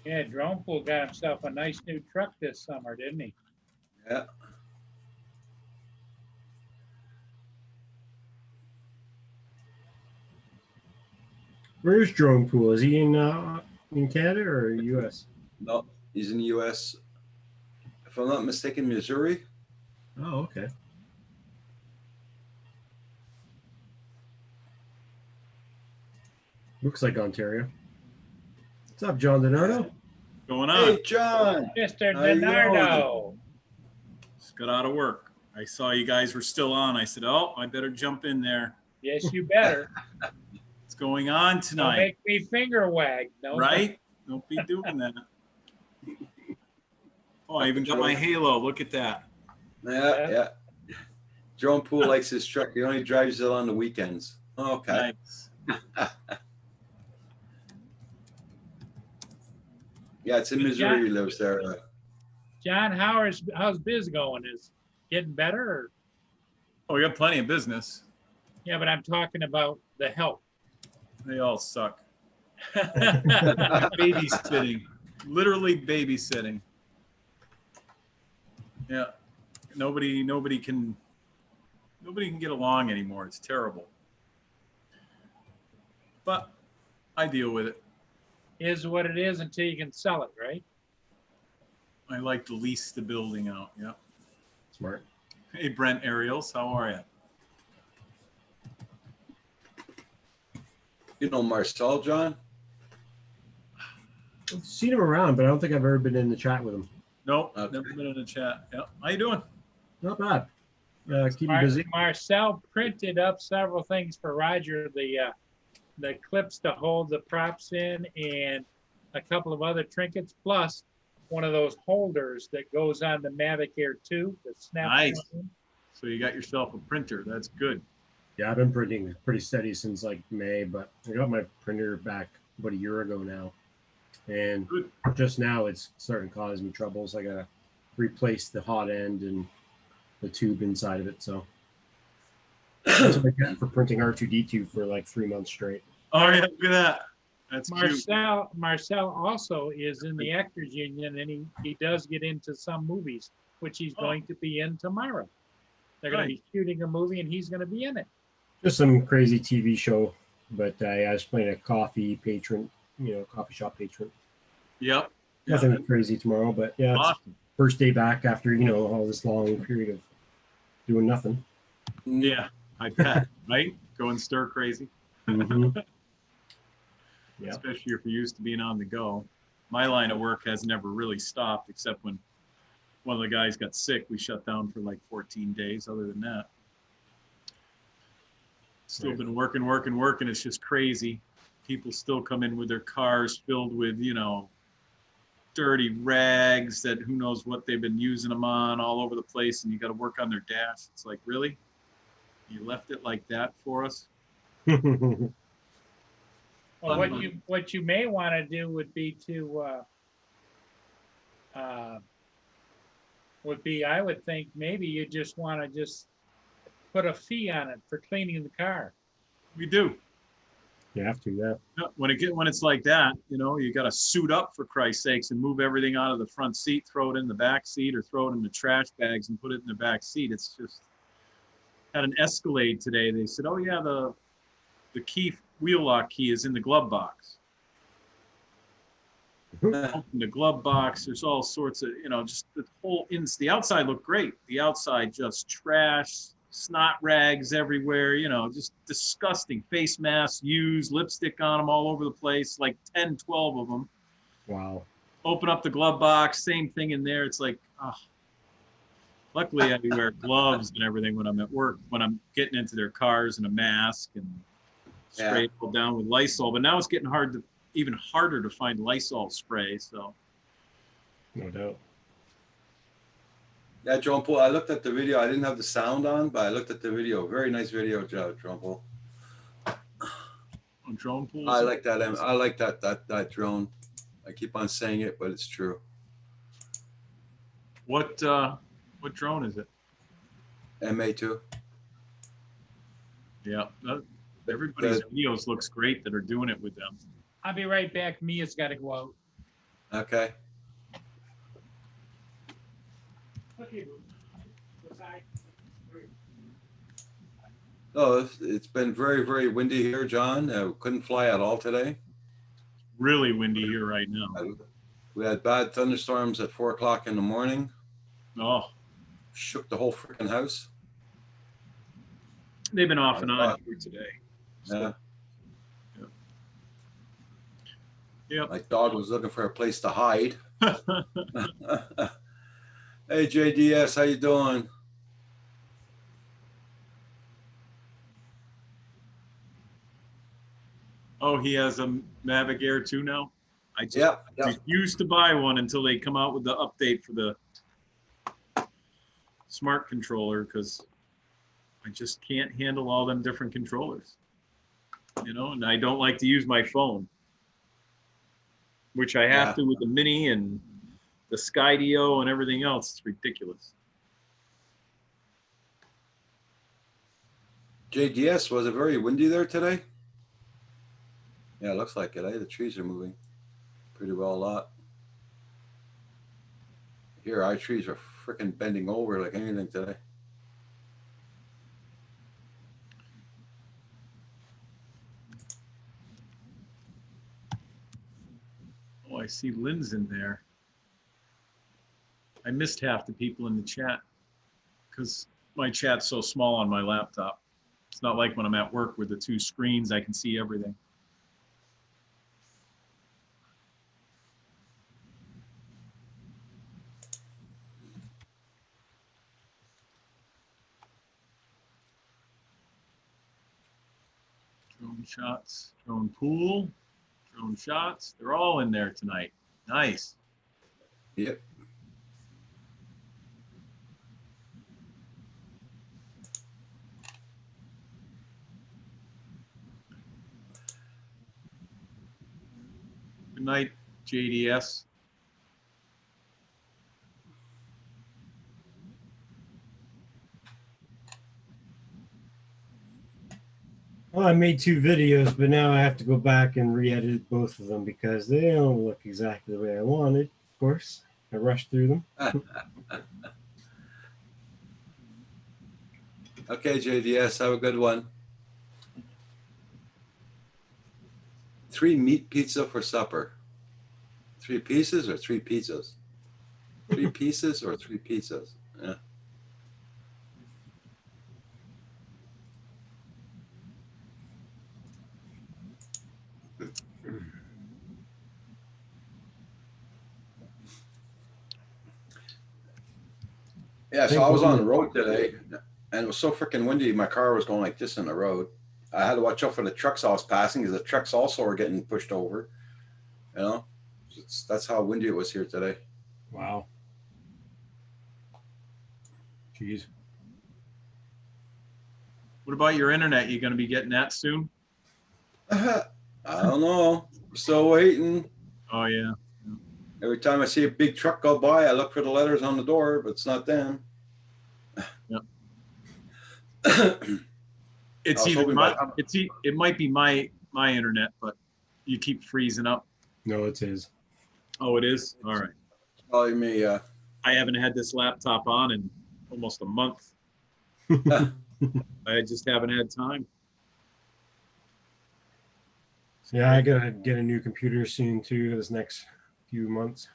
Yeah, Drone Pool got himself a nice new truck this summer, didn't he? Yeah. Where's Drone Pool? Is he in Canada or US? No, he's in the U.S. If I'm not mistaken, Missouri. Oh, okay. Looks like Ontario. What's up, John DiNardo? Going on? Hey, John. Mr. How you DiNardo. Just got out of work. I saw you guys were still on. I said, oh, I better jump in there. Yes, you better. What's going on Don't tonight? make me finger wag. No, Right? Don't be doing that. Oh, I even got my halo. Look at that. Yeah, yeah. Drone Pool likes his truck. He only drives it on the weekends. Okay. Nice. Yeah, it's in Missouri. He lives there. John, how's biz going? Is getting better? Or? Oh, we got plenty of business. Yeah, but I'm talking about the health. They all suck. Babysitting. Literally babysitting. Yeah. Nobody can get along anymore. It's terrible. But I deal with it. Is what it is until you can sell it, right? I like to lease the building out. Yeah. Smart. Hey, Brent Ariels, how are you? You know Marcel, John? I've seen him around, but I don't think I've ever been in the chat with him. Nope, Okay. never been in a chat. Yeah. How you doing? Not bad. Keep him busy. Marcel printed up several things for Roger, the clips to hold the props in and a couple of other trinkets, plus one of those holders that goes on the Mavic Air 2 that snaps. Nice. in. So you got yourself a printer. That's good. Yeah, I've been printing pretty steady since like May, but I got my printer back about a year ago now. And Good. just now it's starting to cause me troubles. I gotta replace the hot end and the tube inside of it. So that's what I get for printing R2D2 for like 3 months straight. Oh yeah, look at that. That's cute. Marcel also is in the Actors Union, and he does get into some movies, which he's Oh. going to be in tomorrow. They're going to be shooting a movie, and he's going to be in it. Just some crazy TV show, but I was playing a coffee patron, coffee shop patron. Yep. Nothing crazy tomorrow, but yeah, it's Awesome. first day back after, all this long period of doing nothing. Yeah, I bet. Right? Going stir crazy. Mhm. Yeah. Especially if you're used to being on the go. My line of work has never really stopped, except when one of the guys got sick. We shut down for like 14 days. Other than that, still been working. It's just crazy. People still come in with their cars filled with, dirty rags that who knows what they've been using them on all over the place, and you got to work on their dash. It's like, really? You left it like that for us? Well, what you may want to do would be I would think maybe you just want to just put a fee on it for cleaning the car. We do. You have to, yeah. When it's like that, you got to suit up for Christ's sakes and move everything out of the front seat, throw it in the back seat, or throw it in the trash bags and put it in the back seat. It's just at an Escalade today. They said, "Oh yeah, the key wheel lock key is in the glove box." Open the glove box. There's all sorts of, just the outside looked great. The outside just trash, snot rags everywhere, just disgusting. Face masks used, lipstick on them all over the place, like 10, 12 of them. Wow. Open up the glove box, same thing in there. It's like, luckily I wear gloves and everything when I'm at work, when I'm getting into their cars, and a mask and spray it all down with Lysol. But now it's getting even harder to find Lysol spray. So No doubt. Yeah, Drone Pool, I looked at the video. I didn't have the sound on, but I looked at the video. Very nice video, Drone Pool. On drone pools. I like that. I like that drone. I keep on saying it, but it's true. What drone is it? MA2. Yeah, everybody's videos looks great that are doing it with them. I'll be right back. Mia's got to go out. Okay. Okay. Oh, it's been very, very windy here, John. Couldn't fly at all today. Really windy here right now. We had bad thunderstorms at 4 o'clock in the morning. Oh, Shook the whole freaking house. they've been off and on here today. Yeah. Yep. My dog was looking for a place to hide. Hey, JDS, how you doing? Oh, he has a Mavic Air 2 now? I just Yep. refuse to buy one until they come out with the update for the smart controller because I just can't handle all them different controllers. You know, and I don't like to use my phone, which I have to with the Mini and the Skydio and everything else. It's ridiculous. JDS, was it very windy there today? Yeah, it looks like it. The trees are moving pretty well a lot. Here, our trees are freaking bending over like anything today. Oh, I see Lynn's in there. I missed half the people in the chat because my chat's so small on my laptop. It's not like when I'm at work with the two screens, I can see everything. Drone shots, drone pool, drone shots. They're all in there tonight. Nice. Yep. Good night, JDS. Well, I made 2 videos, but now I have to go back and re-edit both of them because they don't look exactly the way I wanted. Of course, I rushed through them. Okay, JDS, have a good one. 3 meat pizza for supper. 3 pieces or 3 pizzas? 3 pieces or 3 pizzas? Yeah. Yeah, so I was on the road today and it was so freaking windy. My car was going like this in the road. I had to watch out for the trucks I was passing because the trucks also were getting pushed over. You know, that's how windy it was here today. Wow. Jeez. What about your internet? You going to be getting that soon? I don't know. We're still waiting. Oh, yeah. Every time I see a big truck go by, I look for the letters on the door, but it's not them. Yep. I was hoping by the time- It might be my internet, but you keep freezing up. No, it's his. Oh, it is? All right. Probably me. I haven't had this laptop on in almost a month. I just haven't had time. Yeah, I gotta get a new computer soon too. This next few months.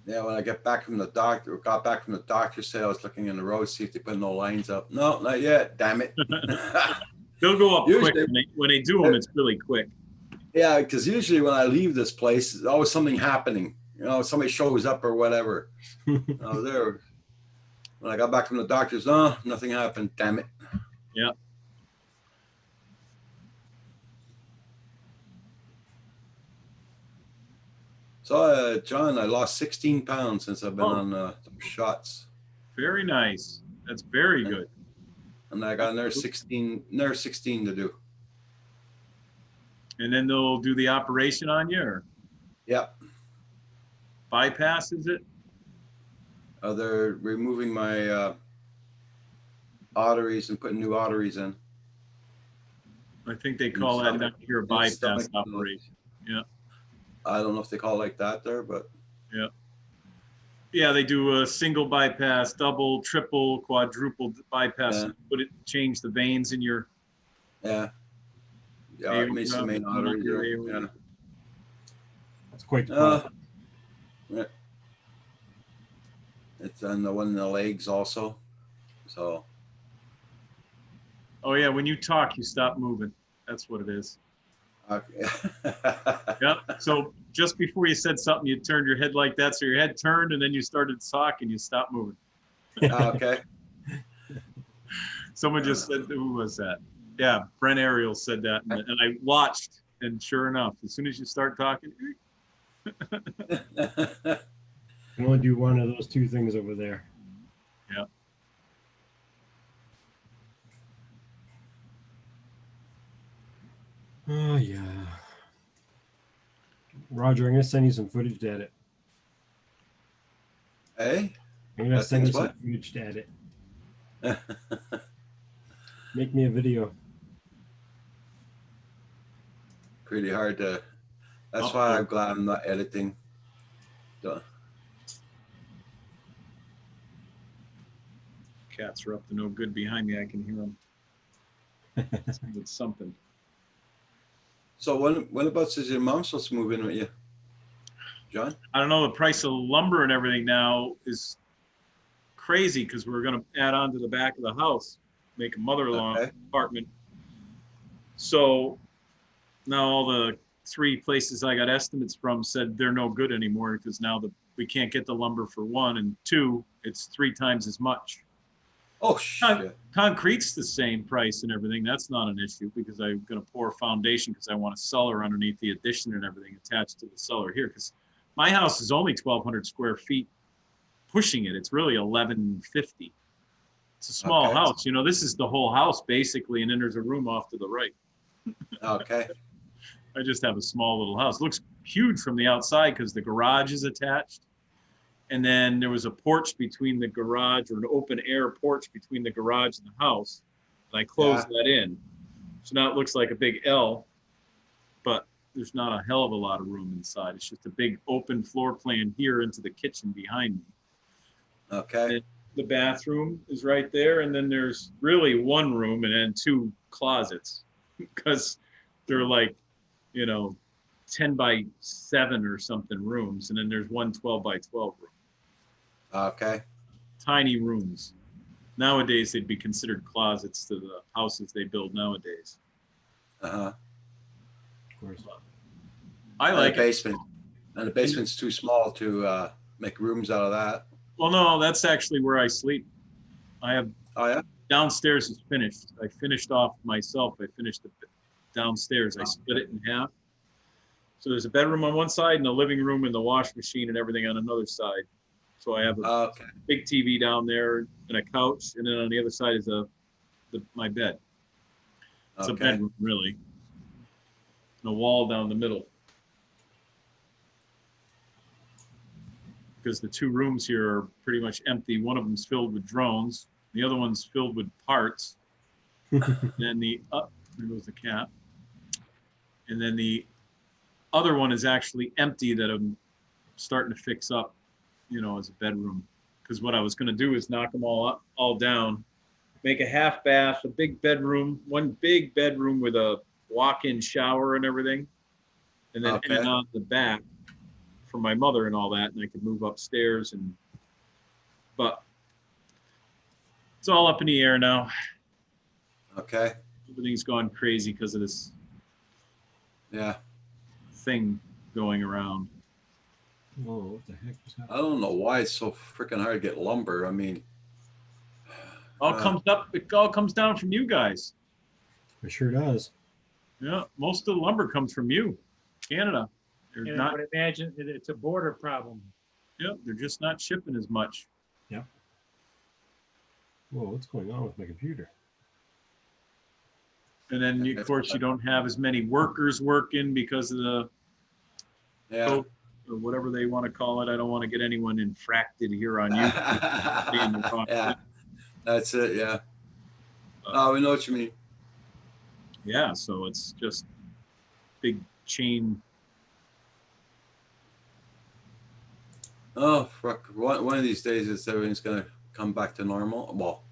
Yeah, when I got back from the doctor, said I was looking in the road, see if they put no lines up. No, not yet. Damn it. They'll go up quick. Usually- When they do them, it's really quick. Yeah, because usually when I leave this place, there's always something happening. You know, somebody shows up or whatever. There. When I got back from the doctor's, nothing happened. Damn it. Yeah. So, John, I lost 16 pounds since I've been on shots. Very nice. That's very good. And I got another 16 to do. And then they'll do the operation on you, or Yep. bypass, is it? They're removing my arteries and putting new arteries in. I think they call that stomach- down here a in bypass stomach, operation. I don't know if they call it like that there, but Yeah, they do a single bypass, double, triple, quadruple bypass. Yeah. Change the veins in your. yeah. Yeah, it makes the main artery there. Yeah. It's quite the Uh, process. yeah. It's on the one in the legs also. So, Oh yeah, when you talk, you stop moving. That's what it is. okay. Yep. So just before you said something, you turned your head like that, so your head turned, and then you started to talk, and you stopped moving. Okay. Someone just said, who was that? Yeah, Brent Ariel said that, and I watched, and sure enough, as soon as you start talking, Can only do one of those two things over there. Yeah. Oh yeah. Roger, I'm gonna send you some footage to edit. Hey? I'm gonna That send you thing's some what? footage to edit. Make me a video. Pretty hard to. That's Uh-oh. why I'm glad I'm not editing. Duh. cats are up to no good behind me. I can hear them. It's something. So when about is your mom supposed to move in with you, John? I don't know. The price of lumber and everything now is crazy because we're going to add on to the back of the house, make a mother-in-law Okay. apartment. So now all the 3 places I got estimates from said they're no good anymore because now we can't get the lumber for 1, and 2, it's 3 times as much. Oh shit. Concrete's the same price and everything. That's not an issue because I'm going to pour a foundation because I want a cellar underneath the addition and everything attached to the cellar here. Because my house is only 1,200 square feet. Pushing it, it's really 1,150. It's a small Okay. house. You know, this is the whole house basically, and then there's a room off to the right. Okay. I just have a small little house. It looks huge from the outside because the garage is attached. And then there was a porch between the garage, or an open air porch between the garage and the house. And I closed that in. So now it looks like a big L, but there's not a hell of a lot of room inside. It's just a big open floor plan here into the kitchen behind me. Okay. The bathroom is right there. And then there's really 1 room and then 2 closets because they're like, 10 by 7 or something rooms. And then there's 1 12 by 12 room. Okay. Tiny rooms. Nowadays, they'd be considered closets to the houses they build nowadays. Uh-huh. Of course. I And like the it. basement. And the basement's too small to make rooms out of that. Well, no, that's actually where I sleep. I have Oh yeah? downstairs is finished. I finished off myself. I finished the downstairs. I split it in half. So there's a bedroom on one side and a living room and the wash machine and everything on another side. So I have a Okay. big TV down there and a couch, and then on the other side is my bed. It's a Okay. bedroom, really. And a wall down the middle. Because the 2 rooms here are pretty much empty. One of them's filled with drones. The other one's filled with parts. And then there goes the cat. And then the other one is actually empty that I'm starting to fix up, as a bedroom. Because what I was going to do is knock them all down, make a half bath, a big bedroom, 1 big bedroom with a walk-in shower and everything, and then Okay. add on the back for my mother and all that, and I could move upstairs. But it's all up in the air now. Okay. Everything's gone crazy because of this Yeah. thing going around. Whoa, what the heck was I happening? don't know why it's so freaking hard to get lumber. I mean, It all comes down from you guys. It sure does. Yeah, most of the lumber comes from you, Canada. They're And I not. would imagine that it's a border problem. Yeah, they're just not shipping as much. Whoa, what's going on with my computer? And then, of course, you don't have as many workers working because of the Yeah. code or whatever they want to call it. I don't want to get anyone infracted here on YouTube. Yeah, that's it. Yeah. Oh, we know what you mean. Yeah, so it's just big chain. Oh, fuck. One of these days, everything's gonna come back to normal. Well,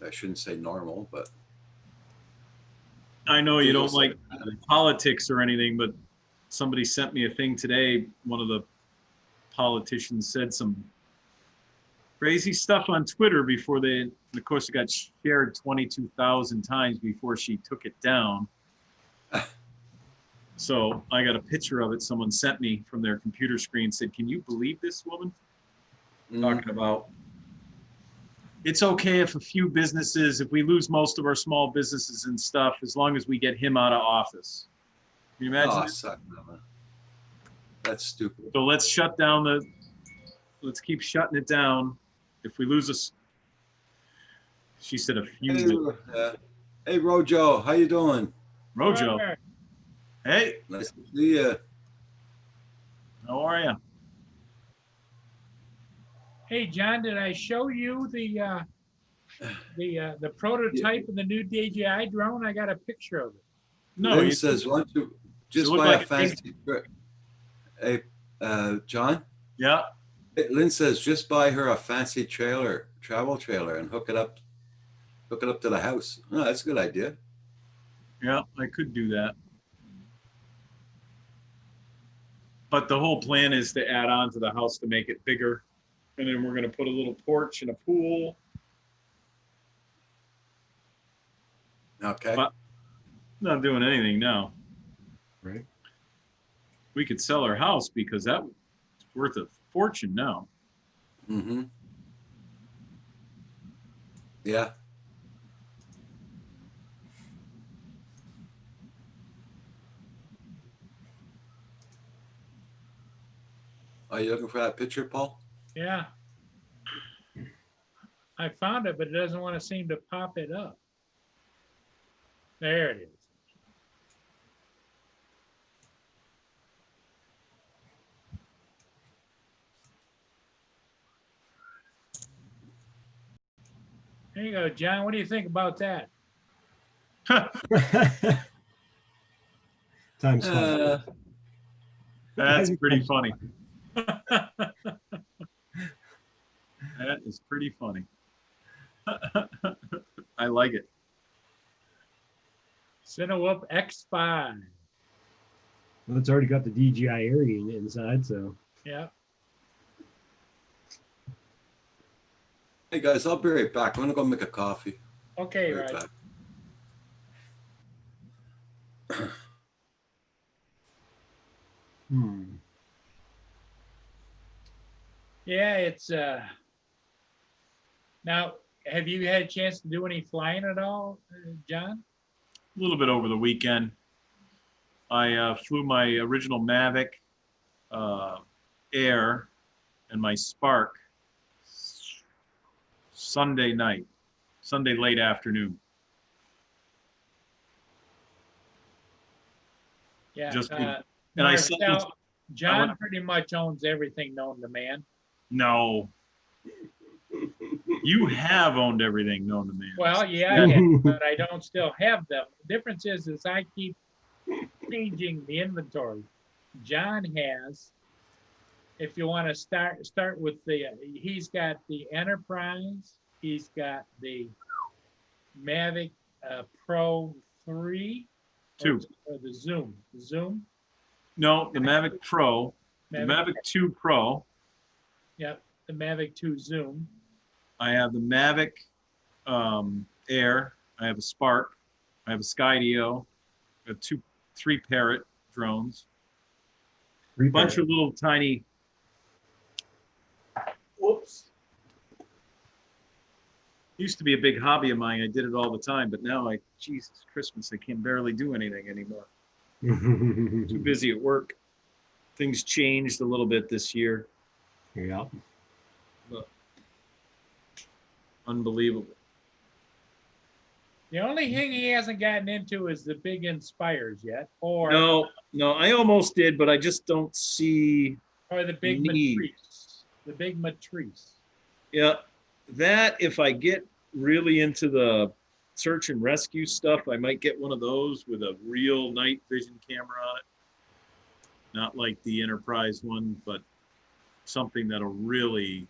I shouldn't say normal, but I know you don't People like say- politics or anything, but somebody sent me a thing today. One of the politicians said some crazy stuff on Twitter before they, of course, it got shared 22,000 times before she took it down. So I got a picture of it. Someone sent me from their computer screen, said, "Can you believe this woman?" Talking about it's okay if a few businesses, if we lose most of our small businesses and stuff, as long as we get him out of office. Can you imagine? Oh, that? suck, man. That's stupid. So let's shut down let's keep shutting it down. If we lose us, she said a few. Hey, Rojo, how you doing? Rojo, hey, Nice to see you. how are you? Hey, John, did I show you the prototype of the new DJI drone? I got a picture of it. No, Lynn you says, why don't you just look buy like a a big- fancy? Hey, John. yeah, Lynn says, just buy her a fancy travel trailer, and hook it up to the house. Oh, that's a good idea. yeah, I could do that. But the whole plan is to add on to the house to make it bigger. And then we're gonna put a little porch and a pool. Okay. But- Not doing anything now. Right. We could sell our house because that's worth a fortune now. Mm-hmm. Yeah. Are you looking for that picture, Paul? Yeah. I found it, but it doesn't want to seem to pop it up. There it is. There you go, John. What do you think about that? Time's fun. That's pretty funny. That is pretty funny. I like it. Cinewhoop X5. Well, it's already got the DJI area inside, so Yeah. Hey guys, I'll be right back. I'm gonna go make a coffee. Okay, Be right right. back. Yeah, it's now, have you had a chance to do any flying at all, John? A little bit over the weekend. I flew my original Mavic Air and my Spark Sunday late afternoon. Yeah. Just and I said, Marcel, John pretty much owns everything known to man. no, you have owned everything known to man. Well, yeah, I have, but I don't still have them. The difference is I keep changing the inventory. John has, if you want to start with he's got the Enterprise, he's got the Mavic Pro 3, Two. or the Zoom. No, the Mavic Pro, the Mavic 2 Pro. Yep, the Mavic 2 Zoom. I have the Mavic Air. I have a Spark. I have a Skydio. I have 3 Parrot drones. A bunch of little tiny. Whoops. Used to be a big hobby of mine. I did it all the time, but now Jesus Christmas, I can barely do anything anymore. Too busy at work. Things changed a little bit this year. Yeah. Unbelievable. The only thing he hasn't gotten into is the big Inspires yet, or No, I almost did, but I just don't see the big need. Matrice. The big Matrice. Yeah, that if I get really into the search and rescue stuff, I might get one of those with a real night vision camera on it. Not like the Enterprise one, but something that'll really,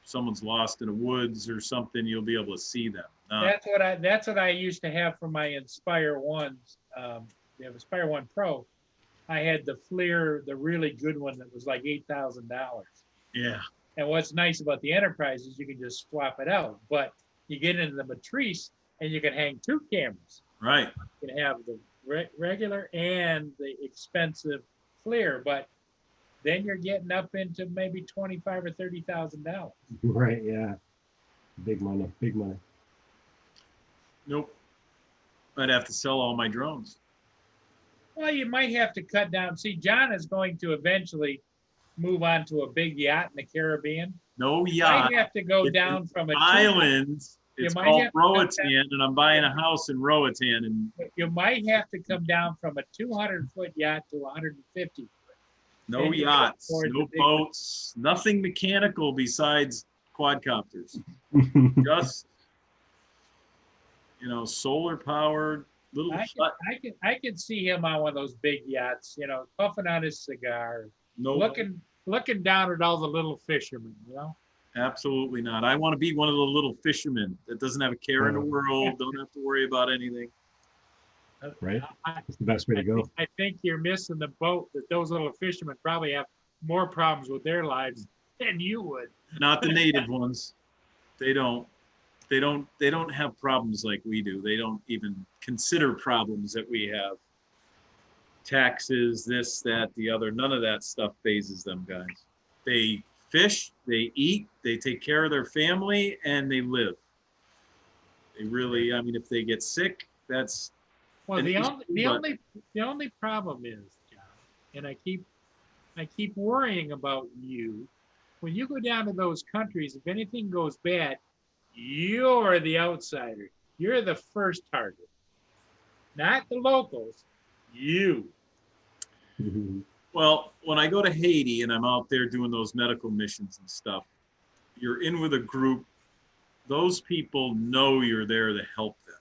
someone's lost in the woods or something, you'll be able to see them. That's what I used to have for my Inspire ones. The Inspire One Pro. I had the FLIR, the really good one that was like $8,000. Yeah, And what's nice about the Enterprise is you can just swap it out. But you get into the Matrice and you can hang two cameras. right. You can have the regular and the expensive FLIR, but then you're getting up into maybe $25,000 or $30,000. Right, yeah. Big money, big money. Nope. I'd have to sell all my drones. Well, you might have to cut down. See, John is going to eventually move on to a big yacht in the Caribbean. No You yacht. might have to go It's down from a Island. It's might called have to cut Roatan, and I'm buying a house in Roatan, and you might have to come down from a 200-foot yacht to 150. no And you yachts, afford no the big- boats, nothing mechanical besides quadcopters. Just, solar powered little I can see him on one of those big yachts, puffing on his cigar, no, looking down at all the little fishermen, absolutely not. I want to be one of the little fishermen that doesn't have a care in the world, don't have to worry about anything. Right? I, That's the best way to go. I think you're missing the boat that those little fishermen probably have more problems with their lives than you would. Not the native ones. They don't have problems like we do. They don't even consider problems that we have. Taxes, this, that, the other. None of that stuff phases them, guys. They fish, they eat, they take care of their family, and they live. They really, if they get sick, that's Well, And the he's- only problem is, John, and I keep worrying about you. When you go down to those countries, if anything goes bad, you're the outsider. You're the first target, not the locals. You. Well, when I go to Haiti and I'm out there doing those medical missions and stuff, you're in with a group. Those people know you're there to help them.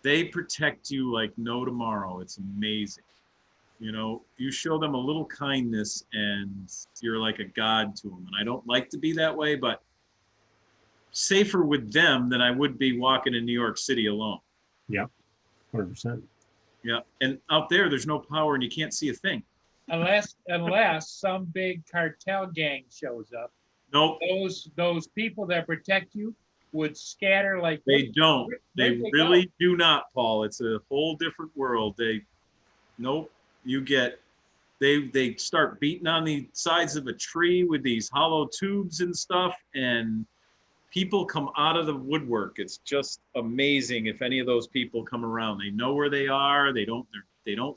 They protect you like no tomorrow. It's amazing. You show them a little kindness and you're like a god to them. And I don't like to be that way, but safer with them than I would be walking in New York City alone. 100%. Yeah. And out there's no power and you can't see a thing. Unless some big cartel gang shows up, Nope. those people that protect you would scatter like They don't. They Where'd they really do not, Paul. It's a whole different world. Nope. They start beating on the sides of a tree with these hollow tubes and stuff, and people come out of the woodwork. It's just amazing if any of those people come around. They know where they are. They don't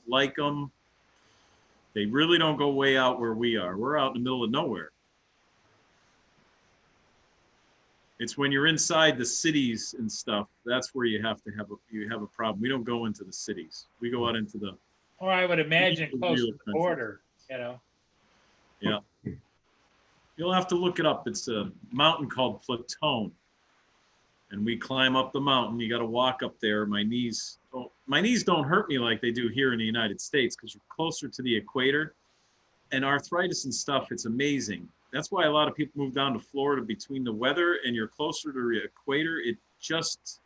like them. They really don't go way out where we are. We're out in the middle of nowhere. It's when you're inside the cities and stuff, that's where you have a problem. We don't go into the cities. We go out into the Or I would imagine Real close to the country. border, You'll have to look it up. It's a mountain called Platone. And we climb up the mountain. You got to walk up there. My knees don't hurt me like they do here in the United States because you're closer to the equator. And arthritis and stuff, it's amazing. That's why a lot of people move down to Florida between the weather and you're closer to the equator. It just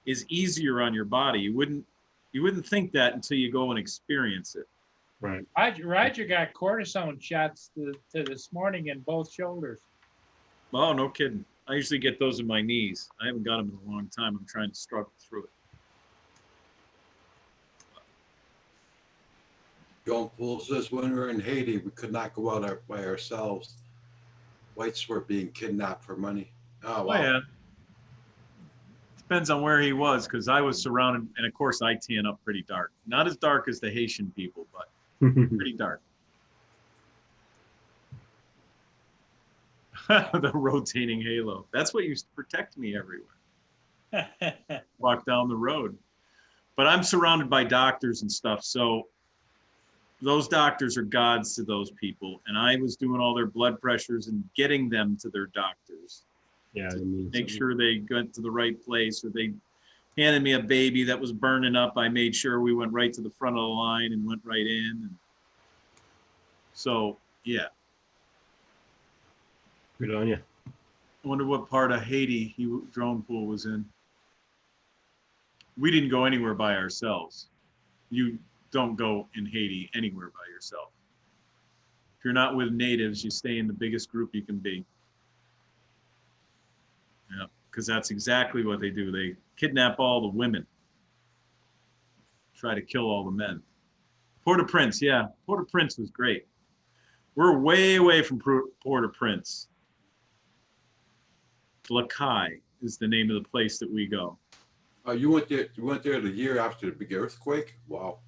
is easier on your body. You wouldn't think that until you go and experience it. Right. Roger got cortisone shots to this morning in both shoulders. Oh, no kidding. I usually get those in my knees. I haven't got them in a long time. I'm trying to struggle through it. John Poole says when we were in Haiti, we could not go out by ourselves. Whites were being kidnapped for money. Oh, wow. Oh, yeah. Depends on where he was, because I was surrounded, and of course I tan up pretty dark. Not as dark as the Haitian people, but pretty dark. The rotating halo. That's what used to protect me everywhere. walk down the road. But I'm surrounded by doctors and stuff, so those doctors are gods to those people. And I was doing all their blood pressures and getting them to their doctors. Yeah, I mean, Make sure they went to the right place, or they handed me a baby that was burning up. I made sure we went right to the front of the line and went right in. And so, yeah. good on you. I wonder what part of Haiti drone pool was in. We didn't go anywhere by ourselves. You don't go in Haiti anywhere by yourself. If you're not with natives, you stay in the biggest group you can be. Yeah, because that's exactly what they do. They kidnap all the women, try to kill all the men. Port-au-Prince, yeah, Port-au-Prince was great. We're way away from Port-au-Prince. La Caille is the name of the place that we go. You went there the year after the big earthquake? Wow.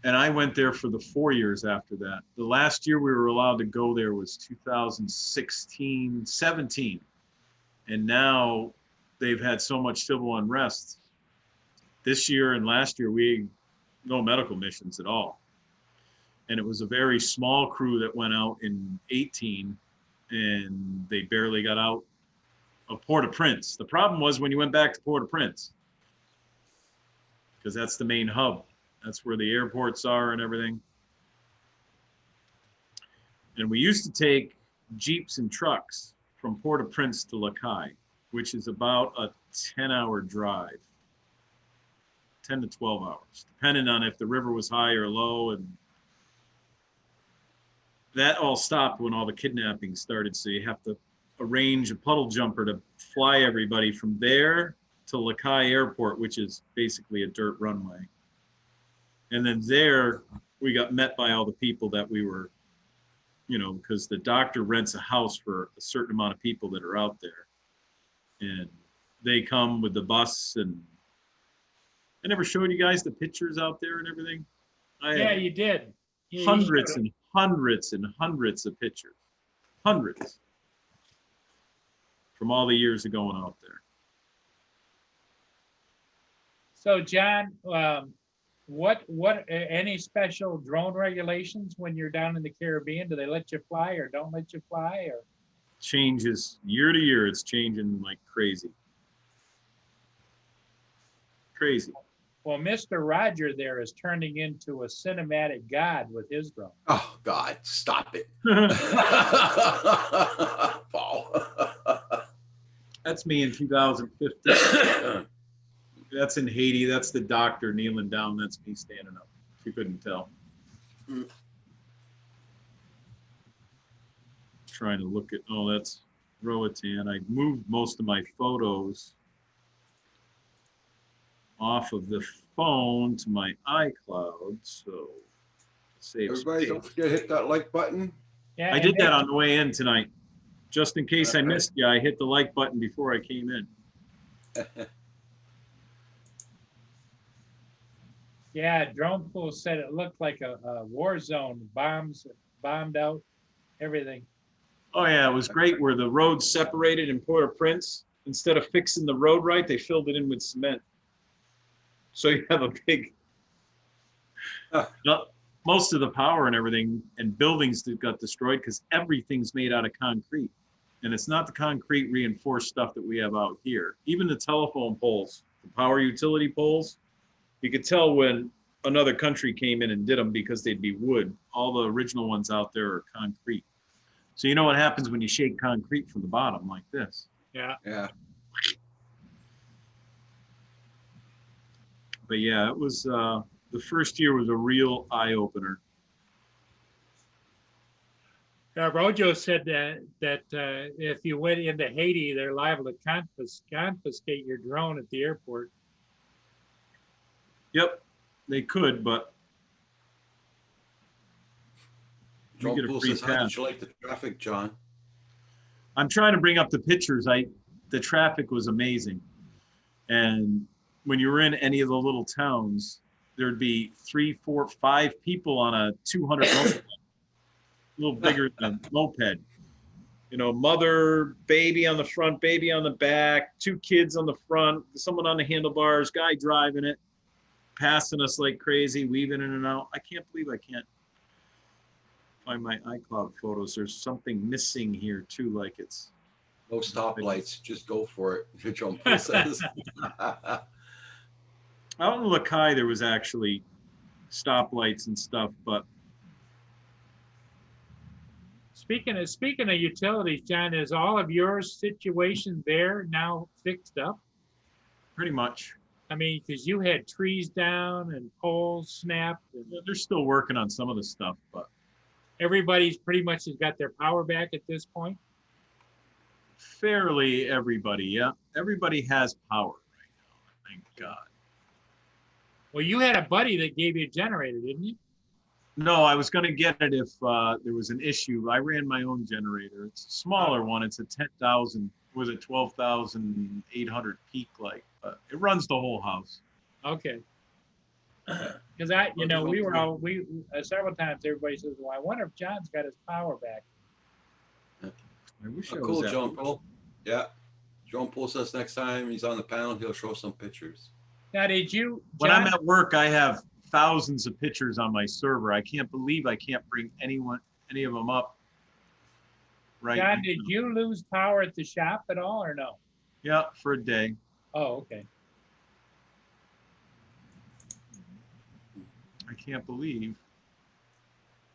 And I went there for the 4 years after that. The last year we were allowed to go there was 2016, 17. And now they've had so much civil unrest. This year and last year, no medical missions at all. And it was a very small crew that went out in 18, and they barely got out of Port-au-Prince. The problem was when you went back to Port-au-Prince, because that's the main hub. That's where the airports are and everything. And we used to take Jeeps and trucks from Port-au-Prince to La Caille, which is about a 10-hour drive, 10 to 12 hours, depending on if the river was high or low. And that all stopped when all the kidnapping started. So you have to arrange a puddle jumper to fly everybody from there to La Caille Airport, which is basically a dirt runway. And then there, we got met by all the people that we were, because the doctor rents a house for a certain amount of people that are out there. And they come with the bus. And I never showed you guys the pictures out there and everything. Yeah, you did. Yeah, Hundreds and hundreds and hundreds of pictures. Hundreds. From all the years of going out there. So John, what any special drone regulations when you're down in the Caribbean? Do they let you fly or don't let you fly? Or Changes year to year. It's changing like crazy. Crazy. well, Mr. Roger there is turning into a cinematic god with his drone. Oh God, stop it. Paul. That's me in 2015. That's in Haiti. That's the doctor kneeling down. That's me standing up. If you couldn't tell. Trying to look at, oh, that's Roatan. I moved most of my photos off of the phone to my iCloud. So save Everybody, space. don't forget to hit that like button. Yeah, I and did they- that on the way in tonight. Just in case I missed you, I hit the like button before I came in. Yeah, Drone Pool said it looked like a war zone. Bombs bombed out everything. Oh yeah, it was great where the roads separated in Port-au-Prince. Instead of fixing the road right, they filled it in with cement. So you have a big, most of the power and everything and buildings that got destroyed because everything's made out of concrete. And it's not the concrete reinforced stuff that we have out here. Even the telephone poles, the power utility poles, you could tell when another country came in and did them because they'd be wood. All the original ones out there are concrete. So you know what happens when you shake concrete from the bottom like this. Yeah. Yeah. But yeah, it was, the first year was a real eye opener. Rojo said that if you went into Haiti, they're liable to confiscate your drone at the airport. Yep, they could, but you Drone get a Pool free says, how pass. did you like the traffic, John? I'm trying to bring up the pictures. The traffic was amazing. And when you were in any of the little towns, there'd be 3, 4, 5 people on a 200 moped, a little bigger than a moped. You know, mother, baby on the front, baby on the back, two kids on the front, someone on the handlebars, guy driving it, passing us like crazy, weaving in and out. I can't believe I can't find my iCloud photos. There's something missing here too, like it's No stoplights, just go for it. John Paul says. out in Lakai. There was actually stoplights and stuff, but Speaking of utilities, John, is all of your situation there now fixed up? pretty much I mean, because you had trees down and poles snapped, and they're still working on some of the stuff, but everybody's pretty much has got their power back at this point. fairly everybody, yeah. Everybody has power right now, thank God. Well, you had a buddy that gave you a generator, didn't you? No, I was going to get it if there was an issue. I ran my own generator. It's a smaller one. It's a 10,000, was it 12,800 peak light, but it runs the whole house. Okay. Because we several times everybody says, well, I wonder if John's got his power back. I wish I was Cool, at John Paul. Yeah. John Paul says next time he's on the panel, he'll show some pictures. Now, did you, When John, I'm at work, I have thousands of pictures on my server. I can't believe I can't bring any of them up. Right. John, did you lose power at the shop at all or no? Yeah, for a day. Oh, okay. I can't believe.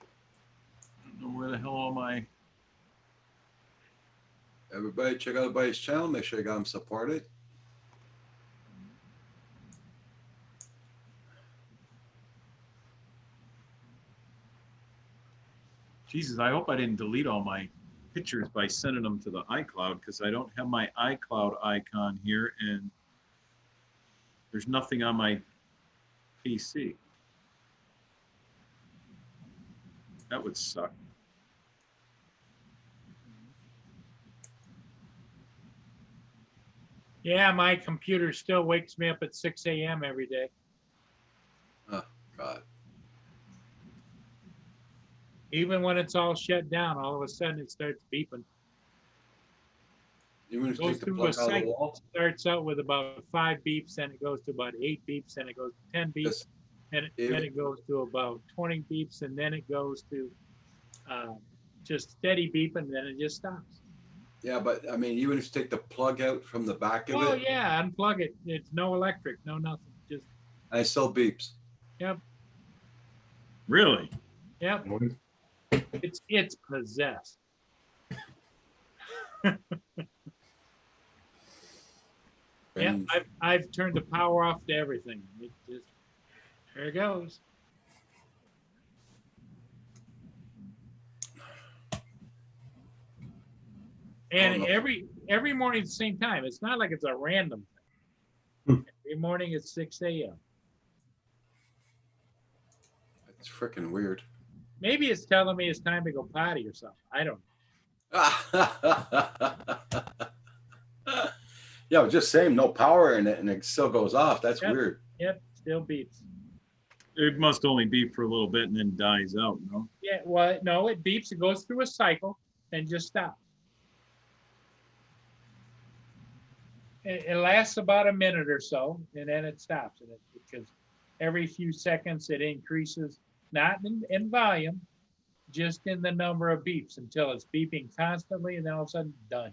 I don't know where the hell all my. Everybody check out everybody's channel. Make sure you got them supported. Jesus, I hope I didn't delete all my pictures by sending them to the iCloud, because I don't have my iCloud icon here and there's nothing on my PC. That would suck. Yeah, my computer still wakes me up at 6 a.m. every day. Oh, God. Even when it's all shut down, all of a sudden it starts beeping. Even if you Goes take the through a plug out of the cycle. wall. Starts out with about 5 beeps, then it goes to about 8 beeps, then it goes to 10 beeps, Just, and even- then it goes to about 20 beeps, and then it goes to just steady beeping, and then it just stops. yeah, but I mean, even if you take the plug out from the back of Oh it, yeah, unplug it. It's no electric, no nothing. Just and it still beeps. Really? yep. It's possessed. Yeah, And I've turned the power off to everything. It just there it goes. And know. every morning at the same time. It's not like it's a random thing. Every morning at 6 a.m. it's freaking weird. Maybe it's telling me it's time to go potty or something. I don't know. Yeah, just saying no power in it and it still goes off. That's Yep. weird. Yep, still beeps. It must only beep for a little bit and then dies out, no? Yeah, well, no, it beeps. It goes through a cycle and just stops. It lasts about a minute or so, and then it stops. And because every few seconds it increases, not in volume, just in the number of beeps until it's beeping constantly, and then all of a sudden done.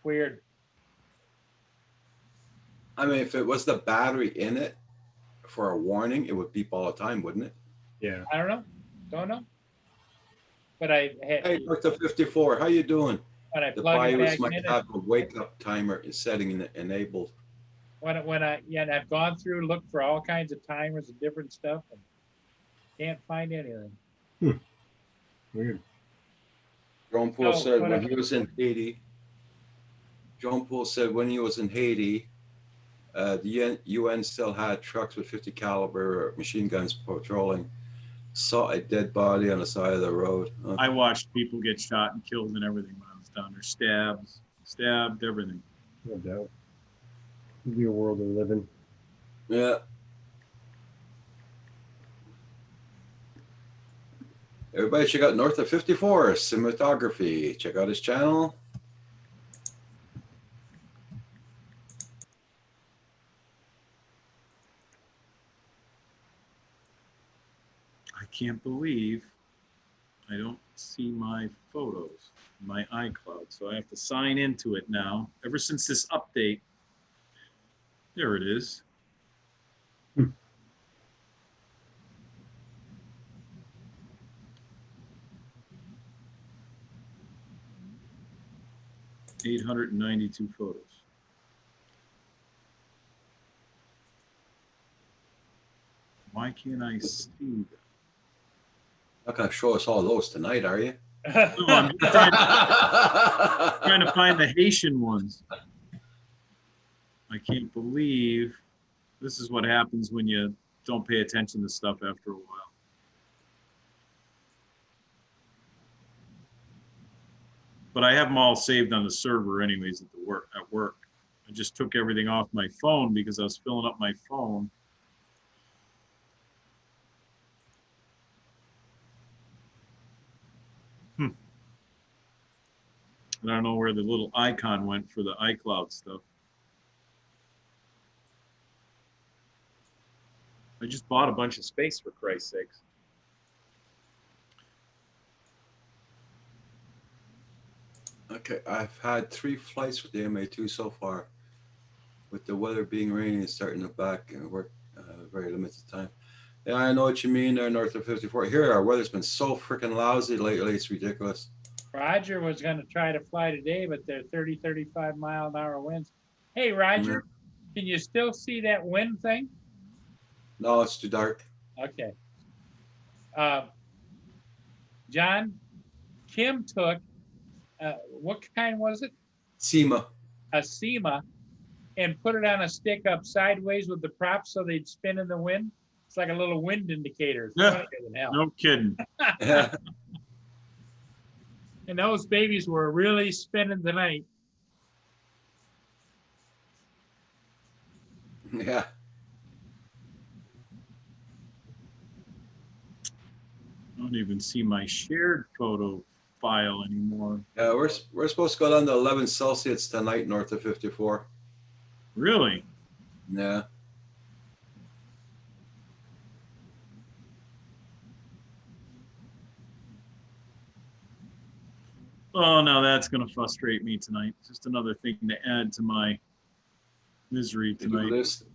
Weird. I mean, if it was the battery in it for a warning, it would beep all the time, wouldn't it? Yeah. I don't know. Don't know. But I had Hey, Dr. 54, how you doing? when I The plug it BIOS back might in. have a wake up timer setting enabled. And I've gone through, looked for all kinds of timers and different stuff, and can't find anything. Weird. John Paul So, said what when I- he was in Haiti, John Paul said when he was in Haiti, the UN still had trucks with 50 caliber machine guns patrolling. Saw a dead body on the side of the road. I watched people get shot and killed and everything when I was down there. Stabbed, everything. No doubt. It'd be a world we live in. Yeah. Everybody check out North of 54 cinematography. Check out his channel. I can't believe I don't see my photos, my iCloud. So I have to sign into it now. Ever since this update, there it is. Hmm. 892 photos. Why can't I see them? Not gonna show us all those tonight, are you? No, I'm just trying to find the Haitian ones. I can't believe this is what happens when you don't pay attention to stuff after a while. But I have them all saved on the server anyways at work. I just took everything off my phone because I was filling up my phone. And I don't know where the little icon went for the iCloud stuff. I just bought a bunch of space, for Christ's sakes. Okay, I've had 3 flights with the MA2 so far. With the weather being rainy and starting to back and work very limited time. Yeah, I know what you mean there, North of 54. Here, our weather's been so freaking lousy lately, it's ridiculous. Roger was going to try to fly today, but they're 30, 35 mile an hour winds. Hey, Roger, can you still see that wind thing? No, it's too dark. Okay. John, Kim took, what kind was it? SEMA. A SEMA, and put it on a stick up sideways with the props so they'd spin in the wind. It's like a little wind indicator. It's Yeah. funnier than hell. No kidding. Yeah. And those babies were really spinning tonight. Yeah. I don't even see my shared photo file anymore. Yeah, we're supposed to go down to 11 Celsius tonight, North of 54. Really? Yeah. Oh, now that's going to frustrate me tonight. Just another thing to add to my misery To-do tonight. list.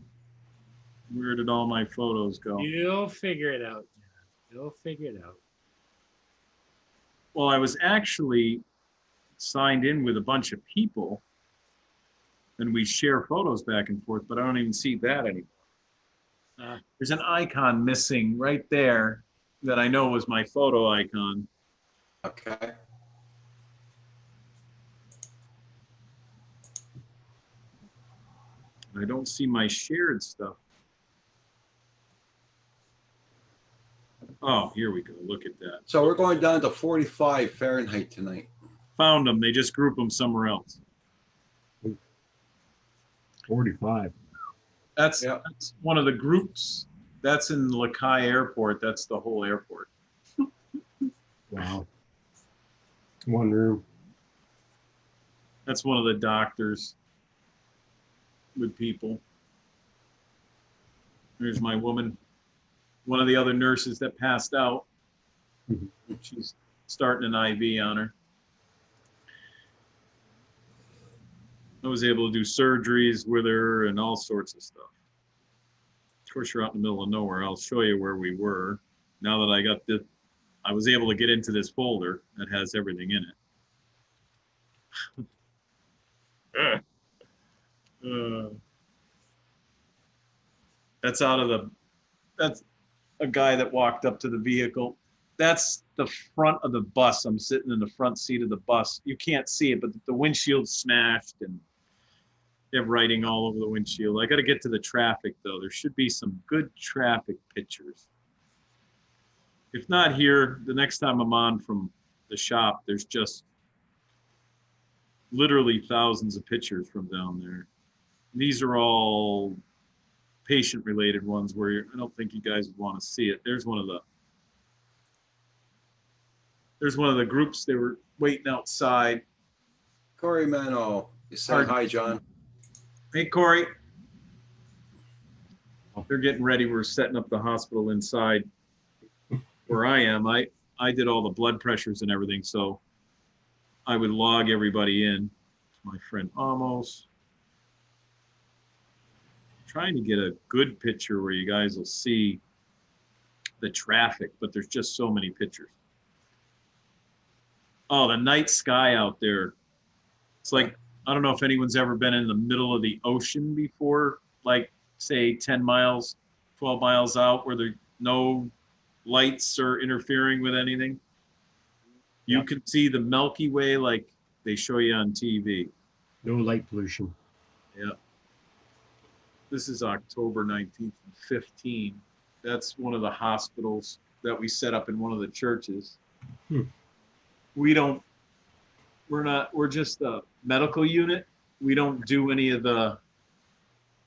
Where did all my photos go? You'll figure it out, John. You'll figure it out. Well, I was actually signed in with a bunch of people and we share photos back and forth, but I don't even see that anymore. There's an icon missing right there that I know was my photo icon. Okay. I don't see my shared stuff. Oh, here we go. Look at that. So we're going down to 45 Fahrenheit tonight. Found them. They just group them somewhere else. 45. That's, Yeah. that's one of the groups. That's in Lakai Airport. That's the whole airport. Wow. One room. That's one of the doctors with people. There's my woman. One of the other nurses that passed out. Mhm. She's starting an IV on her. I was able to do surgeries with her and all sorts of stuff. Of course, you're out in the middle of nowhere. I'll show you where we were. Now that I was able to get into this folder that has everything in it. That's that's a guy that walked up to the vehicle. That's the front of the bus. I'm sitting in the front seat of the bus. You can't see it, but the windshield's smashed and they have writing all over the windshield. I got to get to the traffic though. There should be some good traffic pictures. If not here, the next time I'm on from the shop, there's just literally thousands of pictures from down there. These are all patient-related ones where I don't think you guys would want to see it. There's one of the There's one of the groups, they were waiting outside. Corey Mano, you saying Pardon? hi, John? Hey, Corey. They're getting ready. We're setting up the hospital inside where I am. I did all the blood pressures and everything, so I would log everybody in. My friend Amos. Trying to get a good picture where you guys will see the traffic, but there's just so many pictures. Oh, the night sky out there. It's like, I don't know if anyone's ever been in the middle of the ocean before, like say 10 miles, 12 miles out where there no lights are interfering with anything. You can see the Milky Way like they show you on TV. No light pollution. Yeah. This is October 19th, 15. That's one of the hospitals that we set up in one of the churches. We're just a medical unit. We don't do any of the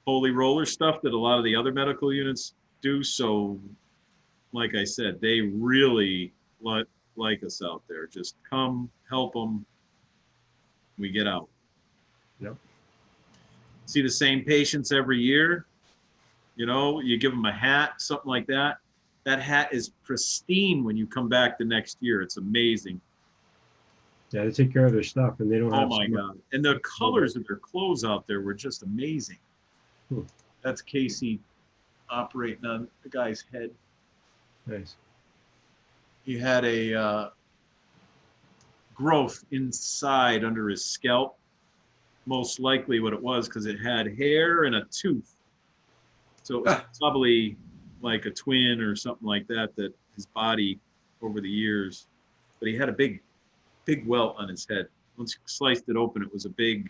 holy roller stuff that a lot of the other medical units do. So, like I said, they really like us out there. Just come, help them. We get out. Yep. See the same patients every year. You know, you give them a hat, something like that. That hat is pristine when you come back the next year. It's amazing. Yeah, they take care of their stuff, and they don't Oh have. my God. And the colors of their clothes out there were just amazing. That's Casey operating on the guy's head. Nice. He had a growth inside under his scalp. Most likely what it was, because it had hair and a tooth. So it was probably like a twin or something like that, that his body over the years, but he had a big welt on his head. Once you sliced it open, it was a big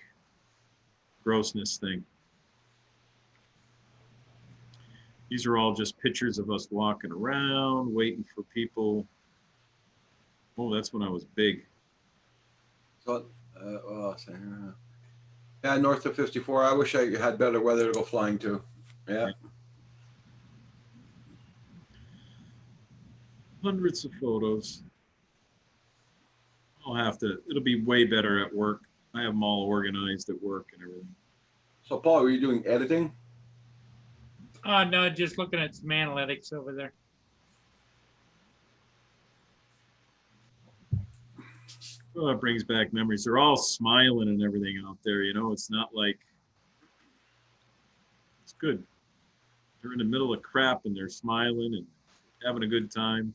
grossness thing. These are all just pictures of us walking around, waiting for people. Oh, that's when I was big. So, yeah, north of 54. I wish I had better weather to go flying to. Yeah. Hundreds of photos. It'll be way better at work. I have them all organized at work and everything. So, Paul, were you doing editing? No, just looking at some analytics over there. Well, that brings back memories. They're all smiling and everything out there, you know. It's not like, it's good. They're in the middle of crap and they're smiling and having a good time.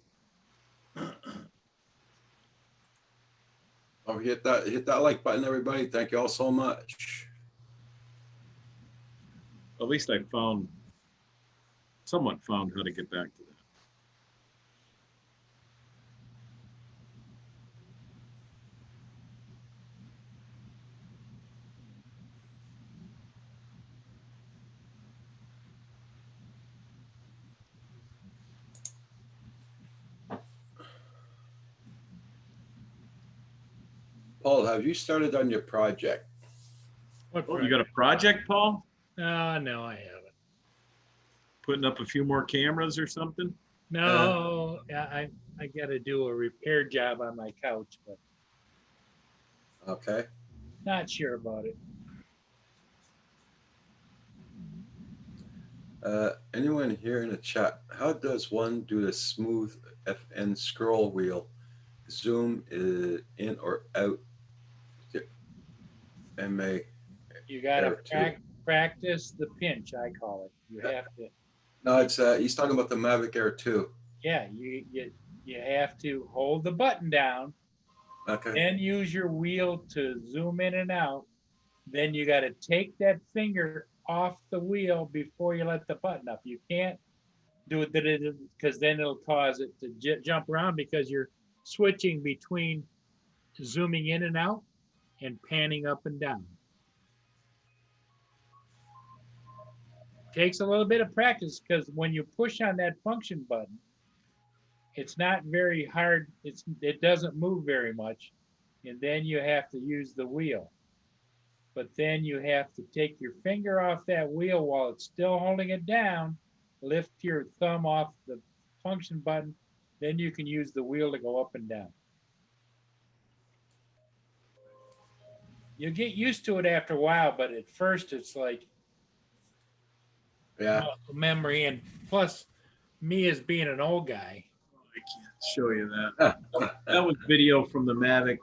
Oh, hit that like button, everybody. Thank you all so much. At least I somewhat found how to get back to that. Paul, have you started on your project? What Oh, you got a project, Paul? No, I haven't. Putting up a few more cameras or something? No, I got to do a repair job on my couch, but Okay. not sure about it. Anyone here in the chat, how does one do the smooth FN scroll wheel? Zoom in or out? MA. You got to There too. practice the pinch, I call it. You have to. No, it's he's talking about the Mavic Air 2. Yeah, you have to hold the button down, Okay. then use your wheel to zoom in and out. Then you got to take that finger off the wheel before you let the button up. You can't do it because then it'll cause it to jump around because you're switching between zooming in and out and panning up and down. Takes a little bit of practice because when you push on that function button, it's not very hard. It doesn't move very much. And then you have to use the wheel. But then you have to take your finger off that wheel while it's still holding it down, lift your thumb off the function button, then you can use the wheel to go up and down. You get used to it after a while, but at first it's like Yeah. muscle memory, and plus me as being an old guy. I can't show you that. That was video from the Mavic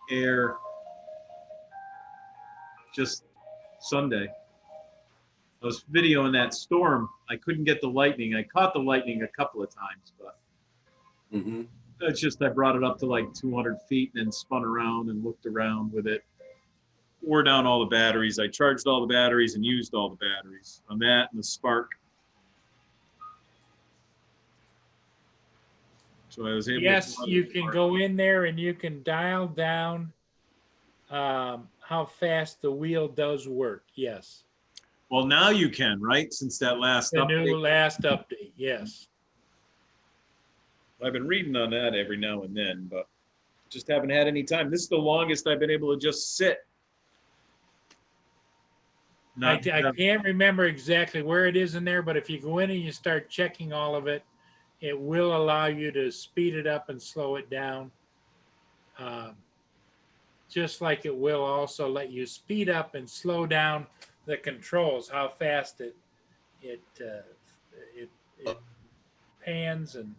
Air just Sunday. I was videoing that storm. I couldn't get the lightning. I caught the lightning a couple of times, but hmm it's just I brought it up to like 200 feet and then spun around and looked around with it. Wore down all the batteries. I charged all the batteries and used all the batteries on that and the Spark. So I was able Yes, to. you can go in there and you can dial down how fast the wheel does work. Yes, Well, now you can, right? Since that last the update. new last update. Yes. I've been reading on that every now and then, but just haven't had any time. This is the longest I've been able to just sit. I Not, can't remember exactly where it is in there, but if you go in and you start checking all of it, it will allow you to speed it up and slow it down. Just like it will also let you speed up and slow down the controls, how fast it pans and.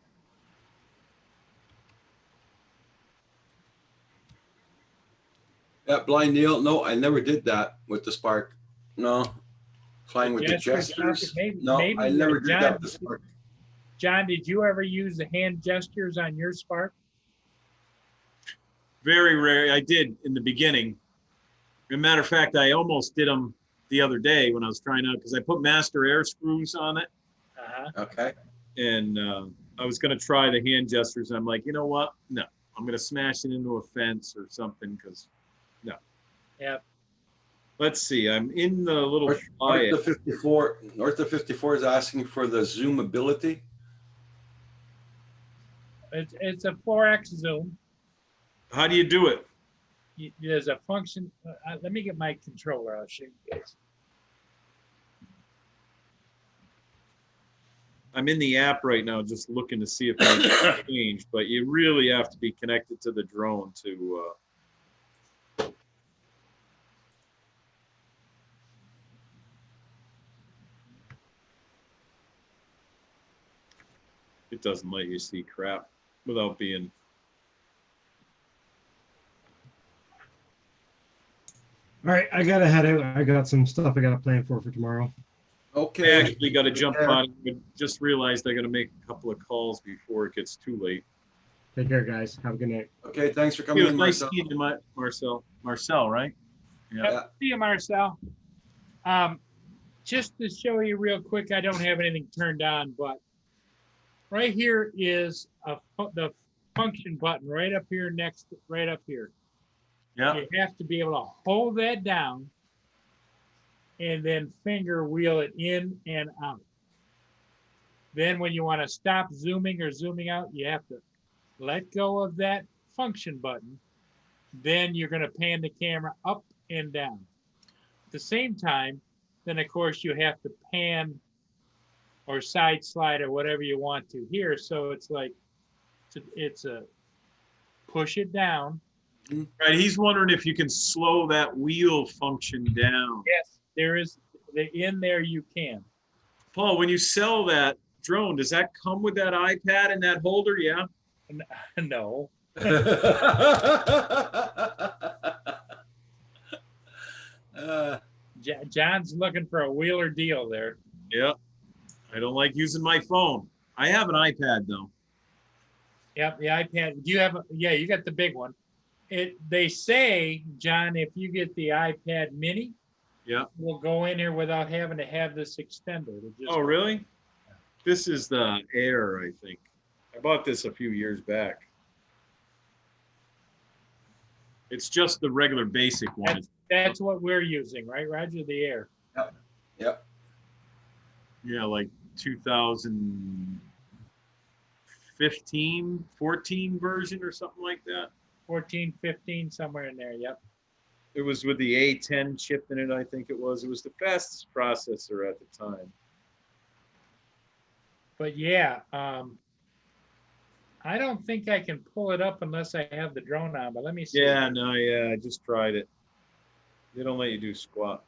Yeah, Blind Neil. No, I never did that with the Spark. No, flying with the gestures. No, I never did that with the Spark. John, did you ever use the hand gestures on your Spark? very rare. I did in the beginning. As a matter of fact, I almost did them the other day when I was trying out because I put master air screws on it, Okay. and I was going to try the hand gestures. And I'm like, you know what? No, I'm going to smash it into a fence or something because no. Yep. Let's see. I'm in the little North fly. of 54. North of 54 is asking for the zoom ability. It's a 4x zoom. How do you do it? There's a function. Let me get my controller. I'll show you guys. I'm in the app right now, just looking to see if it's changed. But you really have to be connected to the drone to. It doesn't let you see crap without being. All right, I gotta head out. I got some stuff I gotta plan for tomorrow. I Okay. actually got to jump Yeah. on. But just realized I got to make a couple of calls before it gets too late. Take care, guys. Have a good night. Okay. Thanks for It coming was in, nice Marcel. seeing you, Marcel, right? Yeah. See you, Marcel. Just to show you real quick, I don't have anything turned on, but right here is the function button right up here right up here. Yeah. You have to be able to hold that down and then finger wheel it in and out. Then when you want to stop zooming or zooming out, you have to let go of that function button. Then you're going to pan the camera up and down. At the same time, then of course you have to pan or side slide or whatever you want to here. So it's like, it's a push it down. Right. He's wondering if you can slow that wheel function down. Yes, there is, in there you can. Paul, when you sell that drone, does that come with that iPad and that holder? Yeah. No. John's looking for a wheeler deal there. Yeah. I don't like using my phone. I have an iPad though. Yep, the iPad. Do you have? Yeah, you got the big one. They say, John, if you get the iPad Mini, Yeah. we'll go in here without having to have this extender. Oh, really? This is the Air, I think. I bought this a few years back. It's just the regular basic one. That's what we're using, right, Roger? The Air. Yep. Yeah, like 2015, 14 version or something like that. 14, 15, somewhere in there. Yep. It was with the A10 chip in it, I think it was. It was the fastest processor at the time. But yeah, I don't think I can pull it up unless I have the drone on. But let me see. Yeah, no, yeah, I just tried it. They don't let you do squat.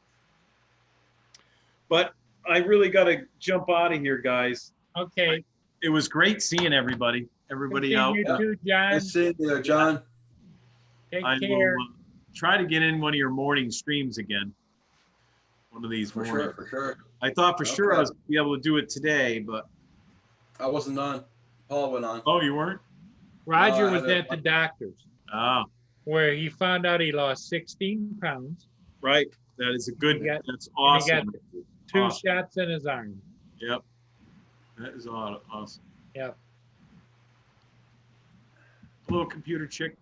But I really got to jump out of here, guys. Okay. It was great seeing everybody. Everybody out. Continue Yeah. to, John. Nice seeing you, John. Take I care. will try to get in one of your morning streams again. One of these For mornings. sure, for sure. I thought for sure I Okay. was gonna be able to do it today, but I wasn't on. Paul went on. oh, you weren't? Roger I was had a- at the doctor's Ah, where he found out he lost 16 pounds. right. That is a good. He got- That's He awesome. got 2 Awesome. shots in his arm. Yep. That is awesome. Yep. Little computer chick.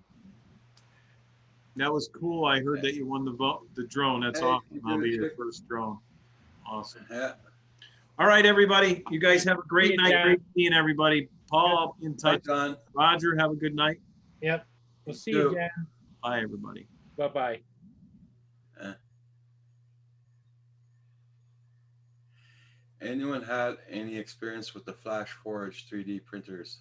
That was cool. I heard that you won the drone. That's Hey, awesome. I'll be computer your chick. first drone. Awesome. Yeah. All right, everybody. You guys have a See great you, night. John. Great seeing everybody. Paul, I'll be in Hi, touch. John. Roger, have a good night. Yep. We'll see too. you, John. Bye, everybody. Bye-bye. Anyone had any experience with the Flash Forge 3D printers?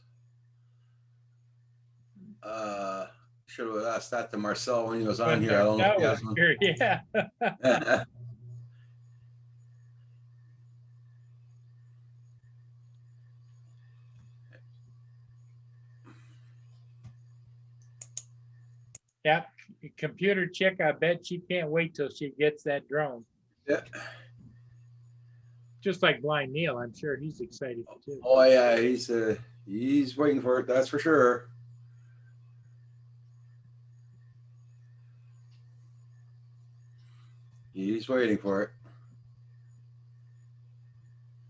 Should have asked that to Marcel when he was on When here. I don't know if he Marcel has was one. here, yeah. Yep. Computer chick, I bet she can't wait till she gets that drone. Yeah. Just like Blind Neil, I'm sure he's excited too. Oh yeah, he's waiting for it. That's for sure. He's waiting for it.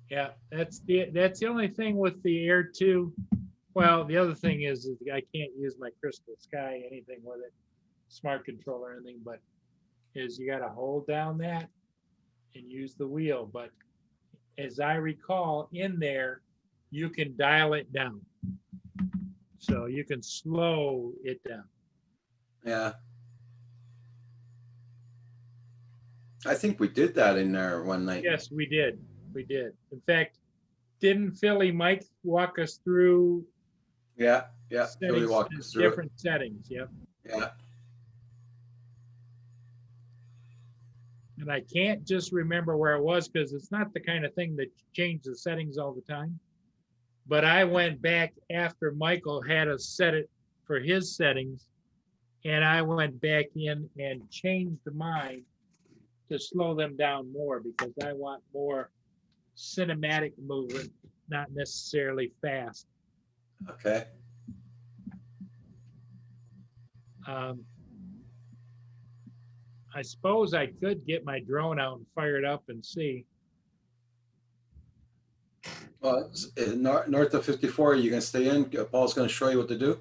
Yeah, that's the only thing with the Air 2. Well, the other thing is I can't use my Crystal Sky, anything with it, smart control or anything, but is you gotta hold down that and use the wheel. But as I recall, in there, you can dial it down. So you can slow it down. Yeah. I think we did that in there one night. Yes, we did. We did. In fact, didn't Philly Mike walk us through Yeah. Yeah. Philly settings, walked us through it. different settings? Yep. Yeah. And I can't just remember where it was because it's not the kind of thing that changes the settings all the time. But I went back after Michael had us set it for his settings, and I went back in and changed mine to slow them down more because I want more cinematic movement, not necessarily fast. Okay. I suppose I could get my drone out and fire it up and see. Well, north of 54, you can stay in. Paul's going to show you what to do.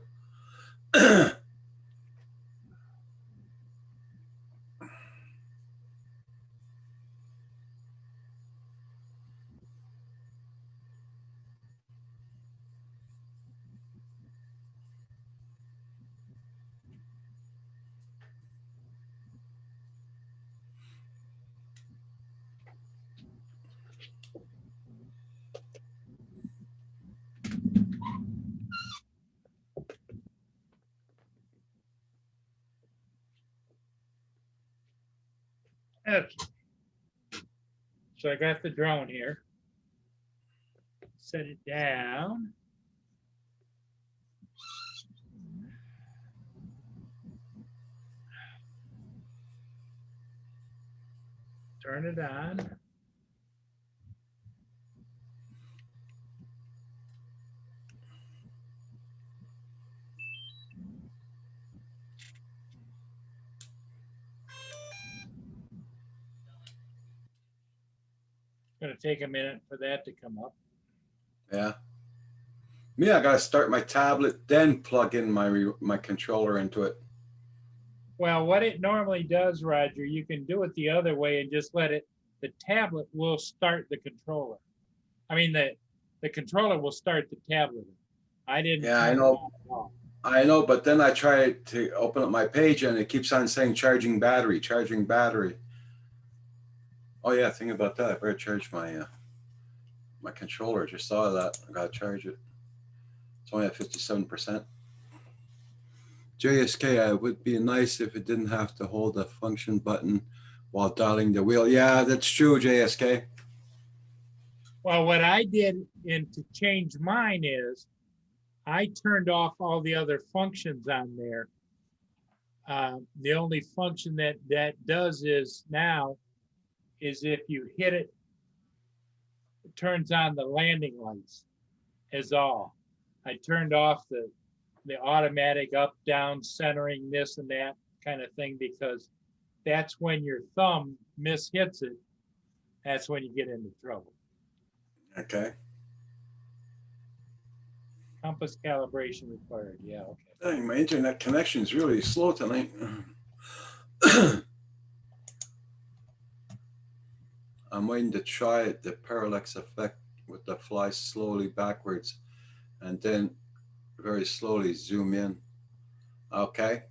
Okay. So I got the drone here. Set it down. Turn it on. Gonna take a minute for that to come up. Yeah. Me, I got to start my tablet, then plug in my controller into it. Well, what it normally does, Roger, you can do it the other way and just let it, the tablet will start the controller. I mean, the controller will start the tablet. I didn't. Yeah, I turn it know. on at all. I know, but then I try to open up my page and it keeps on saying charging battery, charging battery. Oh yeah, think about that. I better charge my my controller. Just saw that. I gotta charge it. It's only at 57%. JSK, it would be nice if it didn't have to hold a function button while dialing the wheel. Yeah, that's true, JSK. Well, what I did to change mine is I turned off all the other functions on there. The only function that does is now is if you hit it, it turns on the landing lights is all. I turned off the automatic up, down, centering, this and that kind of thing, because that's when your thumb mishits it. That's when you get into trouble. Okay. Compass calibration required. Yeah, okay. Dang, my internet connection is really slow tonight. I'm waiting to try it, the parallax effect with the fly slowly backwards and then very slowly zoom in. Okay.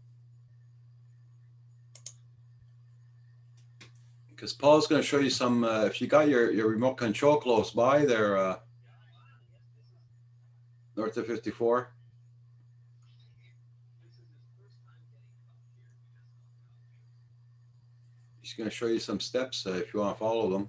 Because Paul's going to show you some, if you got your remote control close by there, north of 54. He's going to show you some steps if you want to follow them.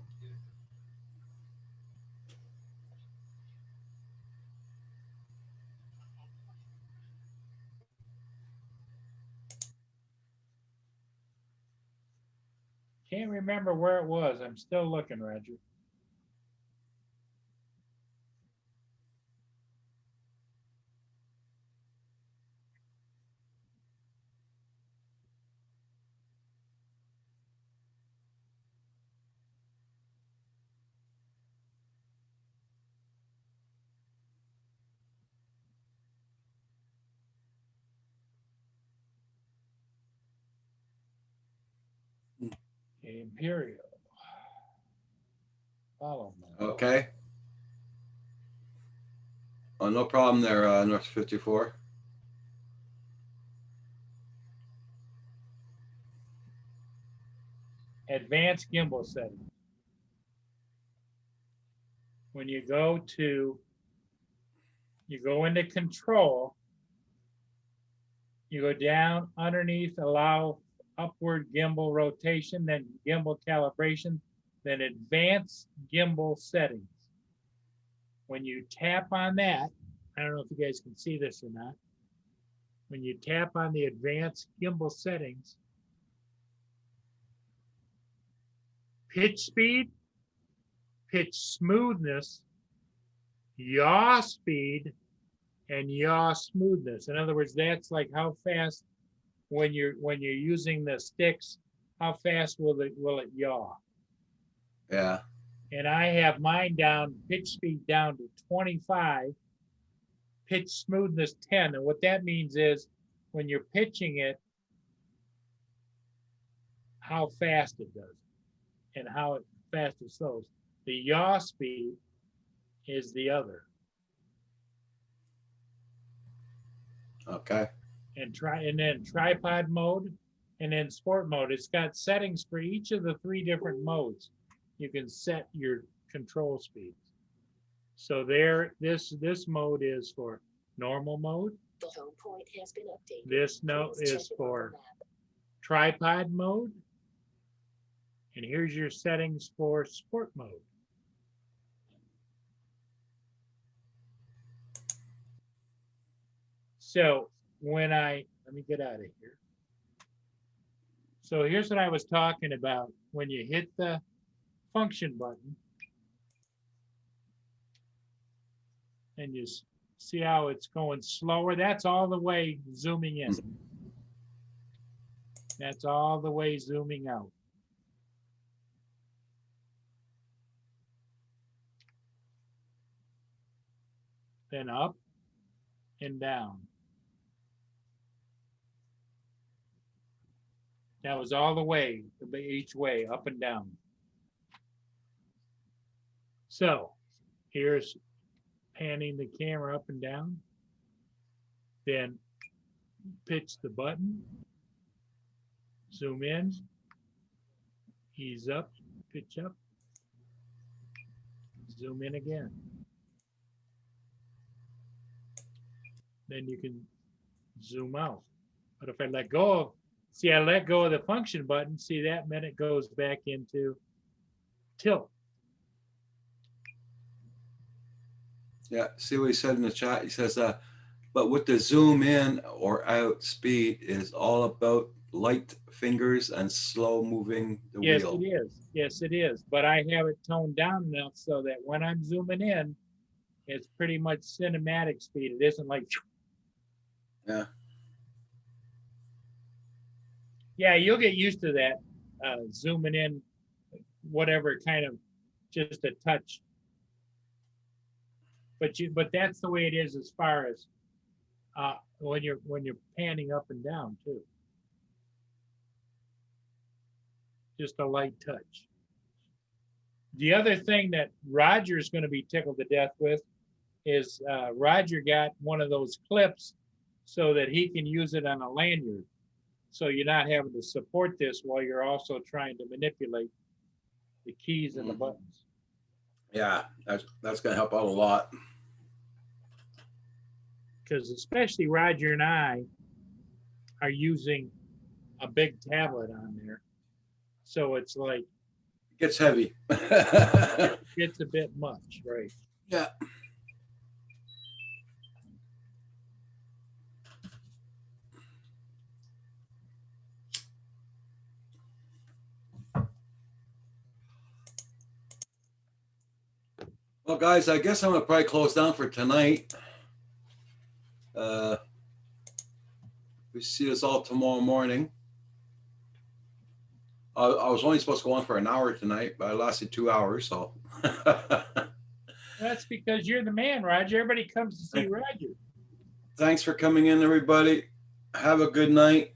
Can't remember where it was. I'm still looking, Roger. Imperial. Follow me. Okay. Oh, no problem there, north 54. Advanced gimbal setting. When you go into control, you go down underneath, allow upward gimbal rotation, then gimbal calibration, then advanced gimbal settings. When you tap on that, I don't know if you guys can see this or not. When you tap on the advanced gimbal settings, pitch speed, pitch smoothness, yaw speed, and yaw smoothness. In other words, that's like how fast when you're using the sticks, how fast will it yaw? Yeah. And I have mine down, pitch speed down to 25, pitch smoothness 10. And what that means is when you're pitching it, how fast it does and how fast it slows. The yaw speed is the other. Okay. And then tripod mode and then sport mode. It's got settings for each of the 3 different modes. You can set your control speeds. So there, this mode is for normal mode. The home point has been updated. This note Please check is it on the for map. tripod mode. And here's your settings for sport mode. So when let me get out of here. So here's what I was talking about. When you hit the function button, and you see how it's going slower, that's all the way zooming in. That's all the way zooming out. Then up and down. That was all the way, each way, up and down. So here's panning the camera up and down. Then pitch the button. Zoom in. Ease up, pitch up. Zoom in again. Then you can zoom out. But if I let go of See, I let go of the function button. See, that minute goes back into tilt. Yeah, see what he said in the chat? He says, but with the zoom in or out speed is all about light fingers and slow moving the Yes, wheel. it is. Yes, it is. But I have it toned down enough so that when I'm zooming in, it's pretty much cinematic speed. It isn't like. Yeah. Yeah, you'll get used to that. Zooming in, whatever kind of, just a touch. But that's the way it is as far as when you're panning up and down too. Just a light touch. The other thing that Roger's going to be tickled to death with is Roger got one of those clips so that he can use it on a lanyard. So you're not having to support this while you're also trying to manipulate the keys and the buttons. Yeah, that's going to help out a lot. Because especially Roger and I are using a big tablet on there. So it's like, It gets heavy. it's a bit much, right? Yeah. Well, guys, I guess I'm gonna probably close down for tonight. We see us all tomorrow morning. I was only supposed to go on for an hour tonight, but I lasted 2 hours, so. That's because you're the man, Roger. Everybody comes to see Roger. Thanks for coming in, everybody. Have a good night.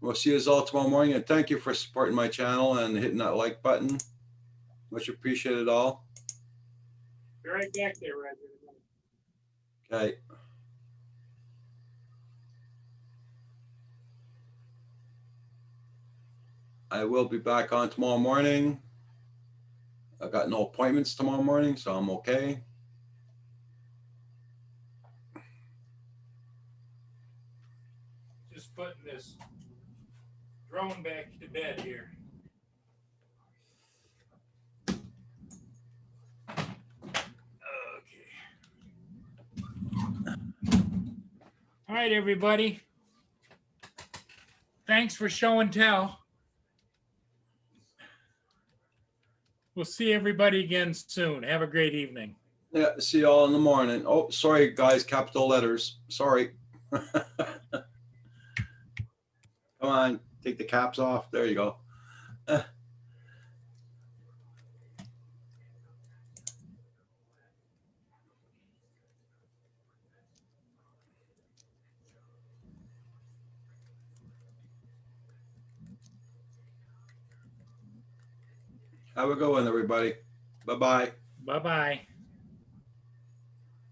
We'll see us all tomorrow morning, and thank you for supporting my channel and hitting that like button. Much appreciated all. Be right back there, Roger. Okay. I will be back on tomorrow morning. I got no appointments tomorrow morning, so I'm okay. Just putting this drone back to bed here. All right, everybody. Thanks for show and tell. We'll see everybody again soon. Have a great evening. Yeah, see you all in the morning. Oh, sorry, guys, capital letters. Sorry. Come on, take the caps off. There you go. Have a good one, everybody. Bye-bye. Bye-bye.